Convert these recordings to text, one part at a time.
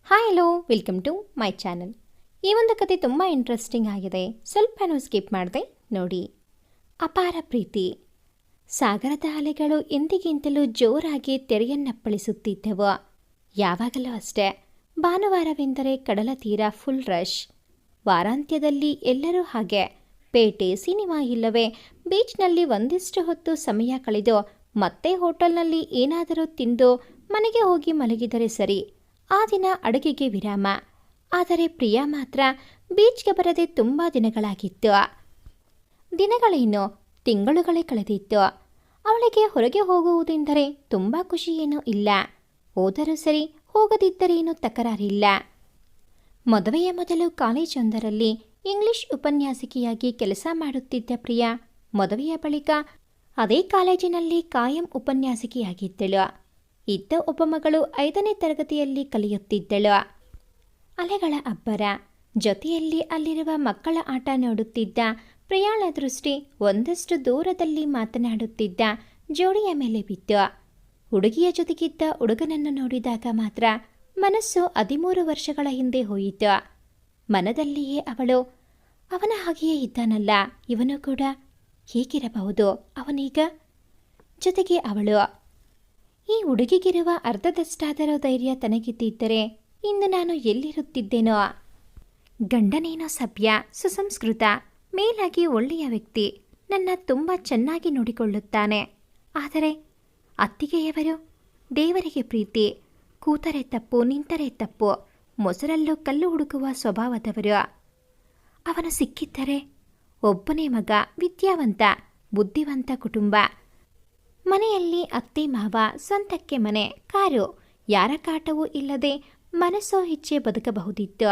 Hi hello welcome to my channel. ಈ ಒಂದು ಕತೆ ತುಂಬ ಇಂಟ್ರೆಸ್ಟಿಂಗ್ ಆಗಿದೆ. ಸ್ವಲ್ಪನೂ ಸ್ಕಿಪ್ ಮಾಡದೆ ನೋಡಿ. ಅಪಾರ ಪ್ರೀತಿ. ಸಾಗರದ ಅಲೆಗಳು ಎಂದಿಗಿಂತಲೂ ಜೋರಾಗಿ ತೆರೆಯನ್ನಪ್ಪಳಿಸುತ್ತಿದ್ದವು. ಯಾವಾಗಲೂ ಅಷ್ಟೇ, ಭಾನುವಾರವೆಂದರೆ ಕಡಲ ತೀರ ಫುಲ್ ರಶ್. ವಾರಾಂತ್ಯದಲ್ಲಿ ಎಲ್ಲರೂ ಹಾಗೆ ಪೇಟೆ, ಸಿನಿಮಾ ಇಲ್ಲವೇ ಬೀಚ್ನಲ್ಲಿ ಒಂದಿಷ್ಟು ಹೊತ್ತು ಸಮಯ ಕಳೆದು ಮತ್ತೆ ಹೋಟೆಲ್ನಲ್ಲಿ ಏನಾದರೂ ತಿಂದು ಮನೆಗೆ ಹೋಗಿ ಮಲಗಿದರೆ ಸರಿ. ಆ ದಿನ ಅಡುಗೆಗೆ ವಿರಾಮ. ಆದರೆ ಪ್ರಿಯಾ ಮಾತ್ರ ಬೀಚ್ಗೆ ಬರದೆ ತುಂಬ ದಿನಗಳಾಗಿತ್ತು. ದಿನಗಳೇನು ತಿಂಗಳುಗಳೇ ಕಳೆದಿತ್ತು. ಅವಳಿಗೆ ಹೊರಗೆ ಹೋಗುವುದೆಂದರೆ ತುಂಬ ಖುಷಿಯೇನೂ ಇಲ್ಲ. ಹೋದರೂ ಸರಿ, ಹೋಗದಿದ್ದರೇನೂ ತಕರಾರಿಲ್ಲ. ಮದುವೆಯ ಮೊದಲು ಕಾಲೇಜೊಂದರಲ್ಲಿ ಇಂಗ್ಲಿಷ್ ಉಪನ್ಯಾಸಕಿಯಾಗಿ ಕೆಲಸ ಮಾಡುತ್ತಿದ್ದ ಪ್ರಿಯಾ ಮದುವೆಯ ಬಳಿಕ ಅದೇ ಕಾಲೇಜಿನಲ್ಲಿ ಕಾಯಂ ಉಪನ್ಯಾಸಕಿಯಾಗಿದ್ದಳು. ಇದ್ದ ಒಬ್ಬ ಮಗಳು 5ನೇ ತರಗತಿಯಲ್ಲಿ ಕಲಿಯುತ್ತಿದ್ದಳು. ಅಲೆಗಳ ಅಬ್ಬರ ಜೊತೆಯಲ್ಲಿ ಅಲ್ಲಿರುವ ಮಕ್ಕಳ ಆಟ ನೋಡುತ್ತಿದ್ದ ಪ್ರಿಯಾಳ ದೃಷ್ಟಿ ಒಂದಷ್ಟು ದೂರದಲ್ಲಿ ಮಾತನಾಡುತ್ತಿದ್ದ ಜೋಡಿಯ ಮೇಲೆ ಬಿತ್ತು. ಹುಡುಗಿಯ ಜೊತೆಗಿದ್ದ ಹುಡುಗನನ್ನು ನೋಡಿದಾಗ ಮಾತ್ರ ಮನಸ್ಸು 13 ವರ್ಷಗಳ ಹಿಂದೆ ಹೋಯಿತು. ಮನದಲ್ಲಿಯೇ ಅವಳು, ಅವನ ಹಾಗೆಯೇ ಇದ್ದಾನಲ್ಲ, ಇವನು ಕೂಡ ಹೇಗಿರಬಹುದು ಅವನೀಗ? ಜೊತೆಗೆ ಅವಳು, ಈ ಹುಡುಗಿಗಿರುವ ಅರ್ಧದಷ್ಟಾದರೂ ಧೈರ್ಯ ತನಗಿದ್ದಿದ್ದರೆ ಇಂದು ನಾನು ಎಲ್ಲಿರುತ್ತಿದ್ದೇನೋ. ಗಂಡನೇನೋ ಸಭ್ಯ, ಸುಸಂಸ್ಕೃತ, ಮೇಲಾಗಿ ಒಳ್ಳೆಯ ವ್ಯಕ್ತಿ, ನನ್ನ ತುಂಬ ಚೆನ್ನಾಗಿ ನೋಡಿಕೊಳ್ಳುತ್ತಾನೆ. ಆದರೆ ಅತ್ತಿಗೆಯವರು ದೇವರಿಗೆ ಪ್ರೀತಿ, ಕೂತರೆ ತಪ್ಪು, ನಿಂತರೆ ತಪ್ಪು, ಮೊಸರಲ್ಲೂ ಕಲ್ಲು ಹುಡುಕುವ ಸ್ವಭಾವದವರು. ಅವನು ಸಿಕ್ಕಿದ್ದರೆ ಒಬ್ಬನೇ ಮಗ, ವಿದ್ಯಾವಂತ, ಬುದ್ಧಿವಂತ ಕುಟುಂಬ. ಮನೆಯಲ್ಲಿ ಅತ್ತೆ ಮಾವ, ಸ್ವಂತಕ್ಕೆ ಮನೆ, ಕಾರು, ಯಾರ ಕಾಟವೂ ಇಲ್ಲದೆ ಮನಸ್ಸೋ ಇಚ್ಛೆ ಬದುಕಬಹುದಿತ್ತು.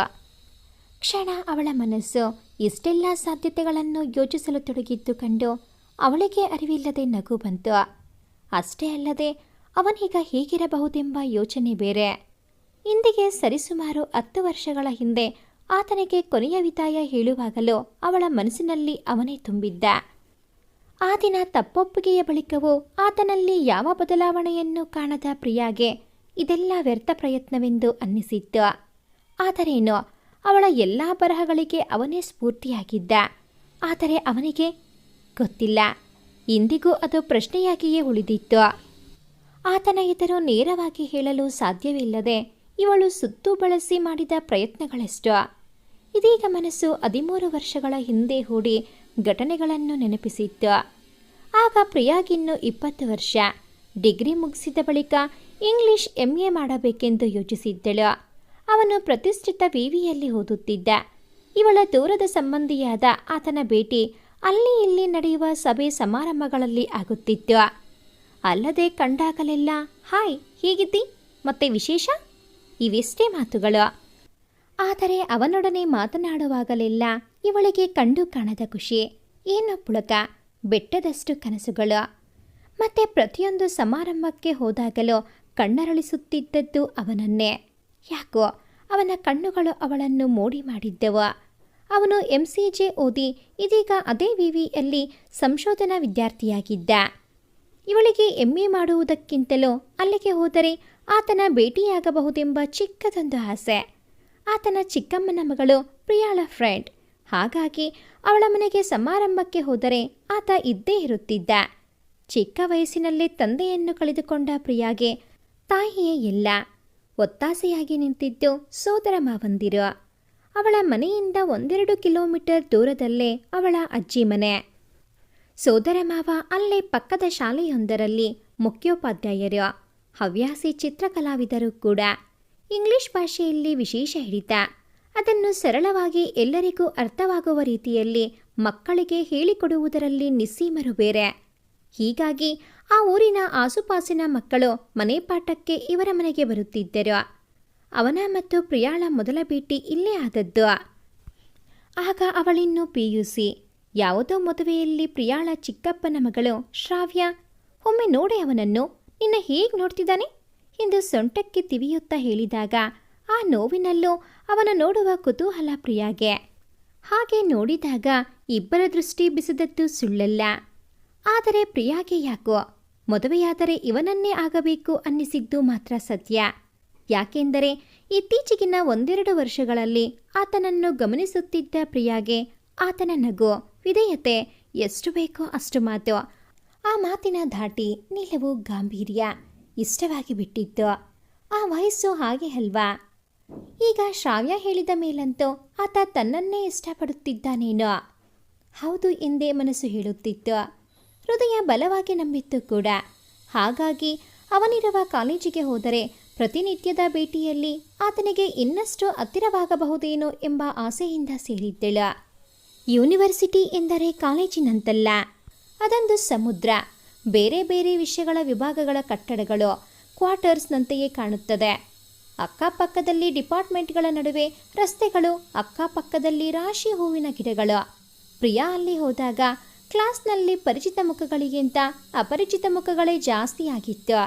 ಕ್ಷಣ ಅವಳ ಮನಸ್ಸು ಇಷ್ಟೆಲ್ಲ ಸಾಧ್ಯತೆಗಳನ್ನು ಯೋಚಿಸಲು ತೊಡಗಿದ್ದು ಕಂಡು ಅವಳಿಗೆ ಅರಿವಿಲ್ಲದೆ ನಗು ಬಂತು. ಅಷ್ಟೇ ಅಲ್ಲದೆ ಅವನೀಗ ಹೇಗಿರಬಹುದೆಂಬ ಯೋಚನೆ ಬೇರೆ. ಇಂದಿಗೆ ಸರಿಸುಮಾರು 10 ವರ್ಷಗಳ ಹಿಂದೆ ಆತನಿಗೆ ಕೊನೆಯ ವಿದಾಯ ಹೇಳುವಾಗಲೂ ಅವಳ ಮನಸ್ಸಿನಲ್ಲಿ ಅವನೇ ತುಂಬಿದ್ದ. ಆ ದಿನ ತಪ್ಪೊಪ್ಪಿಗೆಯ ಬಳಿಕವೂ ಆತನಲ್ಲಿ ಯಾವ ಬದಲಾವಣೆಯನ್ನು ಕಾಣದ ಪ್ರಿಯಾಗೆ ಇದೆಲ್ಲ ವ್ಯರ್ಥ ಪ್ರಯತ್ನವೆಂದು ಅನ್ನಿಸಿತ್ತು. ಆದರೇನು, ಅವಳ ಎಲ್ಲ ಬರಹಗಳಿಗೆ ಅವನೇ ಸ್ಫೂರ್ತಿಯಾಗಿದ್ದ. ಆದರೆ ಅವನಿಗೆ ಗೊತ್ತಿಲ್ಲ, ಇಂದಿಗೂ ಅದು ಪ್ರಶ್ನೆಯಾಗಿಯೇ ಉಳಿದಿತ್ತು. ಆತನ ಎದುರು ನೇರವಾಗಿ ಹೇಳಲು ಸಾಧ್ಯವಿಲ್ಲದೆ ಇವಳು ಸುತ್ತು ಬಳಸಿ ಮಾಡಿದ ಪ್ರಯತ್ನಗಳೆಷ್ಟು. ಇದೀಗ ಮನಸ್ಸು 13 ವರ್ಷಗಳ ಹಿಂದೆ ಹೂಡಿ ಘಟನೆಗಳನ್ನು ನೆನಪಿಸಿತ್ತು. ಆಗ ಪ್ರಿಯಾಗಿನ್ನು 20 ವರ್ಷ. ಡಿಗ್ರಿ ಮುಗಿಸಿದ ಬಳಿಕ ಇಂಗ್ಲಿಷ್ MA ಮಾಡಬೇಕೆಂದು ಯೋಚಿಸಿದ್ದಳು. ಅವನು ಪ್ರತಿಷ್ಠಿತ ವಿವಿಯಲ್ಲಿ ಓದುತ್ತಿದ್ದ. ಇವಳ ದೂರದ ಸಂಬಂಧಿಯಾದ ಆತನ ಭೇಟಿ ಅಲ್ಲಿ ಇಲ್ಲಿ ನಡೆಯುವ ಸಭೆ ಸಮಾರಂಭಗಳಲ್ಲಿ ಆಗುತ್ತಿತ್ತು. ಅಲ್ಲದೆ ಕಂಡಾಗಲೆಲ್ಲ ಹಾಯ್, ಹೀಗಿದ್ದಿ, ಮತ್ತೆ ವಿಶೇಷ, ಇವೆಷ್ಟೇ ಮಾತುಗಳು. ಆದರೆ ಅವನೊಡನೆ ಮಾತನಾಡುವಾಗಲೆಲ್ಲ ಇವಳಿಗೆ ಕಂಡು ಕಾಣದ ಖುಷಿ, ಏನೋ ಪುಳಕ, ಬೆಟ್ಟದಷ್ಟು ಕನಸುಗಳು. ಮತ್ತೆ ಪ್ರತಿಯೊಂದು ಸಮಾರಂಭಕ್ಕೆ ಹೋದಾಗಲೂ ಕಣ್ಣರಳಿಸುತ್ತಿದ್ದದ್ದು ಅವನನ್ನೇ. ಯಾಕೋ ಅವನ ಕಣ್ಣುಗಳು ಅವಳನ್ನು ಮೋಡಿ ಮಾಡಿದ್ದವು. ಅವನು MCJ ಓದಿ ಇದೀಗ ಅದೇ ವಿವಿಯಲ್ಲಿ ಸಂಶೋಧನಾ ವಿದ್ಯಾರ್ಥಿಯಾಗಿದ್ದ. ಇವಳಿಗೆ MA ಮಾಡುವುದಕ್ಕಿಂತಲೂ ಅಲ್ಲಿಗೆ ಹೋದರೆ ಆತನ ಭೇಟಿಯಾಗಬಹುದೆಂಬ ಚಿಕ್ಕದೊಂದು ಆಸೆ. ಆತನ ಚಿಕ್ಕಮ್ಮನ ಮಗಳು ಪ್ರಿಯಾಳ ಫ್ರೆಂಡ್. ಹಾಗಾಗಿ ಅವಳ ಮನೆಗೆ ಸಮಾರಂಭಕ್ಕೆ ಹೋದರೆ ಆತ ಇದ್ದೇ ಇರುತ್ತಿದ್ದ. ಚಿಕ್ಕ ವಯಸ್ಸಿನಲ್ಲೇ ತಂದೆಯನ್ನು ಕಳೆದುಕೊಂಡ ಪ್ರಿಯಾಗೆ ತಾಯಿಯೇ ಎಲ್ಲ. ಒತ್ತಾಸೆಯಾಗಿ ನಿಂತಿದ್ದು ಸೋದರ ಮಾವಂದಿರು. ಅವಳ ಮನೆಯಿಂದ 1-2 ಕಿಲೋಮೀಟರ್ ದೂರದಲ್ಲೇ ಅವಳ ಅಜ್ಜಿ ಮನೆ. ಸೋದರ ಮಾವ ಅಲ್ಲೇ ಪಕ್ಕದ ಶಾಲೆಯೊಂದರಲ್ಲಿ ಮುಖ್ಯೋಪಾಧ್ಯಾಯರು, ಹವ್ಯಾಸಿ ಚಿತ್ರಕಲಾವಿದರು ಕೂಡ. ಇಂಗ್ಲಿಷ್ ಭಾಷೆಯಲ್ಲಿ ವಿಶೇಷ ಹಿಡಿತ. ಅದನ್ನು ಸರಳವಾಗಿ ಎಲ್ಲರಿಗೂ ಅರ್ಥವಾಗುವ ರೀತಿಯಲ್ಲಿ ಮಕ್ಕಳಿಗೆ ಹೇಳಿಕೊಡುವುದರಲ್ಲಿ ನಿಸ್ಸೀಮರು ಬೇರೆ. ಹೀಗಾಗಿ ಆ ಊರಿನ ಆಸುಪಾಸಿನ ಮಕ್ಕಳು ಮನೆ ಪಾಠಕ್ಕೆ ಇವರ ಮನೆಗೆ ಬರುತ್ತಿದ್ದರು. ಅವನ ಮತ್ತು ಪ್ರಿಯಾಳ ಮೊದಲ ಭೇಟಿ ಇಲ್ಲೇ ಆದದ್ದು. ಆಗ ಅವಳಿನ್ನು PUC. ಯಾವುದೋ ಮದುವೆಯಲ್ಲಿ ಪ್ರಿಯಾಳ ಚಿಕ್ಕಪ್ಪನ ಮಗಳು ಶ್ರಾವ್ಯ, ಒಮ್ಮೆ ನೋಡೆ ಅವನನ್ನು, ನಿನ್ನ ಹೇಗೆ ನೋಡ್ತಿದ್ದಾನೆ ಎಂದು ಸೊಂಟಕ್ಕೆ ತಿವಿಯುತ್ತಾ ಹೇಳಿದಾಗ ಆ ನೋವಿನಲ್ಲೂ ಅವನ ನೋಡುವ ಕುತೂಹಲ ಪ್ರಿಯಾಗೆ. ಹಾಗೆ ನೋಡಿದಾಗ ಇಬ್ಬರ ದೃಷ್ಟಿ ಬಿಸಿದದ್ದು ಸುಳ್ಳಲ್ಲ. ಆದರೆ ಪ್ರಿಯಾಗೆ ಯಾಕೋ ಮದುವೆಯಾದರೆ ಇವನನ್ನೇ ಆಗಬೇಕು ಅನ್ನಿಸಿದ್ದು ಮಾತ್ರ ಸತ್ಯ. ಯಾಕೆಂದರೆ ಇತ್ತೀಚೆಗಿನ 1-2 ವರ್ಷಗಳಲ್ಲಿ ಆತನನ್ನು ಗಮನಿಸುತ್ತಿದ್ದ ಪ್ರಿಯಾಗೆ ಆತನ ನಗು, ವಿಧೇಯತೆ, ಎಷ್ಟು ಬೇಕೋ ಅಷ್ಟು ಮಾತು, ಆ ಮಾತಿನ ಧಾಟಿ, ನಿಲುವು, ಗಾಂಭೀರ್ಯ ಇಷ್ಟವಾಗಿ ಬಿಟ್ಟಿತ್ತು. ಆ ವಯಸ್ಸು ಹಾಗೆ ಅಲ್ವಾ? ಈಗ ಶ್ರಾವ್ಯ ಹೇಳಿದ ಮೇಲಂತೂ ಆತ ತನ್ನನ್ನೇ ಇಷ್ಟಪಡುತ್ತಿದ್ದಾನೇನೋ. ಹೌದು ಎಂದೇ ಮನಸ್ಸು ಹೇಳುತ್ತಿತ್ತು. ಹೃದಯ ಬಲವಾಗಿ ನಂಬಿತ್ತು ಕೂಡ. ಹಾಗಾಗಿ ಅವನಿರುವ ಕಾಲೇಜಿಗೆ ಹೋದರೆ ಪ್ರತಿನಿತ್ಯದ ಭೇಟಿಯಲ್ಲಿ ಆತನಿಗೆ ಇನ್ನಷ್ಟು ಹತ್ತಿರವಾಗಬಹುದೇನೋ ಎಂಬ ಆಸೆಯಿಂದ ಸೇರಿದ್ದಳು. ಯೂನಿವರ್ಸಿಟಿ ಎಂದರೆ ಕಾಲೇಜಿನಂತಲ್ಲ, ಅದೊಂದು ಸಮುದ್ರ. ಬೇರೆ ಬೇರೆ ವಿಷಯಗಳ ವಿಭಾಗಗಳ ಕಟ್ಟಡಗಳು ಕ್ವಾರ್ಟರ್ಸ್ನಂತೆಯೇ ಕಾಣುತ್ತದೆ. ಅಕ್ಕಪಕ್ಕದಲ್ಲಿ ಡಿಪಾರ್ಟ್ಮೆಂಟ್ಗಳ ನಡುವೆ ರಸ್ತೆಗಳು, ಅಕ್ಕಪಕ್ಕದಲ್ಲಿ ರಾಶಿ ಹೂವಿನ ಗಿಡಗಳು. ಪ್ರಿಯಾ ಅಲ್ಲಿ ಹೋದಾಗ ಕ್ಲಾಸ್ನಲ್ಲಿ ಪರಿಚಿತ ಮುಖಗಳಿಗಿಂತ ಅಪರಿಚಿತ ಮುಖಗಳೇ ಜಾಸ್ತಿ ಆಗಿತ್ತು.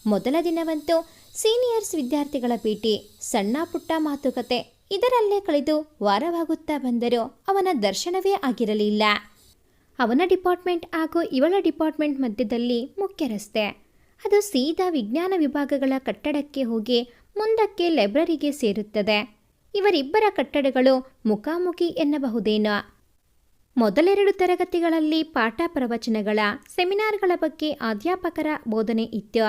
ಮೊದಲ ದಿನವಂತೂ ಸೀನಿಯರ್ಸ್ ವಿದ್ಯಾರ್ಥಿಗಳ ಭೇಟಿ, ಸಣ್ಣ ಪುಟ್ಟ ಮಾತುಕತೆ ಇದರಲ್ಲೇ ಕಳೆದು ವಾರವಾಗುತ್ತಾ ಬಂದರೂ ಅವನ ದರ್ಶನವೇ ಆಗಿರಲಿಲ್ಲ. ಅವನ ಡಿಪಾರ್ಟ್ಮೆಂಟ್ ಹಾಗೂ ಇವಳ ಡಿಪಾರ್ಟ್ಮೆಂಟ್ ಮಧ್ಯದಲ್ಲಿ ಮುಖ್ಯ ರಸ್ತೆ. ಅದು ಸೀದಾ ವಿಜ್ಞಾನ ವಿಭಾಗಗಳ ಕಟ್ಟಡಕ್ಕೆ ಹೋಗಿ ಮುಂದಕ್ಕೆ ಲೈಬ್ರರಿಗೆ ಸೇರುತ್ತದೆ. ಇವರಿಬ್ಬರ ಕಟ್ಟಡಗಳು ಮುಖಾಮುಖಿ ಎನ್ನಬಹುದೇನೋ. ಮೊದಲೆರಡು ತರಗತಿಗಳಲ್ಲಿ ಪಾಠ ಪ್ರವಚನಗಳ, ಸೆಮಿನಾರ್ಗಳ ಬಗ್ಗೆ ಅಧ್ಯಾಪಕರ ಬೋಧನೆ ಇತ್ತು.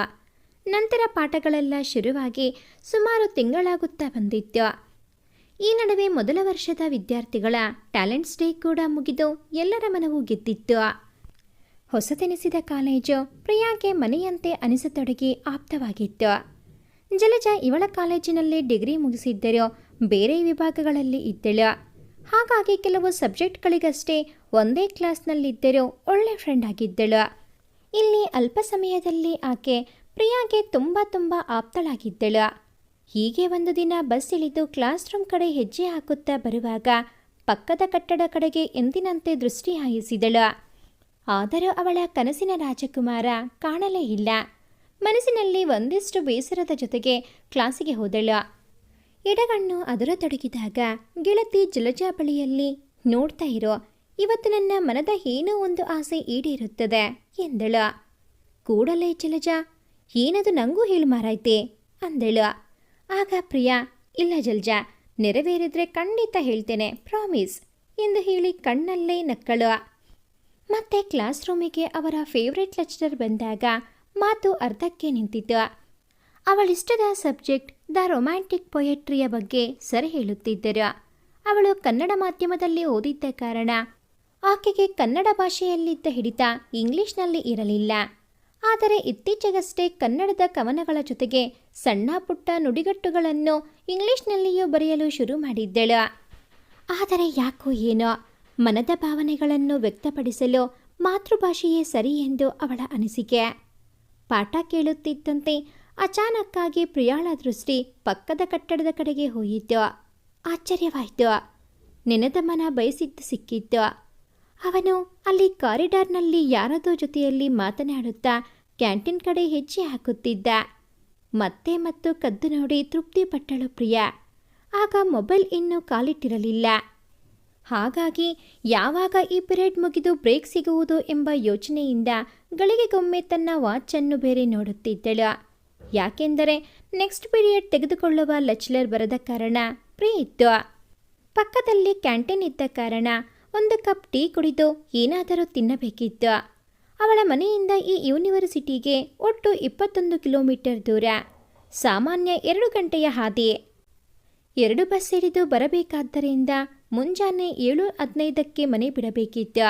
ನಂತರ ಪಾಠಗಳೆಲ್ಲ ಶುರುವಾಗಿ ಸುಮಾರು ತಿಂಗಳಾಗುತ್ತಾ ಬಂದಿತ್ತು. ಈ ನಡುವೆ ಮೊದಲ ವರ್ಷದ ವಿದ್ಯಾರ್ಥಿಗಳ ಟ್ಯಾಲೆಂಟ್ಸ್ ಡೇ ಕೂಡ ಮುಗಿದು ಎಲ್ಲರ ಮನವೂ ಗೆದ್ದಿತ್ತು. ಹೊಸತೆನಿಸಿದ ಕಾಲೇಜು ಪ್ರಿಯಾಗೆ ಮನೆಯಂತೆ ಅನಿಸತೊಡಗಿ ಆಪ್ತವಾಗಿತ್ತು. ಜಲಜ ಇವಳ ಕಾಲೇಜಿನಲ್ಲೇ ಡಿಗ್ರಿ ಮುಗಿಸಿದ್ದರೂ ಬೇರೆ ವಿಭಾಗಗಳಲ್ಲಿ ಇದ್ದಳು. ಹಾಗಾಗಿ ಕೆಲವು ಸಬ್ಜೆಕ್ಟ್ಗಳಿಗಷ್ಟೇ ಒಂದೇ ಕ್ಲಾಸ್ನಲ್ಲಿದ್ದರೂ ಒಳ್ಳೆ ಫ್ರೆಂಡ್ ಆಗಿದ್ದಳು. ಇಲ್ಲಿ ಅಲ್ಪ ಸಮಯದಲ್ಲಿ ಆಕೆ ಪ್ರಿಯಾಗೆ ತುಂಬ ಆಪ್ತಳಾಗಿದ್ದಳು. ಹೀಗೆ ಒಂದು ದಿನ ಬಸ್ ಇಳಿದು ಕ್ಲಾಸ್ ರೂಮ್ ಕಡೆ ಹೆಜ್ಜೆ ಹಾಕುತ್ತಾ ಬರುವಾಗ ಪಕ್ಕದ ಕಟ್ಟಡ ಕಡೆಗೆ ಎಂದಿನಂತೆ ದೃಷ್ಟಿ ಹಾಯಿಸಿದಳು. ಆದರೂ ಅವಳ ಕನಸಿನ ರಾಜಕುಮಾರ ಕಾಣಲೇ ಇಲ್ಲ. ಮನಸ್ಸಿನಲ್ಲಿ ಒಂದಿಷ್ಟು ಬೇಸರದ ಜೊತೆಗೆ ಕ್ಲಾಸಿಗೆ ಹೋದಳು. ಎಡಗಣ್ಣು ಅದರತೊಡಗಿದಾಗ ಗೆಳತಿ ಜಲಜಾ ಬಳಿಯಲ್ಲಿ, ನೋಡ್ತಾ ಇರೋ, ಇವತ್ತು ನನ್ನ ಮನದ ಏನೋ ಒಂದು ಆಸೆ ಈಡೇರುತ್ತದೆ ಎಂದಳು. ಕೂಡಲೇ ಜಲಜಾ, ಏನದು ನಂಗೂ ಹೇಳು ಮಾರಾಯ್ತೆ ಅಂದಳು. ಆಗ ಪ್ರಿಯಾ, ಇಲ್ಲ ಜಲಜಾ, ನೆರವೇರಿದ್ರೆ ಖಂಡಿತ ಹೇಳ್ತೇನೆ, ಪ್ರಾಮಿಸ್ ಎಂದು ಹೇಳಿ ಕಣ್ಣಲ್ಲೇ ನಕ್ಕಳು. ಮತ್ತೆ ಕ್ಲಾಸ್ ರೂಮಿಗೆ ಅವರ ಫೇವ್ರೆಟ್ ಲೆಕ್ಚರರ್ ಬಂದಾಗ ಮಾತು ಅರ್ಧಕ್ಕೆ ನಿಂತಿತು. ಅವಳಿಷ್ಟದ ಸಬ್ಜೆಕ್ಟ್ ದ ರೊಮ್ಯಾಂಟಿಕ್ ಪೊಯೆಟ್ರಿಯ ಬಗ್ಗೆ ಸರ್ ಹೇಳುತ್ತಿದ್ದರು. ಅವಳು ಕನ್ನಡ ಮಾಧ್ಯಮದಲ್ಲಿ ಓದಿದ್ದ ಕಾರಣ ಆಕೆಗೆ ಕನ್ನಡ ಭಾಷೆಯಲ್ಲಿದ್ದ ಹಿಡಿತ ಇಂಗ್ಲಿಷ್ನಲ್ಲಿ ಇರಲಿಲ್ಲ. ಆದರೆ ಇತ್ತೀಚೆಗಷ್ಟೇ ಕನ್ನಡದ ಕವನಗಳ ಜೊತೆಗೆ ಸಣ್ಣ ಪುಟ್ಟ ನುಡಿಗಟ್ಟುಗಳನ್ನು ಇಂಗ್ಲಿಷ್ನಲ್ಲಿಯೂ ಬರೆಯಲು ಶುರು ಮಾಡಿದ್ದಳು. ಆದರೆ ಯಾಕೋ ಏನೋ ಮನದ ಭಾವನೆಗಳನ್ನು ವ್ಯಕ್ತಪಡಿಸಲು ಮಾತೃಭಾಷೆಯೇ ಸರಿ ಎಂದು ಅವಳ ಅನಿಸಿಕೆ. ಪಾಠ ಕೇಳುತ್ತಿದ್ದಂತೆ ಅಚಾನಕ್ಕಾಗಿ ಪ್ರಿಯಾಳ ದೃಷ್ಟಿ ಪಕ್ಕದ ಕಟ್ಟಡದ ಕಡೆಗೆ ಹೋಯಿತು. ಆಶ್ಚರ್ಯವಾಯಿತು. ನೆನೆದ ಮನ ಬಯಸಿದ್ದು ಸಿಕ್ಕಿತ್ತು. ಅವನು ಅಲ್ಲಿ ಕಾರಿಡಾರ್ನಲ್ಲಿ ಯಾರದೋ ಜೊತೆಯಲ್ಲಿ ಮಾತನಾಡುತ್ತಾ ಕ್ಯಾಂಟೀನ್ ಕಡೆ ಹೆಜ್ಜೆ ಹಾಕುತ್ತಿದ್ದ. ಮತ್ತೆ ಮತ್ತು ಕದ್ದು ನೋಡಿ ತೃಪ್ತಿಪಟ್ಟಳು ಪ್ರಿಯಾ. ಆಗ ಮೊಬೈಲ್ ಇನ್ನೂ ಕಾಲಿಟ್ಟಿರಲಿಲ್ಲ. ಹಾಗಾಗಿ ಯಾವಾಗ ಈ ಪಿರಿಯಡ್ ಮುಗಿದು ಬ್ರೇಕ್ ಸಿಗುವುದು ಎಂಬ ಯೋಚನೆಯಿಂದ ಗಳಿಗೆಗೊಮ್ಮೆ ತನ್ನ ವಾಚನ್ನು ಬೇರೆ ನೋಡುತ್ತಿದ್ದಳು. ಯಾಕೆಂದರೆ ನೆಕ್ಸ್ಟ್ ಪೀರಿಯಡ್ ತೆಗೆದುಕೊಳ್ಳುವ ಲೆಕ್ಚರರ್ ಬರದ ಕಾರಣ ಫ್ರೀ ಇತ್ತು. ಪಕ್ಕದಲ್ಲಿ ಕ್ಯಾಂಟೀನ್ ಇದ್ದ ಕಾರಣ ಒಂದು ಕಪ್ ಟೀ ಕುಡಿದು ಏನಾದರೂ ತಿನ್ನಬೇಕಿತ್ತು. ಅವಳ ಮನೆಯಿಂದ ಈ ಯೂನಿವರ್ಸಿಟಿಗೆ ಒಟ್ಟು 21 ಕಿಲೋಮೀಟರ್ ದೂರ, ಸಾಮಾನ್ಯ 2 ಗಂಟೆಯ ಹಾದಿ. 2 ಬಸ್ ಹಿಡಿದು ಬರಬೇಕಾದ್ದರಿಂದ ಮುಂಜಾನೆ 7:15ಕ್ಕೆ ಮನೆ ಬಿಡಬೇಕಿತ್ತು.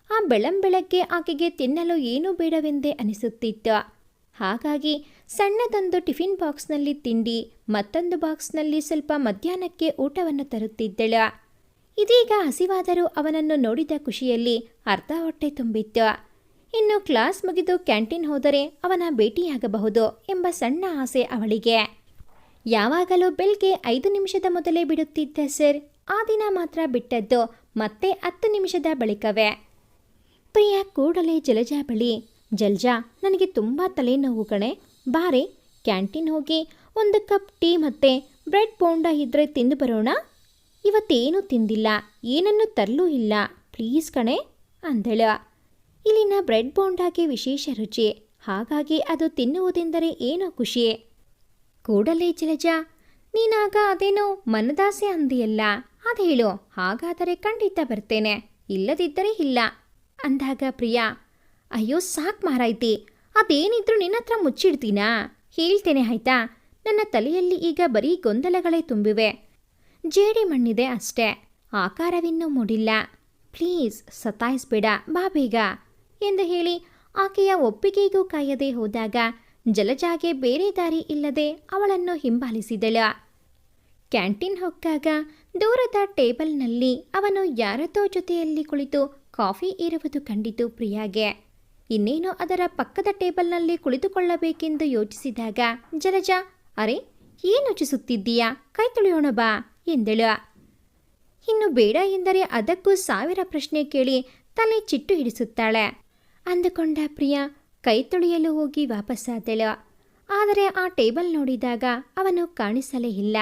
ಆ ಬೆಳಂಬೆಳಗ್ಗೆ ಆಕೆಗೆ ತಿನ್ನಲು ಏನೂ ಬೇಡವೆಂದೇ ಅನಿಸುತ್ತಿತ್ತು. ಹಾಗಾಗಿ ಸಣ್ಣದೊಂದು ಟಿಫಿನ್ ಬಾಕ್ಸ್ನಲ್ಲಿ ತಿಂಡಿ, ಮತ್ತೊಂದು ಬಾಕ್ಸ್ನಲ್ಲಿ ಸ್ವಲ್ಪ ಮಧ್ಯಾಹ್ನಕ್ಕೆ ಊಟವನ್ನು ತರುತ್ತಿದ್ದಳು. ಇದೀಗ ಹಸಿವಾದರೂ ಅವನನ್ನು ನೋಡಿದ ಖುಷಿಯಲ್ಲಿ ಅರ್ಧ ಹೊಟ್ಟೆ ತುಂಬಿತ್ತು. ಇನ್ನು ಕ್ಲಾಸ್ ಮುಗಿದು ಕ್ಯಾಂಟೀನ್ ಹೋದರೆ ಅವನ ಭೇಟಿಯಾಗಬಹುದು ಎಂಬ ಸಣ್ಣ ಆಸೆ ಅವಳಿಗೆ. ಯಾವಾಗಲೂ ಬೆಲ್ಗೆ 5 ನಿಮಿಷದ ಮೊದಲೇ ಬಿಡುತ್ತಿದ್ದ ಸರ್ ಆ ದಿನ ಮಾತ್ರ ಬಿಟ್ಟದ್ದು ಮತ್ತೆ 10 ನಿಮಿಷದ ಬಳಿಕವೇ. ಪ್ರಿಯಾ ಕೂಡಲೇ ಜಲಜಾ ಬಳಿ, ಜಲಜಾ, ನನಗೆ ತುಂಬ ತಲೆನೋವು ಕಣೆ, ಬಾರೆ ಕ್ಯಾಂಟೀನ್ ಹೋಗಿ ಒಂದು ಕಪ್ ಟೀ ಮತ್ತು ಬ್ರೆಡ್ ಬೋಂಡಾ ಇದ್ದರೆ ತಿಂದು ಬರೋಣ. ಇವತ್ತೇನೂ ತಿಂದಿಲ್ಲ, ಏನನ್ನು ತರಲೂ ಇಲ್ಲ, ಪ್ಲೀಸ್ ಕಣೆ ಅಂದಳು. ಇಲ್ಲಿನ ಬ್ರೆಡ್ ಬೋಂಡಾಗೆ ವಿಶೇಷ ರುಚಿ, ಹಾಗಾಗಿ ಅದು ತಿನ್ನುವುದೆಂದರೆ ಏನೋ ಖುಷಿ. ಕೂಡಲೇ ಜಲಜಾ, ನೀನಾಗ ಅದೇನೋ ಮನದಾಸೆ ಅಂದಿಯಲ್ಲ, ಅದೇಳು. ಹಾಗಾದರೆ ಖಂಡಿತ ಬರ್ತೇನೆ, ಇಲ್ಲದಿದ್ದರೆ ಇಲ್ಲ ಅಂದಾಗ ಪ್ರಿಯಾ, ಅಯ್ಯೋ ಸಾಕ್ ಮಾರಾಯ್ತಿ, ಅದೇನಿದ್ರು ನಿನ್ನತ್ರ ಮುಚ್ಚಿಡ್ತೀನಾ? ಹೇಳ್ತೇನೆ ಆಯ್ತಾ. ನನ್ನ ತಲೆಯಲ್ಲಿ ಈಗ ಬರೀ ಗೊಂದಲಗಳೇ ತುಂಬಿವೆ. ಜೇಡಿ ಮಣ್ಣಿದೆ ಅಷ್ಟೇ, ಆಕಾರವಿನ್ನೂ ಮೂಡಿಲ್ಲ. ಪ್ಲೀಸ್ ಸತಾಯಿಸ್ಬೇಡ, ಬಾ ಬೇಗ ಎಂದು ಹೇಳಿ ಆಕೆಯ ಒಪ್ಪಿಗೆಗೂ ಕಾಯದೆ ಹೋದಾಗ ಜಲಜಾಗೆ ಬೇರೆ ದಾರಿ ಇಲ್ಲದೆ ಅವಳನ್ನು ಹಿಂಬಾಲಿಸಿದಳು. ಕ್ಯಾಂಟೀನ್ ಹೊಕ್ಕಾಗ ದೂರದ ಟೇಬಲ್ನಲ್ಲಿ ಅವನು ಯಾರದೋ ಜೊತೆಯಲ್ಲಿ ಕುಳಿತು ಕಾಫಿ ಇರುವುದು ಕಂಡಿತು ಪ್ರಿಯಾಗೆ. ಇನ್ನೇನು ಅದರ ಪಕ್ಕದ ಟೇಬಲ್ನಲ್ಲಿ ಕುಳಿತುಕೊಳ್ಳಬೇಕೆಂದು ಯೋಚಿಸಿದಾಗ ಜಲಜಾ, ಅರೆ ಏನು ಯೋಚಿಸುತ್ತಿದ್ದೀಯಾ, ಕೈ ತೊಳೆಯೋಣ ಬಾ ಎಂದಳು. ಇನ್ನು ಬೇಡ ಎಂದರೆ ಅದಕ್ಕೂ 1000 ಪ್ರಶ್ನೆ ಕೇಳಿ ತಲೆ ಚಿಟ್ಟು ಹಿಡಿಸುತ್ತಾಳೆ ಅಂದುಕೊಂಡ ಪ್ರಿಯಾ ಕೈ ತೊಳೆಯಲು ಹೋಗಿ ವಾಪಸ್ಸಾದಳು. ಆದರೆ ಆ ಟೇಬಲ್ ನೋಡಿದಾಗ ಅವನು ಕಾಣಿಸಲೇ ಇಲ್ಲ.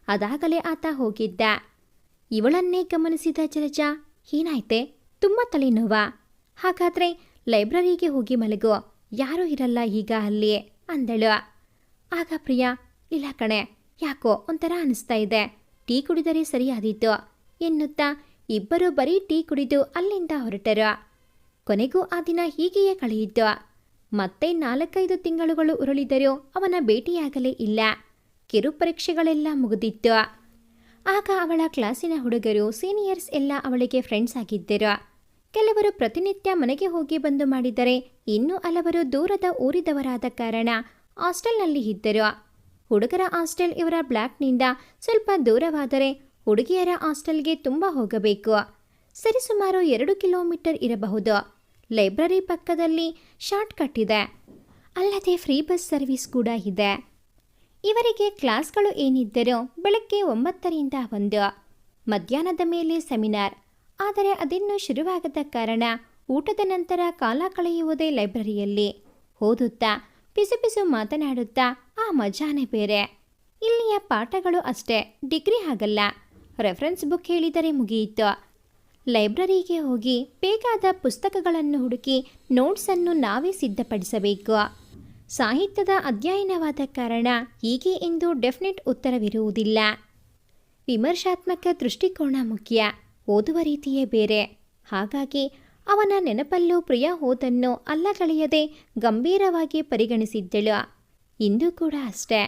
ಅದಾಗಲೇ ಆತ ಹೋಗಿದ್ದ. ಇವಳನ್ನೇ ಗಮನಿಸಿದ ಜಲಜಾ, ಏನಾಯ್ತೆ, ತುಂಬ ತಲೆನೋವಾ? ಹಾಗಾದ್ರೆ ಲೈಬ್ರರಿಗೆ ಹೋಗಿ ಮಲಗು, ಯಾರೂ ಇರಲ್ಲ ಈಗ ಅಲ್ಲಿ ಅಂದಳು. ಆಗ ಪ್ರಿಯಾ, ಇಲ್ಲ ಕಣೆ, ಯಾಕೋ ಒಂಥರ ಅನಿಸ್ತಾ ಇದೆ, ಟೀ ಕುಡಿದರೆ ಸರಿಯಾದೀತು ಎನ್ನುತ್ತಾ ಇಬ್ಬರು ಬರೀ ಟೀ ಕುಡಿದು ಅಲ್ಲಿಂದ ಹೊರಟರು. ಕೊನೆಗೂ ಆ ದಿನ ಹೀಗೆಯೇ ಕಳೆಯಿತು. ಮತ್ತೆ 4-5 ತಿಂಗಳುಗಳು ಉರುಳಿದರೂ ಅವನ ಭೇಟಿಯಾಗಲೇ ಇಲ್ಲ. ಕಿರು ಪರೀಕ್ಷೆಗಳೆಲ್ಲ ಮುಗಿದಿತ್ತು. ಆಗ ಅವಳ ಕ್ಲಾಸಿನ ಹುಡುಗರು, ಸೀನಿಯರ್ಸ್ ಎಲ್ಲ ಅವಳಿಗೆ ಫ್ರೆಂಡ್ಸ್ ಆಗಿದ್ದರು. ಕೆಲವರು ಪ್ರತಿನಿತ್ಯ ಮನೆಗೆ ಹೋಗಿ ಬಂದು ಮಾಡಿದರೆ, ಇನ್ನೂ ಹಲವರು ದೂರದ ಊರಿದವರಾದ ಕಾರಣ ಹಾಸ್ಟೆಲ್ನಲ್ಲಿ ಇದ್ದರು. ಹುಡುಗರ ಹಾಸ್ಟೆಲ್ ಇವರ ಬ್ಲಾಕ್ನಿಂದ ಸ್ವಲ್ಪ ದೂರವಾದರೆ ಹುಡುಗಿಯರ ಹಾಸ್ಟೆಲ್ಗೆ ತುಂಬ ಹೋಗಬೇಕು. ಸರಿಸುಮಾರು 2 ಕಿಲೋಮೀಟರ್ ಇರಬಹುದು. ಲೈಬ್ರರಿ ಪಕ್ಕದಲ್ಲಿ ಶಾರ್ಟ್ ಕಟ್ ಇದೆ, ಅಲ್ಲದೆ ಫ್ರೀ ಬಸ್ ಸರ್ವಿಸ್ ಕೂಡ ಇದೆ. ಇವರಿಗೆ ಕ್ಲಾಸ್ಗಳು ಏನಿದ್ದರೂ ಬೆಳಗ್ಗೆ 9ರಿಂದ 1, ಮಧ್ಯಾಹ್ನದ ಮೇಲೆ ಸೆಮಿನಾರ್. ಆದರೆ ಅದಿನ್ನೂ ಶುರುವಾಗದ ಕಾರಣ ಊಟದ ನಂತರ ಕಾಲ ಕಳೆಯುವುದೇ ಲೈಬ್ರರಿಯಲ್ಲಿ. ಓದುತ್ತಾ ಪಿಸು ಪಿಸು ಮಾತನಾಡುತ್ತಾ ಆ ಮಜಾನೇ ಬೇರೆ. ಇಲ್ಲಿಯ ಪಾಠಗಳು ಅಷ್ಟೇ, ಡಿಗ್ರಿ ಆಗಲ್ಲ. ರೆಫರೆನ್ಸ್ ಬುಕ್ ಹೇಳಿದರೆ ಮುಗಿಯಿತು. ಲೈಬ್ರರಿಗೆ ಹೋಗಿ ಬೇಕಾದ ಪುಸ್ತಕಗಳನ್ನು ಹುಡುಕಿ ನೋಟ್ಸನ್ನು ನಾವೇ ಸಿದ್ಧಪಡಿಸಬೇಕು. ಸಾಹಿತ್ಯದ ಅಧ್ಯಯನವಾದ ಕಾರಣ ಹೀಗೆ ಎಂದು ಡೆಫಿನೆಟ್ ಉತ್ತರವಿರುವುದಿಲ್ಲ. ವಿಮರ್ಶಾತ್ಮಕ ದೃಷ್ಟಿಕೋನ ಮುಖ್ಯ, ಓದುವ ರೀತಿಯೇ ಬೇರೆ. ಹಾಗಾಗಿ ಅವನ ನೆನಪಲ್ಲೂ ಪ್ರಿಯಾ ಓದನ್ನು ಅಲ್ಲಗಳೆಯದೆ ಗಂಭೀರವಾಗಿ ಪರಿಗಣಿಸಿದ್ದಳು. ಇಂದು ಕೂಡ ಅಷ್ಟೇ.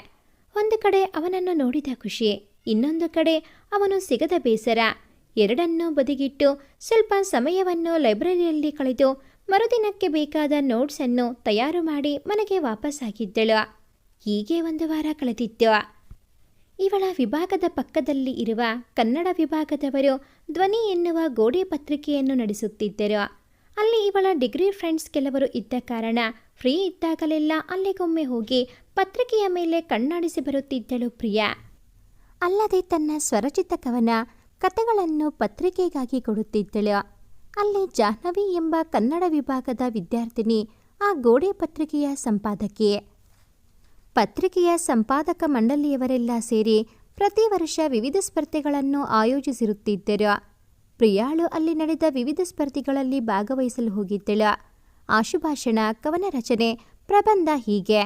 ಒಂದು ಕಡೆ ಅವನನ್ನು ನೋಡಿದ ಖುಷಿ, ಇನ್ನೊಂದು ಕಡೆ ಅವನು ಸಿಗದ ಬೇಸರ. ಎರಡನ್ನೂ ಬದಿಗಿಟ್ಟು ಸ್ವಲ್ಪ ಸಮಯವನ್ನು ಲೈಬ್ರರಿಯಲ್ಲಿ ಕಳೆದು ಮರುದಿನಕ್ಕೆ ಬೇಕಾದ ನೋಟ್ಸನ್ನು ತಯಾರು ಮಾಡಿ ಮನೆಗೆ ವಾಪಸ್ಸಾಗಿದ್ದಳು. ಹೀಗೆ 1 ವಾರ ಕಳೆದಿತ್ತು. ಇವಳ ವಿಭಾಗದ ಪಕ್ಕದಲ್ಲಿ ಇರುವ ಕನ್ನಡ ವಿಭಾಗದವರು ಧ್ವನಿ ಎನ್ನುವ ಗೋಡೆ ಪತ್ರಿಕೆಯನ್ನು ನಡೆಸುತ್ತಿದ್ದರು. ಅಲ್ಲಿ ಇವಳ ಡಿಗ್ರಿ ಫ್ರೆಂಡ್ಸ್ ಕೆಲವರು ಇದ್ದ ಕಾರಣ ಫ್ರೀ ಇದ್ದಾಗಲೆಲ್ಲ ಅಲ್ಲಿಗೊಮ್ಮೆ ಹೋಗಿ ಪತ್ರಿಕೆಯ ಮೇಲೆ ಕಣ್ಣಾಡಿಸಿ ಬರುತ್ತಿದ್ದಳು ಪ್ರಿಯಾ. ಅಲ್ಲದೆ ತನ್ನ ಸ್ವರಚಿತ ಕವನ ಕಥೆಗಳನ್ನು ಪತ್ರಿಕೆಗಾಗಿ ಕೊಡುತ್ತಿದ್ದಳು. ಅಲ್ಲಿ ಜಾಹ್ನವಿ ಎಂಬ ಕನ್ನಡ ವಿಭಾಗದ ವಿದ್ಯಾರ್ಥಿನಿ ಆ ಗೋಡೆ ಪತ್ರಿಕೆಯ ಸಂಪಾದಕಿ. ಪತ್ರಿಕೆಯ ಸಂಪಾದಕ ಮಂಡಳಿಯವರೆಲ್ಲ ಸೇರಿ ಪ್ರತಿ ವರ್ಷ ವಿವಿಧ ಸ್ಪರ್ಧೆಗಳನ್ನು ಆಯೋಜಿಸಿರುತ್ತಿದ್ದರು. ಪ್ರಿಯಾಳು ಅಲ್ಲಿ ನಡೆದ ವಿವಿಧ ಸ್ಪರ್ಧೆಗಳಲ್ಲಿ ಭಾಗವಹಿಸಲು ಹೋಗಿದ್ದಳು. ಆಶುಭಾಷಣ, ಕವನ ರಚನೆ, ಪ್ರಬಂಧ ಹೀಗೆ.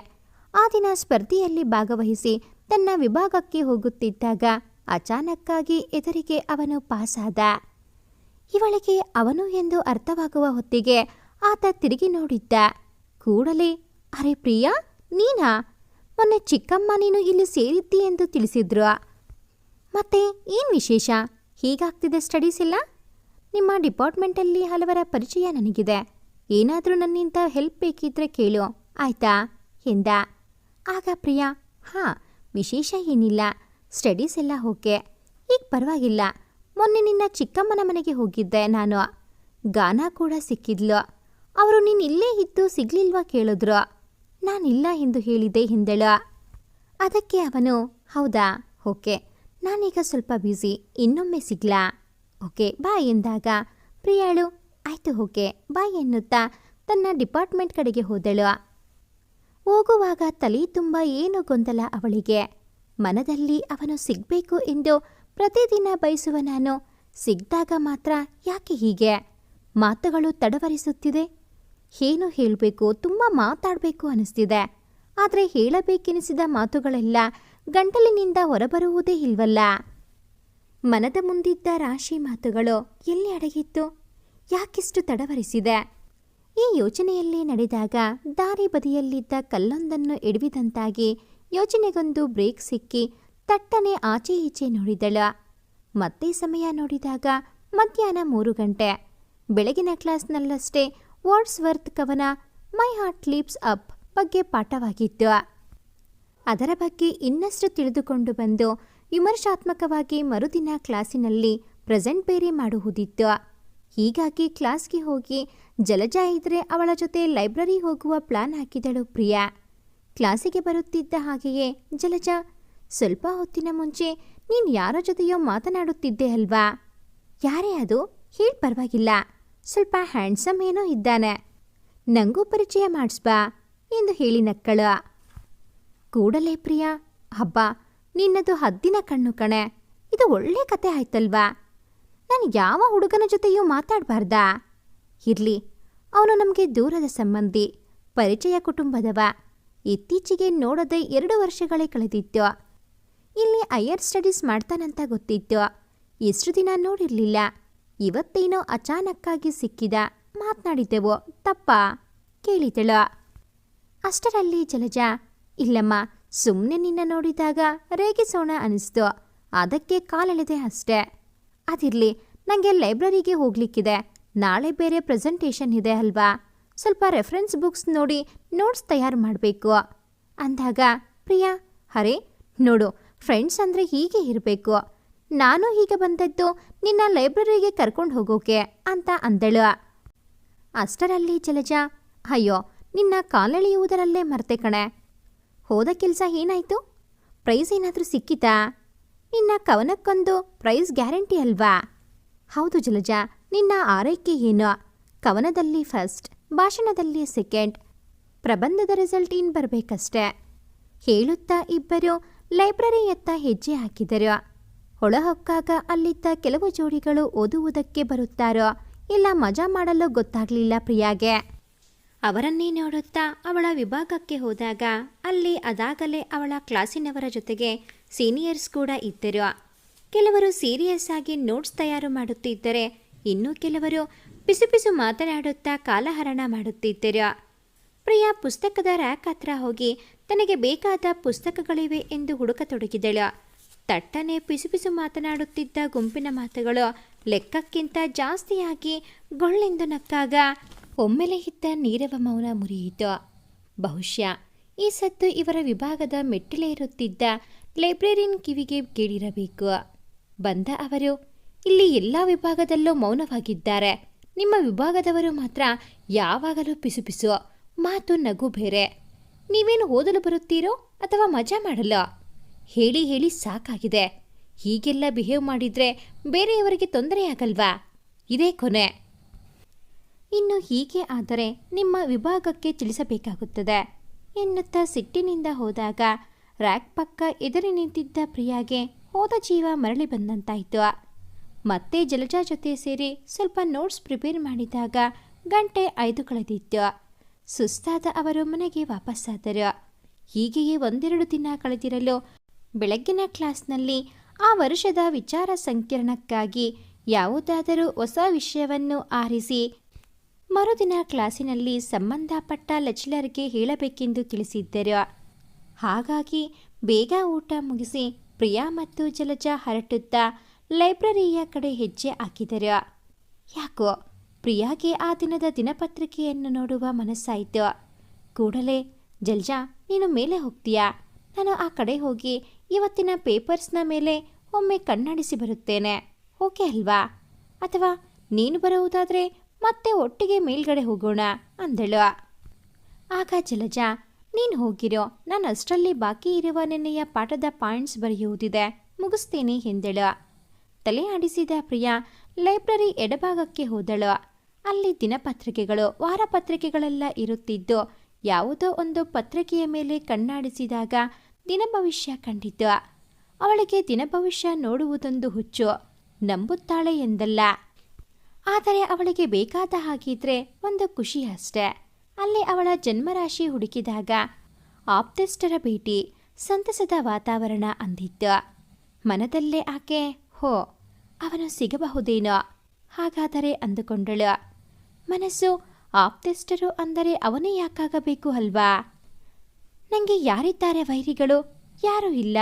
ಆ ದಿನ ಸ್ಪರ್ಧೆಯಲ್ಲಿ ಭಾಗವಹಿಸಿ ತನ್ನ ವಿಭಾಗಕ್ಕೆ ಹೋಗುತ್ತಿದ್ದಾಗ ಅಚಾನಕ್ಕಾಗಿ ಎದುರಿಗೆ ಅವನು ಪಾಸಾದ. ಇವಳಿಗೆ ಅವನು ಎಂದು ಅರ್ಥವಾಗುವ ಹೊತ್ತಿಗೆ ಆತ ತಿರುಗಿ ನೋಡಿದ್ದ. ಕೂಡಲೇ, ಅರೆ ಪ್ರಿಯಾ, ನೀನಾ? ಮೊನ್ನೆ ಚಿಕ್ಕಮ್ಮ ನೀನು ಇಲ್ಲಿ ಸೇರಿದ್ದಿ ಎಂದು ತಿಳಿಸಿದ್ರು. ಮತ್ತೆ ಏನು ವಿಶೇಷ? ಹೀಗಾಗ್ತಿದೆ ಸ್ಟಡೀಸ್ ಎಲ್ಲ? ನಿಮ್ಮ ಡಿಪಾರ್ಟ್ಮೆಂಟಲ್ಲಿ ಹಲವರ ಪರಿಚಯ ನನಗಿದೆ. ಏನಾದರೂ ನನ್ನಿಂದ ಹೆಲ್ಪ್ ಬೇಕಿದ್ರೆ ಕೇಳು, ಆಯ್ತಾ ಎಂದ. ಆಗ ಪ್ರಿಯಾ, ಹಾಂ, ವಿಶೇಷ ಏನಿಲ್ಲ, ಸ್ಟಡೀಸ್ ಎಲ್ಲ ಓಕೆ, ಈಗ ಪರವಾಗಿಲ್ಲ. ಮೊನ್ನೆ ನಿನ್ನ ಚಿಕ್ಕಮ್ಮನ ಮನೆಗೆ ಹೋಗಿದ್ದೆ ನಾನು. ಗಾನ ಕೂಡ ಸಿಕ್ಕಿದ್ಲು. ಅವರು ನೀನು ಇಲ್ಲೇ ಇದ್ದು ಸಿಗ್ಲಿಲ್ವಾ ಕೇಳಿದ್ರು. ನಾನಿಲ್ಲ ಎಂದು ಹೇಳಿದೆ ಎಂದಳು. ಅದಕ್ಕೆ ಅವನು, ಹೌದಾ, ಓಕೆ, ನಾನೀಗ ಸ್ವಲ್ಪ ಬ್ಯುಸಿ, ಇನ್ನೊಮ್ಮೆ ಸಿಗ್ಲಾ? ಓಕೆ ಬಾಯ್ ಎಂದಾಗ ಪ್ರಿಯಾಳು, ಆಯಿತು ಓಕೆ ಬಾಯ್ ಎನ್ನುತ್ತಾ ತನ್ನ ಡಿಪಾರ್ಟ್ಮೆಂಟ್ ಕಡೆಗೆ ಹೋದಳು. ಹೋಗುವಾಗ ತಲೆ ತುಂಬ ಏನು ಗೊಂದಲ ಅವಳಿಗೆ. ಮನದಲ್ಲಿ ಅವನು ಸಿಗಬೇಕು ಎಂದು ಪ್ರತಿದಿನ ಬಯಸುವ ನಾನು ಸಿಗ್ದಾಗ ಮಾತ್ರ ಯಾಕೆ ಹೀಗೆ? ಮಾತುಗಳು ತಡವರಿಸುತ್ತಿದೆ. ಏನು ಹೇಳಬೇಕು, ತುಂಬ ಮಾತಾಡಬೇಕು ಅನ್ನಿಸ್ತಿದೆ. ಆದರೆ ಹೇಳಬೇಕೆನಿಸಿದ ಮಾತುಗಳೆಲ್ಲ ಗಂಟಲಿನಿಂದ ಹೊರಬರುವುದೇ ಇಲ್ವಲ್ಲ. ಮನದ ಮುಂದಿದ್ದ ರಾಶಿ ಮಾತುಗಳು ಎಲ್ಲಿ ಅಡಗಿತ್ತು? ಯಾಕಿಷ್ಟು ತಡವರಿಸಿದೆ? ಈ ಯೋಚನೆಯಲ್ಲಿ ನಡೆದಾಗ ದಾರಿ ಬದಿಯಲ್ಲಿದ್ದ ಕಲ್ಲೊಂದನ್ನು ಎಡವಿದಂತಾಗಿ ಯೋಚನೆಗೊಂದು ಬ್ರೇಕ್ ಸಿಕ್ಕಿ ತಟ್ಟನೆ ಆಚೆ ಈಚೆ ನೋಡಿದಳು. ಮತ್ತೆ ಸಮಯ ನೋಡಿದಾಗ ಮಧ್ಯಾಹ್ನ 3 ಗಂಟೆ. ಬೆಳಗಿನ ಕ್ಲಾಸ್ನಲ್ಲಷ್ಟೇ ವರ್ಡ್ಸ್ವರ್ತ್ ಕವನ ಮೈ ಹಾರ್ಟ್ ಲೀಪ್ಸ್ ಅಪ್ ಬಗ್ಗೆ ಪಾಠವಾಗಿತ್ತು. ಅದರ ಬಗ್ಗೆ ಇನ್ನಷ್ಟು ತಿಳಿದುಕೊಂಡು ಬಂದು ವಿಮರ್ಶಾತ್ಮಕವಾಗಿ ಮರುದಿನ ಕ್ಲಾಸಿನಲ್ಲಿ ಪ್ರೆಸೆಂಟ್ ಬೇರೆ ಮಾಡುವುದಿತ್ತು. ಹೀಗಾಗಿ ಕ್ಲಾಸ್ಗೆ ಹೋಗಿ ಜಲಜಾ ಇದ್ರೆ ಅವಳ ಜೊತೆ ಲೈಬ್ರರಿ ಹೋಗುವ ಪ್ಲಾನ್ ಹಾಕಿದಳು ಪ್ರಿಯಾ. ಕ್ಲಾಸಿಗೆ ಬರುತ್ತಿದ್ದ ಹಾಗೆಯೇ ಜಲಜಾ, ಸ್ವಲ್ಪ ಹೊತ್ತಿನ ಮುಂಚೆ ನೀನು ಯಾರ ಜೊತೆಯೋ ಮಾತನಾಡುತ್ತಿದ್ದೆ ಅಲ್ವಾ? ಯಾರೇ ಅದು? ಹೇಳಿ, ಪರವಾಗಿಲ್ಲ. ಸ್ವಲ್ಪ ಹ್ಯಾಂಡ್ಸಮ್ ಏನೋ ಇದ್ದಾನೆ, ನಂಗೂ ಪರಿಚಯ ಮಾಡಿಸ್ಬಾ ಎಂದು ಹೇಳಿ ನಕ್ಕಳು. ಕೂಡಲೇ ಪ್ರಿಯಾ, ಹಬ್ಬ, ನಿನ್ನದು ಹದ್ದಿನ ಕಣ್ಣು ಕಣೆ, ಇದು ಒಳ್ಳೆ ಕತೆ ಆಯ್ತಲ್ವಾ? ನಾನು ಯಾವ ಹುಡುಗನ ಜೊತೆಯೂ ಮಾತಾಡಬಾರ್ದಾ? ಇರಲಿ, ಅವನು ನಮಗೆ ದೂರದ ಸಂಬಂಧಿ, ಪರಿಚಯ ಕುಟುಂಬದವ. ಇತ್ತೀಚೆಗೆ ನೋಡದೆ 2 ವರ್ಷಗಳೇ ಕಳೆದಿತ್ತು. ಇಲ್ಲಿ ಹೈಯರ್ ಸ್ಟಡೀಸ್ ಮಾಡ್ತಾನಂತ ಗೊತ್ತಿತ್ತು. ಎಷ್ಟು ದಿನ ನೋಡಿರಲಿಲ್ಲ. ಇವತ್ತೇನೋ ಅಚಾನಕ್ಕಾಗಿ ಸಿಕ್ಕಿದ, ಮಾತನಾಡಿದ್ದೆವು, ತಪ್ಪಾ ಕೇಳಿದಳು. ಅಷ್ಟರಲ್ಲಿ ಜಲಜಾ, ಇಲ್ಲಮ್ಮ, ಸುಮ್ಮನೆ ನಿನ್ನ ನೋಡಿದಾಗ ರೇಗಿಸೋಣ ಅನಿಸ್ತು, ಅದಕ್ಕೆ ಕಾಲೆಳೆದೆ ಅಷ್ಟೇ. ಅದಿರಲಿ, ನನಗೆ ಲೈಬ್ರರಿಗೆ ಹೋಗ್ಲಿಕ್ಕಿದೆ, ನಾಳೆ ಬೇರೆ ಪ್ರೆಸೆಂಟೇಷನ್ ಇದೆ ಅಲ್ವಾ? ಸ್ವಲ್ಪ ರೆಫರೆನ್ಸ್ ಬುಕ್ಸ್ ನೋಡಿ ನೋಟ್ಸ್ ತಯಾರು ಮಾಡಬೇಕು ಅಂದಾಗ ಪ್ರಿಯಾ, ಅರೆ ನೋಡು, ಫ್ರೆಂಡ್ಸ್ ಅಂದರೆ ಹೀಗೆ ಇರಬೇಕು. ನಾನು ಹೀಗೆ ಬಂದದ್ದು ನಿನ್ನ ಲೈಬ್ರರಿಗೆ ಕರ್ಕೊಂಡು ಹೋಗೋಕೆ ಅಂತ ಅಂದಳು. ಅಷ್ಟರಲ್ಲಿ ಜಲಜಾ, ಅಯ್ಯೋ, ನಿನ್ನ ಕಾಲೆಳೆಯುವುದರಲ್ಲೇ ಮರ್ತೆ ಕಣೆ. ಹೋದ ಕೆಲಸ ಏನಾಯಿತು? ಪ್ರೈಸ್ ಏನಾದರೂ ಸಿಕ್ಕಿತಾ? ನಿನ್ನ ಕವನಕ್ಕೊಂದು ಪ್ರೈಸ್ ಗ್ಯಾರಂಟಿ ಅಲ್ವಾ? ಹೌದು ಜಲಜಾ, ನಿನ್ನ ಆರೈಕೆ ಏನು? ಕವನದಲ್ಲಿ ಫಸ್ಟ್, ಭಾಷಣದಲ್ಲಿ ಸೆಕೆಂಡ್, ಪ್ರಬಂಧದ ರಿಸಲ್ಟ್ ಇನ್ನು ಬರಬೇಕಷ್ಟೆ. ಹೇಳುತ್ತಾ ಇಬ್ಬರು ಲೈಬ್ರರಿಯತ್ತ ಹೆಜ್ಜೆ ಹಾಕಿದರು. ಹೊಳಹೊಕ್ಕಾಗ ಅಲ್ಲಿದ್ದ ಕೆಲವು ಜೋಡಿಗಳು ಓದುವುದಕ್ಕೆ ಬರುತ್ತಾರೋ ಇಲ್ಲ ಮಜಾ ಮಾಡಲು ಗೊತ್ತಾಗಲಿಲ್ಲ ಪ್ರಿಯಾಗೆ. ಅವರನ್ನೇ ನೋಡುತ್ತಾ ಅವಳ ವಿಭಾಗಕ್ಕೆ ಹೋದಾಗ ಅಲ್ಲಿ ಅದಾಗಲೇ ಅವಳ ಕ್ಲಾಸಿನವರ ಜೊತೆಗೆ ಸೀನಿಯರ್ಸ್ ಕೂಡ ಇದ್ದರು. ಕೆಲವರು ಸೀರಿಯಸ್ ಆಗಿ ನೋಟ್ಸ್ ತಯಾರು ಮಾಡುತ್ತಿದ್ದರೆ, ಇನ್ನು ಕೆಲವರು ಪಿಸು ಪಿಸು ಮಾತನಾಡುತ್ತಾ ಕಾಲಹರಣ ಮಾಡುತ್ತಿದ್ದರು. ಪ್ರಿಯಾ ಪುಸ್ತಕದ ರ್ಯಾಕ್ ಹತ್ರ ಹೋಗಿ ತನಗೆ ಬೇಕಾದ ಪುಸ್ತಕಗಳಿವೆ ಎಂದು ಹುಡುಕತೊಡಗಿದಳು. ತಟ್ಟನೆ ಪಿಸು ಪಿಸು ಮಾತನಾಡುತ್ತಿದ್ದ ಗುಂಪಿನ ಮಾತುಗಳು ಲೆಕ್ಕಕ್ಕಿಂತ ಜಾಸ್ತಿಯಾಗಿ ಗೊಳ್ಳೆಂದು ನಕ್ಕಾಗ ಒಮ್ಮೆಲೆ ಇದ್ದ ನೀರವ ಮೌನ ಮುರಿಯಿತು. ಬಹುಶಃ ಈ ಸದ್ದು ಇವರ ವಿಭಾಗದ ಮೆಟ್ಟಿಲೇರುತ್ತಿದ್ದ ಲೈಬ್ರರಿಯನ್ ಕಿವಿಗೆ ಕೇಳಿರಬೇಕು. ಬಂದ ಅವರು, ಇಲ್ಲಿ ಎಲ್ಲ ವಿಭಾಗದಲ್ಲೂ ಮೌನವಾಗಿದ್ದಾರೆ, ನಿಮ್ಮ ವಿಭಾಗದವರು ಮಾತ್ರ ಯಾವಾಗಲೂ ಪಿಸು ಪಿಸು, ಮಾತು ನಗು ಬೇರೆ. ನೀವೇನು ಓದಲು ಬರುತ್ತೀರೋ ಅಥವಾ ಮಜಾ ಮಾಡಲು? ಹೇಳಿ ಹೇಳಿ ಸಾಕಾಗಿದೆ. ಹೀಗೆಲ್ಲ ಬಿಹೇವ್ ಮಾಡಿದರೆ ಬೇರೆಯವರಿಗೆ ತೊಂದರೆಯಾಗಲ್ವಾ? ಇದೇ ಕೊನೆ. ಇನ್ನು ಹೀಗೆ ಆದರೆ ನಿಮ್ಮ ವಿಭಾಗಕ್ಕೆ ತಿಳಿಸಬೇಕಾಗುತ್ತದೆ ಎನ್ನುತ್ತಾ ಸಿಟ್ಟಿನಿಂದ ಹೋದಾಗ ರ್ಯಾಕ್ ಪಕ್ಕ ಎದುರು ನಿಂತಿದ್ದ ಪ್ರಿಯಾಗೆ ಹೋದ ಜೀವ ಮರಳಿ ಬಂದಂತಾಯಿತು. ಮತ್ತೆ ಜಲಜಾ ಜೊತೆ ಸೇರಿ ಸ್ವಲ್ಪ ನೋಟ್ಸ್ ಪ್ರಿಪೇರ್ ಮಾಡಿದಾಗ 5 ಕಳೆದಿತ್ತು. ಸುಸ್ತಾದ ಅವರು ಮನೆಗೆ ವಾಪಸ್ಸಾದರು. ಹೀಗೆಯೇ 1-2 ದಿನ ಕಳೆದಿರಲು ಬೆಳಗ್ಗಿನ ಕ್ಲಾಸ್ನಲ್ಲಿ ಆ ವರ್ಷದ ವಿಚಾರ ಸಂಕಿರಣಕ್ಕಾಗಿ ಯಾವುದಾದರೂ ಹೊಸ ವಿಷಯವನ್ನು ಆರಿಸಿ ಮರುದಿನ ಕ್ಲಾಸಿನಲ್ಲಿ ಸಂಬಂಧಪಟ್ಟ ಲೆಕ್ಚರರ್ಗೆ ಹೇಳಬೇಕೆಂದು ತಿಳಿಸಿದ್ದರು. ಹಾಗಾಗಿ ಬೇಗ ಊಟ ಮುಗಿಸಿ ಪ್ರಿಯಾ ಮತ್ತು ಜಲಜಾ ಹೊರಟುತ್ತಾ ಲೈಬ್ರರಿಯ ಕಡೆ ಹೆಜ್ಜೆ ಹಾಕಿದರು. ಯಾಕೋ ಪ್ರಿಯಾಗೆ ಆ ದಿನದ ದಿನಪತ್ರಿಕೆಯನ್ನು ನೋಡುವ ಮನಸ್ಸಾಯಿತು. ಕೂಡಲೇ, ಜಲಜಾ, ನೀನು ಮೇಲೆ ಹೋಗ್ತೀಯಾ? ನಾನು ಆ ಕಡೆ ಹೋಗಿ ಇವತ್ತಿನ ಪೇಪರ್ಸ್ನ ಮೇಲೆ ಒಮ್ಮೆ ಕಣ್ಣಾಡಿಸಿ ಬರುತ್ತೇನೆ, ಓಕೆ ಅಲ್ವಾ? ಅಥವಾ ನೀನು ಬರುವುದಾದರೆ ಮತ್ತೆ ಒಟ್ಟಿಗೆ ಮೇಲ್ಗಡೆ ಹೋಗೋಣ ಅಂದಳು. ಆಗ ಜಲಜಾ, ನೀನು ಹೋಗಿರೋ, ನಾನು ಅಷ್ಟರಲ್ಲಿ ಬಾಕಿ ಇರುವ ನಿನ್ನೆಯ ಪಾಠದ ಪಾಯಿಂಟ್ಸ್ ಬರೆಯುವುದಿದೆ, ಮುಗಿಸ್ತೇನೆ ಎಂದಳು. ತಲೆ ಆಡಿಸಿದ ಪ್ರಿಯಾ ಲೈಬ್ರರಿ ಎಡಭಾಗಕ್ಕೆ ಹೋದಳು. ಅಲ್ಲಿ ದಿನಪತ್ರಿಕೆಗಳು, ವಾರಪತ್ರಿಕೆಗಳೆಲ್ಲ ಇರುತ್ತಿದ್ದು ಯಾವುದೋ ಒಂದು ಪತ್ರಿಕೆಯ ಮೇಲೆ ಕಣ್ಣಾಡಿಸಿದಾಗ ದಿನಭವಿಷ್ಯ ಕಂಡಿತು. ಅವಳಿಗೆ ದಿನಭವಿಷ್ಯ ನೋಡುವುದೊಂದು ಹುಚ್ಚು, ನಂಬುತ್ತಾಳೆ ಎಂದಲ್ಲ. ಆದರೆ ಅವಳಿಗೆ ಬೇಕಾದ ಹಾಗಿದ್ರೆ ಒಂದು ಖುಷಿ ಅಷ್ಟೆ. ಅಲ್ಲಿ ಅವಳ ಜನ್ಮರಾಶಿ ಹುಡುಕಿದಾಗ ಆಪ್ತೆಷ್ಟರ ಭೇಟಿ ಸಂತಸದ ವಾತಾವರಣ ಅಂದಿತ್ತು. ಮನದಲ್ಲೇ ಆಕೆ ಹೋ ಅವನು ಸಿಗಬಹುದೇನೋ ಹಾಗಾದರೆ ಅಂದುಕೊಂಡಳು. ಮನಸ್ಸು ಆಪ್ತೆಷ್ಟರು ಅಂದರೆ ಅವನೇ ಯಾಕಾಗಬೇಕು ಅಲ್ವಾ? ನನಗೆ ಯಾರಿದ್ದಾರೆ ವೈರಿಗಳು? ಯಾರೂ ಇಲ್ಲ.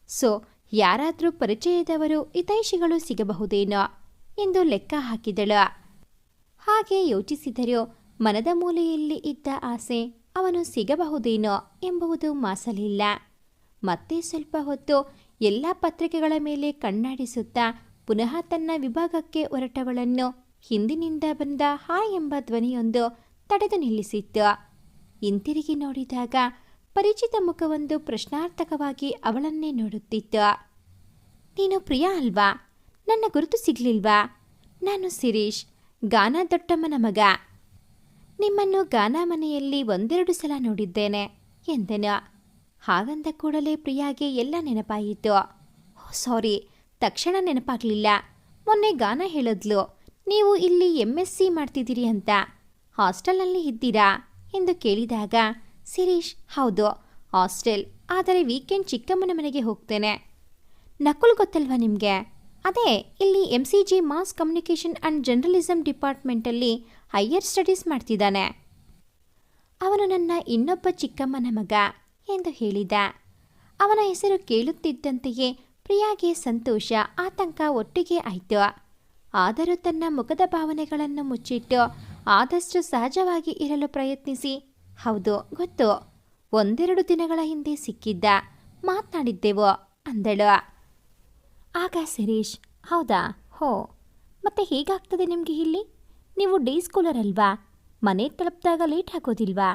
ಸೊ ಯಾರಾದರೂ ಪರಿಚಯದವರು ಹಿತೈಷಿಗಳು ಸಿಗಬಹುದೇನೋ ಎಂದು ಲೆಕ್ಕ ಹಾಕಿದಳು. ಹಾಗೆ ಯೋಚಿಸಿದರೂ ಮನದ ಮೂಲೆಯಲ್ಲಿ ಇದ್ದ ಆಸೆ ಅವನು ಸಿಗಬಹುದೇನೋ ಎಂಬುದು ಮಾಸಲಿಲ್ಲ. ಮತ್ತೆ ಸ್ವಲ್ಪ ಹೊತ್ತು ಎಲ್ಲ ಪತ್ರಿಕೆಗಳ ಮೇಲೆ ಕಣ್ಣಾಡಿಸುತ್ತಾ ಪುನಃ ತನ್ನ ವಿಭಾಗಕ್ಕೆ ಹೊರಟವಳನ್ನು ಹಿಂದಿನಿಂದ ಬಂದ ಹಾಯ್ ಎಂಬ ಧ್ವನಿಯೊಂದು ತಡೆದು ನಿಲ್ಲಿಸಿತ್ತು. ಹಿಂತಿರುಗಿ ನೋಡಿದಾಗ ಪರಿಚಿತ ಮುಖವೊಂದು ಪ್ರಶ್ನಾರ್ಥಕವಾಗಿ ಅವಳನ್ನೇ ನೋಡುತ್ತಿತ್ತು. ನೀನು ಪ್ರಿಯಾ ಅಲ್ವಾ? ನನ್ನ ಗುರುತು ಸಿಗ್ಲಿಲ್ವಾ? ನಾನು ಶಿರೀಷ್, ಗಾನಾ ದೊಡ್ಡಮ್ಮನ ಮಗ. ನಿಮ್ಮನ್ನು ಗಾನಾ ಮನೆಯಲ್ಲಿ 1-2 ಸಲ ನೋಡಿದ್ದೇನೆ ಎಂದನು. ಹಾಗಂದ ಕೂಡಲೇ ಪ್ರಿಯಾಗೆ ಎಲ್ಲ ನೆನಪಾಯಿತು. ಸಾರಿ, ತಕ್ಷಣ ನೆನಪಾಗಲಿಲ್ಲ. ಮೊನ್ನೆ ಗಾನಾ ಹೇಳಿದ್ಲು ನೀವು ಇಲ್ಲಿ MSc ಮಾಡ್ತಿದ್ದೀರಿ ಅಂತ. ಹಾಸ್ಟೆಲ್ನಲ್ಲಿ ಇದ್ದೀರಾ ಎಂದು ಕೇಳಿದಾಗ ಶಿರೀಷ್ ಹೌದು, ಹಾಸ್ಟೆಲ್, ಆದರೆ ವೀಕೆಂಡ್ ಚಿಕ್ಕಮ್ಮನ ಮನೆಗೆ ಹೋಗ್ತೇನೆ. ನಕುಲ್ ಗೊತ್ತಲ್ವಾ ನಿಮಗೆ? ಅದೇ ಇಲ್ಲಿ MCG mass communication and journalism ಡಿಪಾರ್ಟ್ಮೆಂಟಲ್ಲಿ ಹೈಯರ್ ಸ್ಟಡೀಸ್ ಮಾಡ್ತಿದ್ದಾನೆ. ಅವನು ನನ್ನ ಇನ್ನೊಬ್ಬ ಚಿಕ್ಕಮ್ಮನ ಮಗ ಎಂದು ಹೇಳಿದ. ಅವನ ಹೆಸರು ಕೇಳುತ್ತಿದ್ದಂತೆಯೇ ಪ್ರಿಯಾಗೆ ಸಂತೋಷ, ಆತಂಕ ಒಟ್ಟಿಗೆ ಆಯಿತು. ಆದರೂ ತನ್ನ ಮುಖದ ಭಾವನೆಗಳನ್ನು ಮುಚ್ಚಿಟ್ಟು ಆದಷ್ಟು ಸಹಜವಾಗಿ ಇರಲು ಪ್ರಯತ್ನಿಸಿ ಹೌದು ಗೊತ್ತು, 1-2 ದಿನಗಳ ಹಿಂದೆ ಸಿಕ್ಕಿದ್ದ, ಮಾತನಾಡಿದ್ದೆವು ಅಂದಳು. ಆಗ ಶಿರೀಷ್ ಹೌದಾ, ಹೋ ಮತ್ತೆ ಹೇಗಾಗ್ತದೆ ನಿಮಗೆ ಇಲ್ಲಿ? ನೀವು ಡೇ ಸ್ಕೂಲರ್ ಅಲ್ವಾ? ಮನೆ ತಲುಪಿದಾಗ ಲೇಟ್ ಆಗೋದಿಲ್ವಾ?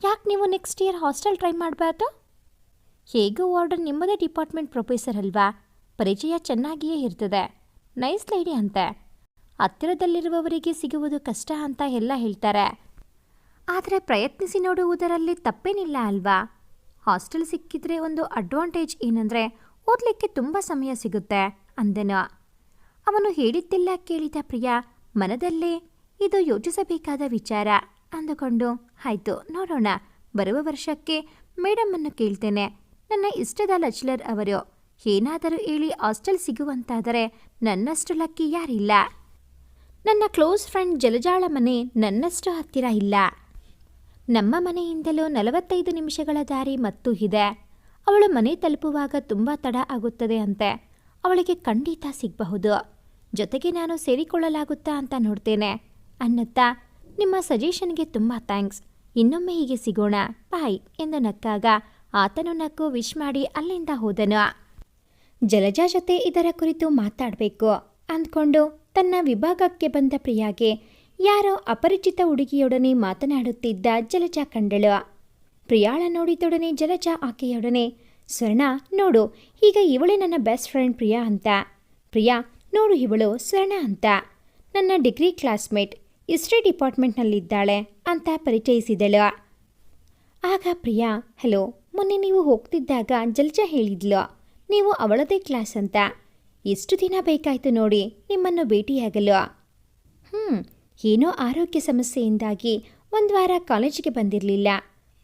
ಯಾಕೆ ನೀವು ನೆಕ್ಸ್ಟ್ ಇಯರ್ ಹಾಸ್ಟೆಲ್ ಟ್ರೈ ಮಾಡಬಾರ್ದು? ಹೇಗೂ ವಾರ್ಡನ್ ನಿಮ್ಮದೇ ಡಿಪಾರ್ಟ್ಮೆಂಟ್ ಪ್ರೊಫೆಸರ್ ಅಲ್ವಾ? ಪರಿಚಯ ಚೆನ್ನಾಗಿಯೇ ಇರ್ತದೆ. ನೈಸ್ ಲೇಡಿ ಅಂತೆ. ಹತ್ತಿರದಲ್ಲಿರುವವರಿಗೆ ಸಿಗುವುದು ಕಷ್ಟ ಅಂತ ಎಲ್ಲ ಹೇಳ್ತಾರೆ. ಆದರೆ ಪ್ರಯತ್ನಿಸಿ ನೋಡುವುದರಲ್ಲಿ ತಪ್ಪೇನಿಲ್ಲ ಅಲ್ವಾ? ಹಾಸ್ಟೆಲ್ ಸಿಕ್ಕಿದ್ರೆ ಒಂದು ಅಡ್ವಾಂಟೇಜ್ ಏನಂದರೆ ಓದಲಿಕ್ಕೆ ತುಂಬ ಸಮಯ ಸಿಗುತ್ತೆ ಅಂದನು. ಅವನು ಹೇಳಿದ್ದೆಲ್ಲ ಕೇಳಿದ ಪ್ರಿಯಾ ಮನದಲ್ಲೇ ಇದು ಯೋಚಿಸಬೇಕಾದ ವಿಚಾರ ಅಂದುಕೊಂಡು ಆಯಿತು ನೋಡೋಣ, ಬರುವ ವರ್ಷಕ್ಕೆ ಮೇಡಮನ್ನು ಕೇಳ್ತೇನೆ. ನನ್ನ ಇಷ್ಟದ ಲೆಕ್ಚರರ್ ಅವರು ಏನಾದರೂ ಹೇಳಿ ಹಾಸ್ಟೆಲ್ ಸಿಗುವಂತಾದರೆ ನನ್ನಷ್ಟು ಲಕ್ಕಿ ಯಾರಿಲ್ಲ. ನನ್ನ ಕ್ಲೋಸ್ ಫ್ರೆಂಡ್ ಜಲಜಾಳ ಮನೆ ನನ್ನಷ್ಟು ಹತ್ತಿರ ಇಲ್ಲ. ನಮ್ಮ ಮನೆಯಿಂದಲೂ 45 ನಿಮಿಷಗಳ ದಾರಿ ಮತ್ತೂ ಇದೆ. ಅವಳು ಮನೆ ತಲುಪುವಾಗ ತುಂಬ ತಡ ಆಗುತ್ತದೆ ಅಂತೆ. ಅವಳಿಗೆ ಖಂಡಿತ ಸಿಗಬಹುದು. ಜೊತೆಗೆ ನಾನು ಸೇರಿಕೊಳ್ಳಲಾಗುತ್ತಾ ಅಂತ ನೋಡ್ತೇನೆ ಅನ್ನುತ್ತಾ ನಿಮ್ಮ ಸಜೆಷನ್ಗೆ ತುಂಬ ಥ್ಯಾಂಕ್ಸ್, ಇನ್ನೊಮ್ಮೆ ಹೀಗೆ ಸಿಗೋಣ ಬಾಯ್ ಎಂದು ನಕ್ಕಾಗ ಆತನು ನಕ್ಕು ವಿಶ್ ಮಾಡಿ ಅಲ್ಲಿಂದ ಹೋದನು. ಜಲಜಾ ಜೊತೆ ಇದರ ಕುರಿತು ಮಾತಾಡಬೇಕು ಅಂದ್ಕೊಂಡು ತನ್ನ ವಿಭಾಗಕ್ಕೆ ಬಂದ ಪ್ರಿಯಾಗೆ ಯಾರೋ ಅಪರಿಚಿತ ಹುಡುಗಿಯೊಡನೆ ಮಾತನಾಡುತ್ತಿದ್ದ ಜಲಜಾ ಕಂಡಳು. ಪ್ರಿಯಾಳ ನೋಡಿದೊಡನೆ ಜಲಜಾ ಆಕೆಯೊಡನೆ ಸ್ವರ್ಣ ನೋಡು, ಈಗ ಇವಳೇ ನನ್ನ ಬೆಸ್ಟ್ ಫ್ರೆಂಡ್ ಪ್ರಿಯಾ ಅಂತ. ಪ್ರಿಯಾ ನೋಡು, ಇವಳು ಸ್ವರ್ಣ ಅಂತ, ನನ್ನ ಡಿಗ್ರಿ ಕ್ಲಾಸ್ಮೇಟ್, ಹಿಸ್ಟ್ರಿ ಡಿಪಾರ್ಟ್ಮೆಂಟ್ನಲ್ಲಿದ್ದಾಳೆ ಅಂತ ಪರಿಚಯಿಸಿದಳು. ಆಗ ಪ್ರಿಯಾ ಹಲೋ, ಮೊನ್ನೆ ನೀವು ಹೋಗ್ತಿದ್ದಾಗ ಜಲಜಾ ಹೇಳಿದ್ಲು ನೀವು ಅವಳದೇ ಕ್ಲಾಸ್ ಅಂತ. ಎಷ್ಟು ದಿನ ಬೇಕಾಯಿತು ನೋಡಿ ನಿಮ್ಮನ್ನು ಭೇಟಿಯಾಗಲು. ಏನೋ ಆರೋಗ್ಯ ಸಮಸ್ಯೆಯಿಂದಾಗಿ 1 ವಾರ ಕಾಲೇಜಿಗೆ ಬಂದಿರಲಿಲ್ಲ.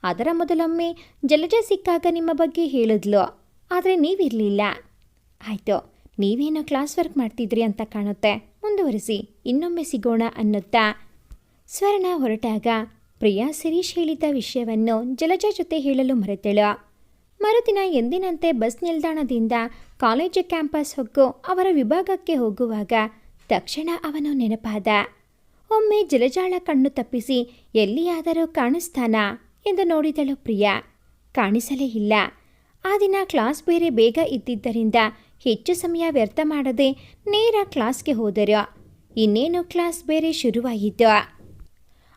ಅದರ ಮೊದಲೊಮ್ಮೆ ಜಲಜಾ ಸಿಕ್ಕಾಗ ನಿಮ್ಮ ಬಗ್ಗೆ ಹೇಳಿದ್ಲು, ಆದರೆ ನೀವಿರಲಿಲ್ಲ. ಆಯಿತು, ನೀವೇನೋ ಕ್ಲಾಸ್ ವರ್ಕ್ ಮಾಡ್ತಿದ್ರಿ ಅಂತ ಕಾಣುತ್ತೆ, ಮುಂದುವರಿಸಿ, ಇನ್ನೊಮ್ಮೆ ಸಿಗೋಣ ಅನ್ನುತ್ತಾ ಸ್ವರ್ಣ ಹೊರಟಾಗ ಪ್ರಿಯಾ ಶಿರೀಷ್ ಹೇಳಿದ್ದ ವಿಷಯವನ್ನು ಜಲಜಾ ಜೊತೆ ಹೇಳಲು ಮರೆತಳು. ಮರುದಿನ ಎಂದಿನಂತೆ ಬಸ್ ನಿಲ್ದಾಣದಿಂದ ಕಾಲೇಜು ಕ್ಯಾಂಪಸ್ ಹೊಕ್ಕು ಅವರ ವಿಭಾಗಕ್ಕೆ ಹೋಗುವಾಗ ತಕ್ಷಣ ಅವನು ನೆನಪಾದ. ಒಮ್ಮೆ ಜಲಜಾಳ ಕಣ್ಣು ತಪ್ಪಿಸಿ ಎಲ್ಲಿಯಾದರೂ ಕಾಣಿಸ್ತಾನಾ ಎಂದು ನೋಡಿದಳು ಪ್ರಿಯಾ. ಕಾಣಿಸಲೇ ಇಲ್ಲ. ಆ ದಿನ ಕ್ಲಾಸ್ ಬೇರೆ ಬೇಗ ಇದ್ದಿದ್ದರಿಂದ ಹೆಚ್ಚು ಸಮಯ ವ್ಯರ್ಥ ಮಾಡದೆ ನೇರ ಕ್ಲಾಸ್ಗೆ ಹೋದರು. ಇನ್ನೇನು ಕ್ಲಾಸ್ ಬೇರೆ ಶುರುವಾಯಿತು.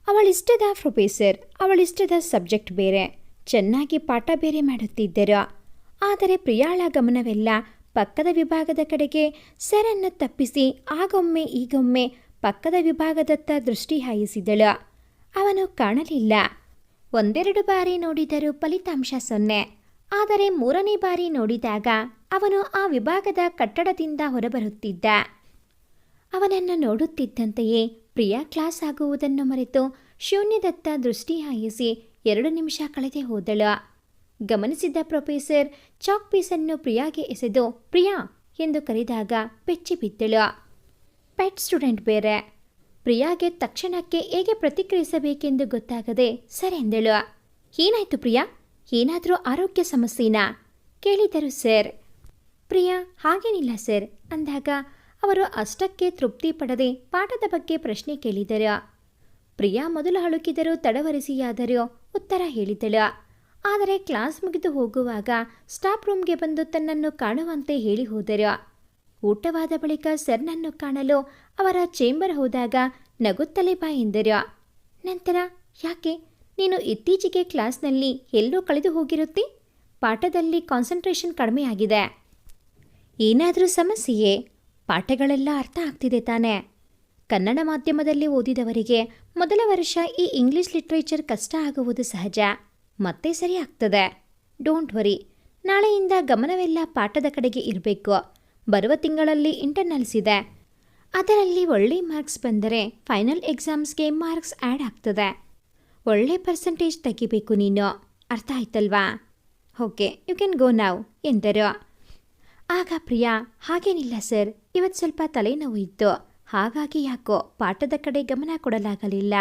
ಅವಳಿಷ್ಟದ ಪ್ರೊಫೆಸರ್, ಅವಳಿಷ್ಟದ ಸಬ್ಜೆಕ್ಟ್ ಬೇರೆ, ಚೆನ್ನಾಗಿ ಪಾಠ ಬೇರೆ ಮಾಡುತ್ತಿದ್ದರು. ಆದರೆ ಪ್ರಿಯಾಳ ಗಮನವೆಲ್ಲ ಪಕ್ಕದ ವಿಭಾಗದ ಕಡೆಗೆ ಸರನ್ನು ತಪ್ಪಿಸಿ ಆಗೊಮ್ಮೆ ಈಗೊಮ್ಮೆ ಪಕ್ಕದ ವಿಭಾಗದತ್ತ ದೃಷ್ಟಿ ಹಾಯಿಸಿದಳು. ಅವನು ಕಾಣಲಿಲ್ಲ. 1-2 ಬಾರಿ ನೋಡಿದರೂ ಫಲಿತಾಂಶ 0. ಆದರೆ 3ನೇ ಬಾರಿ ನೋಡಿದಾಗ ಅವನು ಆ ವಿಭಾಗದ ಕಟ್ಟಡದಿಂದ ಹೊರಬರುತ್ತಿದ್ದ. ಅವನನ್ನು ನೋಡುತ್ತಿದ್ದಂತೆಯೇ ಪ್ರಿಯಾ ಕ್ಲಾಸ್ ಆಗುವುದನ್ನು ಮರೆತು ಶೂನ್ಯದತ್ತ ದೃಷ್ಟಿ ಹಾಯಿಸಿ 2 ನಿಮಿಷ ಕಳೆದೇ ಹೋದಳು. ಗಮನಿಸಿದ ಪ್ರೊಫೆಸರ್ ಚಾಕ್ ಪೀಸನ್ನು ಪ್ರಿಯಾಗೆ ಎಸೆದು ಪ್ರಿಯಾ ಎಂದು ಕರೆದಾಗ ಬೆಚ್ಚಿ ಬಿದ್ದಳು. ಪೆಟ್ ಸ್ಟೂಡೆಂಟ್ ಬೇರೆ. ಪ್ರಿಯಾಗೆ ತಕ್ಷಣಕ್ಕೆ ಹೇಗೆ ಪ್ರತಿಕ್ರಿಯಿಸಬೇಕೆಂದು ಗೊತ್ತಾಗದೆ ಸರೆಂದಳು. ಏನಾಯ್ತು ಪ್ರಿಯಾ? ಏನಾದರೂ ಆರೋಗ್ಯ ಸಮಸ್ಯೆನಾ ಕೇಳಿದರು ಸರ್. ಪ್ರಿಯಾ ಹಾಗೇನಿಲ್ಲ ಸರ್ ಅಂದಾಗ ಅವರು ಅಷ್ಟಕ್ಕೆ ತೃಪ್ತಿ ಪಡದೆ ಪಾಠದ ಬಗ್ಗೆ ಪ್ರಶ್ನೆ ಕೇಳಿದರು. ಪ್ರಿಯಾ ಮೊದಲು ಅಳುಕಿದರೂ ತಡವರಿಸಿಯಾದರೂ ಉತ್ತರ ಹೇಳಿದಳು. ಆದರೆ ಕ್ಲಾಸ್ ಮುಗಿದು ಹೋಗುವಾಗ ಸ್ಟಾಫ್ ರೂಮ್ಗೆ ಬಂದು ತನ್ನನ್ನು ಕಾಣುವಂತೆ ಹೇಳಿ ಹೋದರು. ಊಟವಾದ ಬಳಿಕ ಸರ್ನನ್ನು ಕಾಣಲು ಅವರ ಚೇಂಬರ್ ಹೋದಾಗ ನಗುತ್ತಲೇ ಬಾ ಎಂದರು. ನಂತರ ಯಾಕೆ ನೀನು ಇತ್ತೀಚೆಗೆ ಕ್ಲಾಸ್ನಲ್ಲಿ ಎಲ್ಲೋ ಕಳೆದು ಹೋಗಿರುತ್ತಿ? ಪಾಠದಲ್ಲಿ ಕಾನ್ಸಂಟ್ರೇಷನ್ ಕಡಿಮೆಯಾಗಿದೆ. ಏನಾದರೂ ಸಮಸ್ಯೆಯೇ? ಪಾಠಗಳೆಲ್ಲ ಅರ್ಥ ಆಗ್ತಿದೆ ತಾನೇ? ಕನ್ನಡ ಮಾಧ್ಯಮದಲ್ಲಿ ಓದಿದವರಿಗೆ ಮೊದಲ ವರ್ಷ ಈ ಇಂಗ್ಲಿಷ್ ಲಿಟ್ರೇಚರ್ ಕಷ್ಟ ಆಗುವುದು ಸಹಜ. ಮತ್ತೆ ಸರಿ ಆಗ್ತದೆ. Don't worry. ನಾಳೆಯಿಂದ ಗಮನವೆಲ್ಲ ಪಾಠದ ಕಡೆಗೆ ಇರಬೇಕು. ಬರುವ ತಿಂಗಳಲ್ಲಿ ಇಂಟರ್ನಲ್ಸ್ ಇದೆ. ಅದರಲ್ಲಿ ಒಳ್ಳೆ ಮಾರ್ಕ್ಸ್ ಬಂದರೆ ಫೈನಲ್ ಎಕ್ಸಾಮ್ಸ್ಗೆ ಮಾರ್ಕ್ಸ್ ಆ್ಯಡ್ ಆಗ್ತದೆ. ಒಳ್ಳೆ ಪರ್ಸೆಂಟೇಜ್ ತೆಗಿಬೇಕು ನೀನು. ಅರ್ಥ ಆಯ್ತಲ್ವಾ? ಓಕೆ, ಯು ಕ್ಯಾನ್ ಗೋ ನಾವ್ ಎಂದರು. ಆಗ ಪ್ರಿಯಾ ಹಾಗೇನಿಲ್ಲ ಸರ್, ಇವತ್ತು ಸ್ವಲ್ಪ ತಲೆನೋವು ಇತ್ತು, ಹಾಗಾಗಿ ಯಾಕೋ ಪಾಠದ ಕಡೆ ಗಮನ ಕೊಡಲಾಗಲಿಲ್ಲ.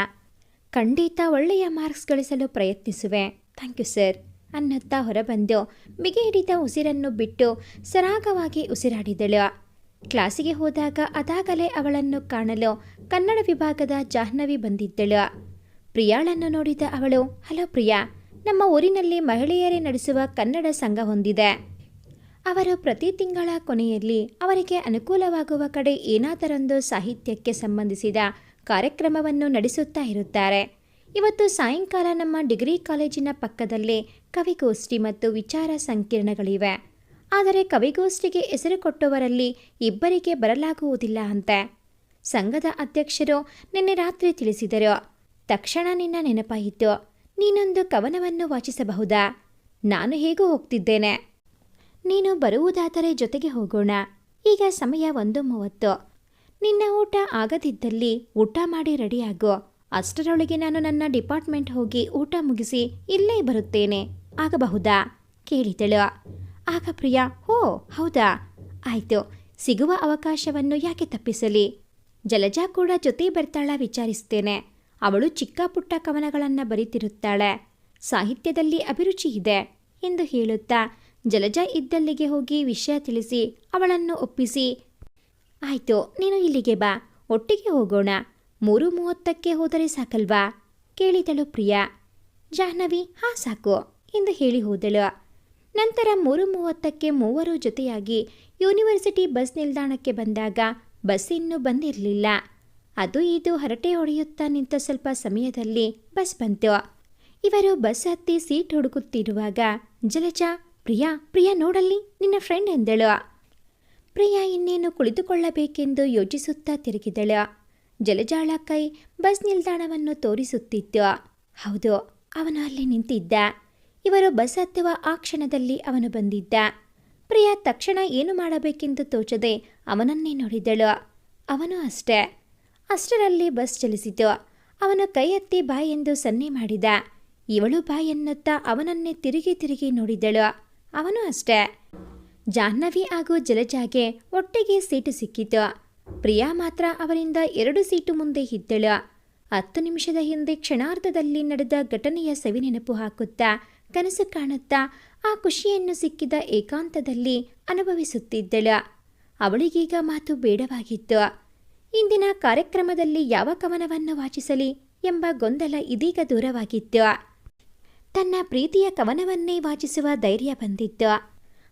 ಖಂಡಿತ ಒಳ್ಳೆಯ ಮಾರ್ಕ್ಸ್ ಗಳಿಸಲು ಪ್ರಯತ್ನಿಸುವೆ. ಥ್ಯಾಂಕ್ ಯು ಸರ್ ಅನ್ನುತ್ತಾ ಹೊರಬಂದು ಬಿಗಿ ಹಿಡಿದ ಉಸಿರನ್ನು ಬಿಟ್ಟು ಸರಾಗವಾಗಿ ಉಸಿರಾಡಿದಳು. ಕ್ಲಾಸಿಗೆ ಹೋದಾಗ ಅದಾಗಲೇ ಅವಳನ್ನು ಕಾಣಲು ಕನ್ನಡ ವಿಭಾಗದ ಜಾಹ್ನವಿ ಬಂದಿದ್ದಳು. ಪ್ರಿಯಾಳನ್ನು ನೋಡಿದ ಅವಳು, ಹಲೋ ಪ್ರಿಯಾ, ನಮ್ಮ ಊರಿನಲ್ಲಿ ಮಹಿಳೆಯರೇ ನಡೆಸುವ ಕನ್ನಡ ಸಂಘ ಹೊಂದಿದೆ. ಅವರು ಪ್ರತಿ ತಿಂಗಳ ಕೊನೆಯಲ್ಲಿ ಅವರಿಗೆ ಅನುಕೂಲವಾಗುವ ಕಡೆ ಏನಾದರೊಂದು ಸಾಹಿತ್ಯಕ್ಕೆ ಸಂಬಂಧಿಸಿದ ಕಾರ್ಯಕ್ರಮವನ್ನು ನಡೆಸುತ್ತಾ ಇರುತ್ತಾರೆ. ಇವತ್ತು ಸಾಯಂಕಾಲ ನಮ್ಮ ಡಿಗ್ರಿ ಕಾಲೇಜಿನ ಪಕ್ಕದಲ್ಲೇ ಕವಿಗೋಷ್ಠಿ ಮತ್ತು ವಿಚಾರ ಸಂಕಿರಣಗಳಿವೆ. ಆದರೆ ಕವಿಗೋಷ್ಠಿಗೆ ಹೆಸರು ಕೊಟ್ಟವರಲ್ಲಿ ಇಬ್ಬರಿಗೆ ಬರಲಾಗುವುದಿಲ್ಲ ಅಂತೆ. ಸಂಘದ ಅಧ್ಯಕ್ಷರು ನಿನ್ನೆ ರಾತ್ರಿ ತಿಳಿಸಿದರು. ತಕ್ಷಣ ನಿನ್ನ ನೆನಪಾಯಿತು. ನೀನೊಂದು ಕವನವನ್ನು ವಾಚಿಸಬಹುದಾ? ನಾನು ಹೇಗೂ ಹೋಗ್ತಿದ್ದೇನೆ. ನೀನು ಬರುವುದಾದರೆ ಜೊತೆಗೆ ಹೋಗೋಣ. ಈಗ ಸಮಯ 1:30. ನಿನ್ನ ಊಟ ಆಗದಿದ್ದಲ್ಲಿ ಊಟ ಮಾಡಿ ರೆಡಿಯಾಗು. ಅಷ್ಟರೊಳಗೆ ನಾನು ನನ್ನ ಡಿಪಾರ್ಟ್ಮೆಂಟ್ ಹೋಗಿ ಊಟ ಮುಗಿಸಿ ಇಲ್ಲೇ ಬರುತ್ತೇನೆ. ಆಗಬಹುದಾ ಕೇಳಿದಳು. ಆಗ ಪ್ರಿಯಾ, ಹೋ ಹೌದಾ, ಆಯಿತು. ಸಿಗುವ ಅವಕಾಶವನ್ನು ಯಾಕೆ ತಪ್ಪಿಸಲಿ? ಜಲಜಾ ಕೂಡ ಜೊತೆ ಬರ್ತಾಳ ವಿಚಾರಿಸ್ತೇನೆ. ಅವಳು ಚಿಕ್ಕ ಪುಟ್ಟ ಕವನಗಳನ್ನು ಬರೀತಿರುತ್ತಾಳೆ. ಸಾಹಿತ್ಯದಲ್ಲಿ ಅಭಿರುಚಿ ಇದೆ ಎಂದು ಹೇಳುತ್ತಾ ಜಲಜಾ ಇದ್ದಲ್ಲಿಗೆ ಹೋಗಿ ವಿಷಯ ತಿಳಿಸಿ ಅವಳನ್ನು ಒಪ್ಪಿಸಿ, ಆಯಿತು ನೀನು ಇಲ್ಲಿಗೆ ಬಾ, ಒಟ್ಟಿಗೆ ಹೋಗೋಣ. 3:30ಕ್ಕೆ ಹೋದರೆ ಸಾಕಲ್ವಾ ಕೇಳಿದಳು ಪ್ರಿಯಾ. ಜಾಹ್ನವಿ ಹಾ ಸಾಕು ಎಂದು ಹೇಳಿ ಹೋದಳು. ನಂತರ 3:30ಕ್ಕೆ ಮೂವರು ಜೊತೆಯಾಗಿ ಯೂನಿವರ್ಸಿಟಿ ಬಸ್ ನಿಲ್ದಾಣಕ್ಕೆ ಬಂದಾಗ ಬಸ್ ಇನ್ನೂ ಬಂದಿರಲಿಲ್ಲ. ಅದು ಇದು ಹರಟೆ ಹೊಡೆಯುತ್ತಾ ನಿಂತ ಸ್ವಲ್ಪ ಸಮಯದಲ್ಲಿ ಬಸ್ ಬಂತು. ಇವರು ಬಸ್ ಹತ್ತಿ ಸೀಟ್ ಹುಡುಕುತ್ತಿರುವಾಗ ಜಲಜಾ, ಪ್ರಿಯಾ ನೋಡಲ್ಲಿ ನಿನ್ನ ಫ್ರೆಂಡ್ ಎಂದಳು. ಪ್ರಿಯಾ ಇನ್ನೇನು ಕುಳಿತುಕೊಳ್ಳಬೇಕೆಂದು ಯೋಚಿಸುತ್ತಾ ತಿರುಗಿದಳು. ಜಲಜಾಳ ಕೈ ಬಸ್ ನಿಲ್ದಾಣವನ್ನು ತೋರಿಸುತ್ತಿತ್ತು. ಹೌದು, ಅವನು ಅಲ್ಲಿ ನಿಂತಿದ್ದ. ಇವರು ಬಸ್ ಹತ್ತುವ ಆ ಕ್ಷಣದಲ್ಲಿ ಅವನು ಬಂದಿದ್ದ. ಪ್ರಿಯಾ ತಕ್ಷಣ ಏನು ಮಾಡಬೇಕೆಂದು ತೋಚದೆ ಅವನನ್ನೇ ನೋಡಿದಳು. ಅವನು ಅಷ್ಟೇ. ಅಷ್ಟರಲ್ಲಿ ಬಸ್ ಚಲಿಸಿತು. ಅವನು ಕೈ ಎತ್ತಿ ಬಾಯ್ ಎಂದು ಸನ್ನೆ ಮಾಡಿದ. ಇವಳು ಬಾಯ್ ಎನ್ನುತ್ತಾ ಅವನನ್ನೇ ತಿರುಗಿ ತಿರುಗಿ ನೋಡಿದಳು. ಅವನು ಅಷ್ಟೇ. ಜಾಹ್ನವಿ ಹಾಗೂ ಜಲಜಾಗೆ ಒಟ್ಟಿಗೆ ಸೀಟು ಸಿಕ್ಕಿತು. ಪ್ರಿಯಾ ಮಾತ್ರ ಅವರಿಂದ 2 ಸೀಟು ಮುಂದೆ ಇದ್ದಳು. 10 ನಿಮಿಷದ ಹಿಂದೆ ಕ್ಷಣಾರ್ಧದಲ್ಲಿ ನಡೆದ ಘಟನೆಯ ಸವಿನೆನಪು ಹಾಕುತ್ತಾ ಕನಸು ಕಾಣುತ್ತಾ ಆ ಖುಷಿಯನ್ನು ಸಿಕ್ಕಿದ ಏಕಾಂತದಲ್ಲಿ ಅನುಭವಿಸುತ್ತಿದ್ದಳು. ಅವಳಿಗೀಗ ಮಾತು ಬೇಡವಾಗಿತ್ತು. ಇಂದಿನ ಕಾರ್ಯಕ್ರಮದಲ್ಲಿ ಯಾವ ಕವನವನ್ನು ವಾಚಿಸಲಿ ಎಂಬ ಗೊಂದಲ ಇದೀಗ ದೂರವಾಗಿತ್ತು. ತನ್ನ ಪ್ರೀತಿಯ ಕವನವನ್ನೇ ವಾಚಿಸುವ ಧೈರ್ಯ ಬಂದಿತ್ತು.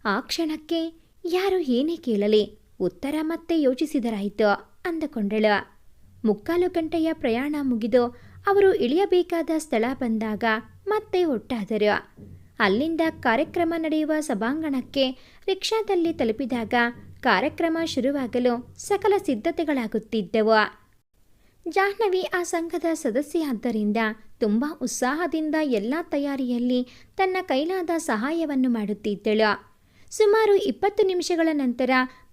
ಆ ಕ್ಷಣಕ್ಕೆ ಯಾರು ಏನೇ ಕೇಳಲಿ ಉತ್ತರ ಮತ್ತೆ ಯೋಚಿಸಿದರಾಯಿತು ಅಂದುಕೊಂಡಳು. 3/4 ಗಂಟೆಯ ಪ್ರಯಾಣ ಮುಗಿದು ಅವರು ಇಳಿಯಬೇಕಾದ ಸ್ಥಳ ಬಂದಾಗ ಮತ್ತೆ ಒಟ್ಟಾದರು. ಅಲ್ಲಿಂದ ಕಾರ್ಯಕ್ರಮ ನಡೆಯುವ ಸಭಾಂಗಣಕ್ಕೆ ರಿಕ್ಷಾದಲ್ಲಿ ತಲುಪಿದಾಗ ಕಾರ್ಯಕ್ರಮ ಶುರುವಾಗಲು ಸಕಲ ಸಿದ್ಧತೆಗಳಾಗುತ್ತಿದ್ದವು. ಜಾಹ್ನವಿ ಆ ಸಂಘದ ಸದಸ್ಯೆಯಾದ್ದರಿಂದ ತುಂಬ ಉತ್ಸಾಹದಿಂದ ಎಲ್ಲ ತಯಾರಿಯಲ್ಲಿ ತನ್ನ ಕೈಲಾದ ಸಹಾಯವನ್ನು ಮಾಡುತ್ತಿದ್ದಳು. ಸುಮಾರು 20 ನಿಮಿಷಗಳ ನಂತರ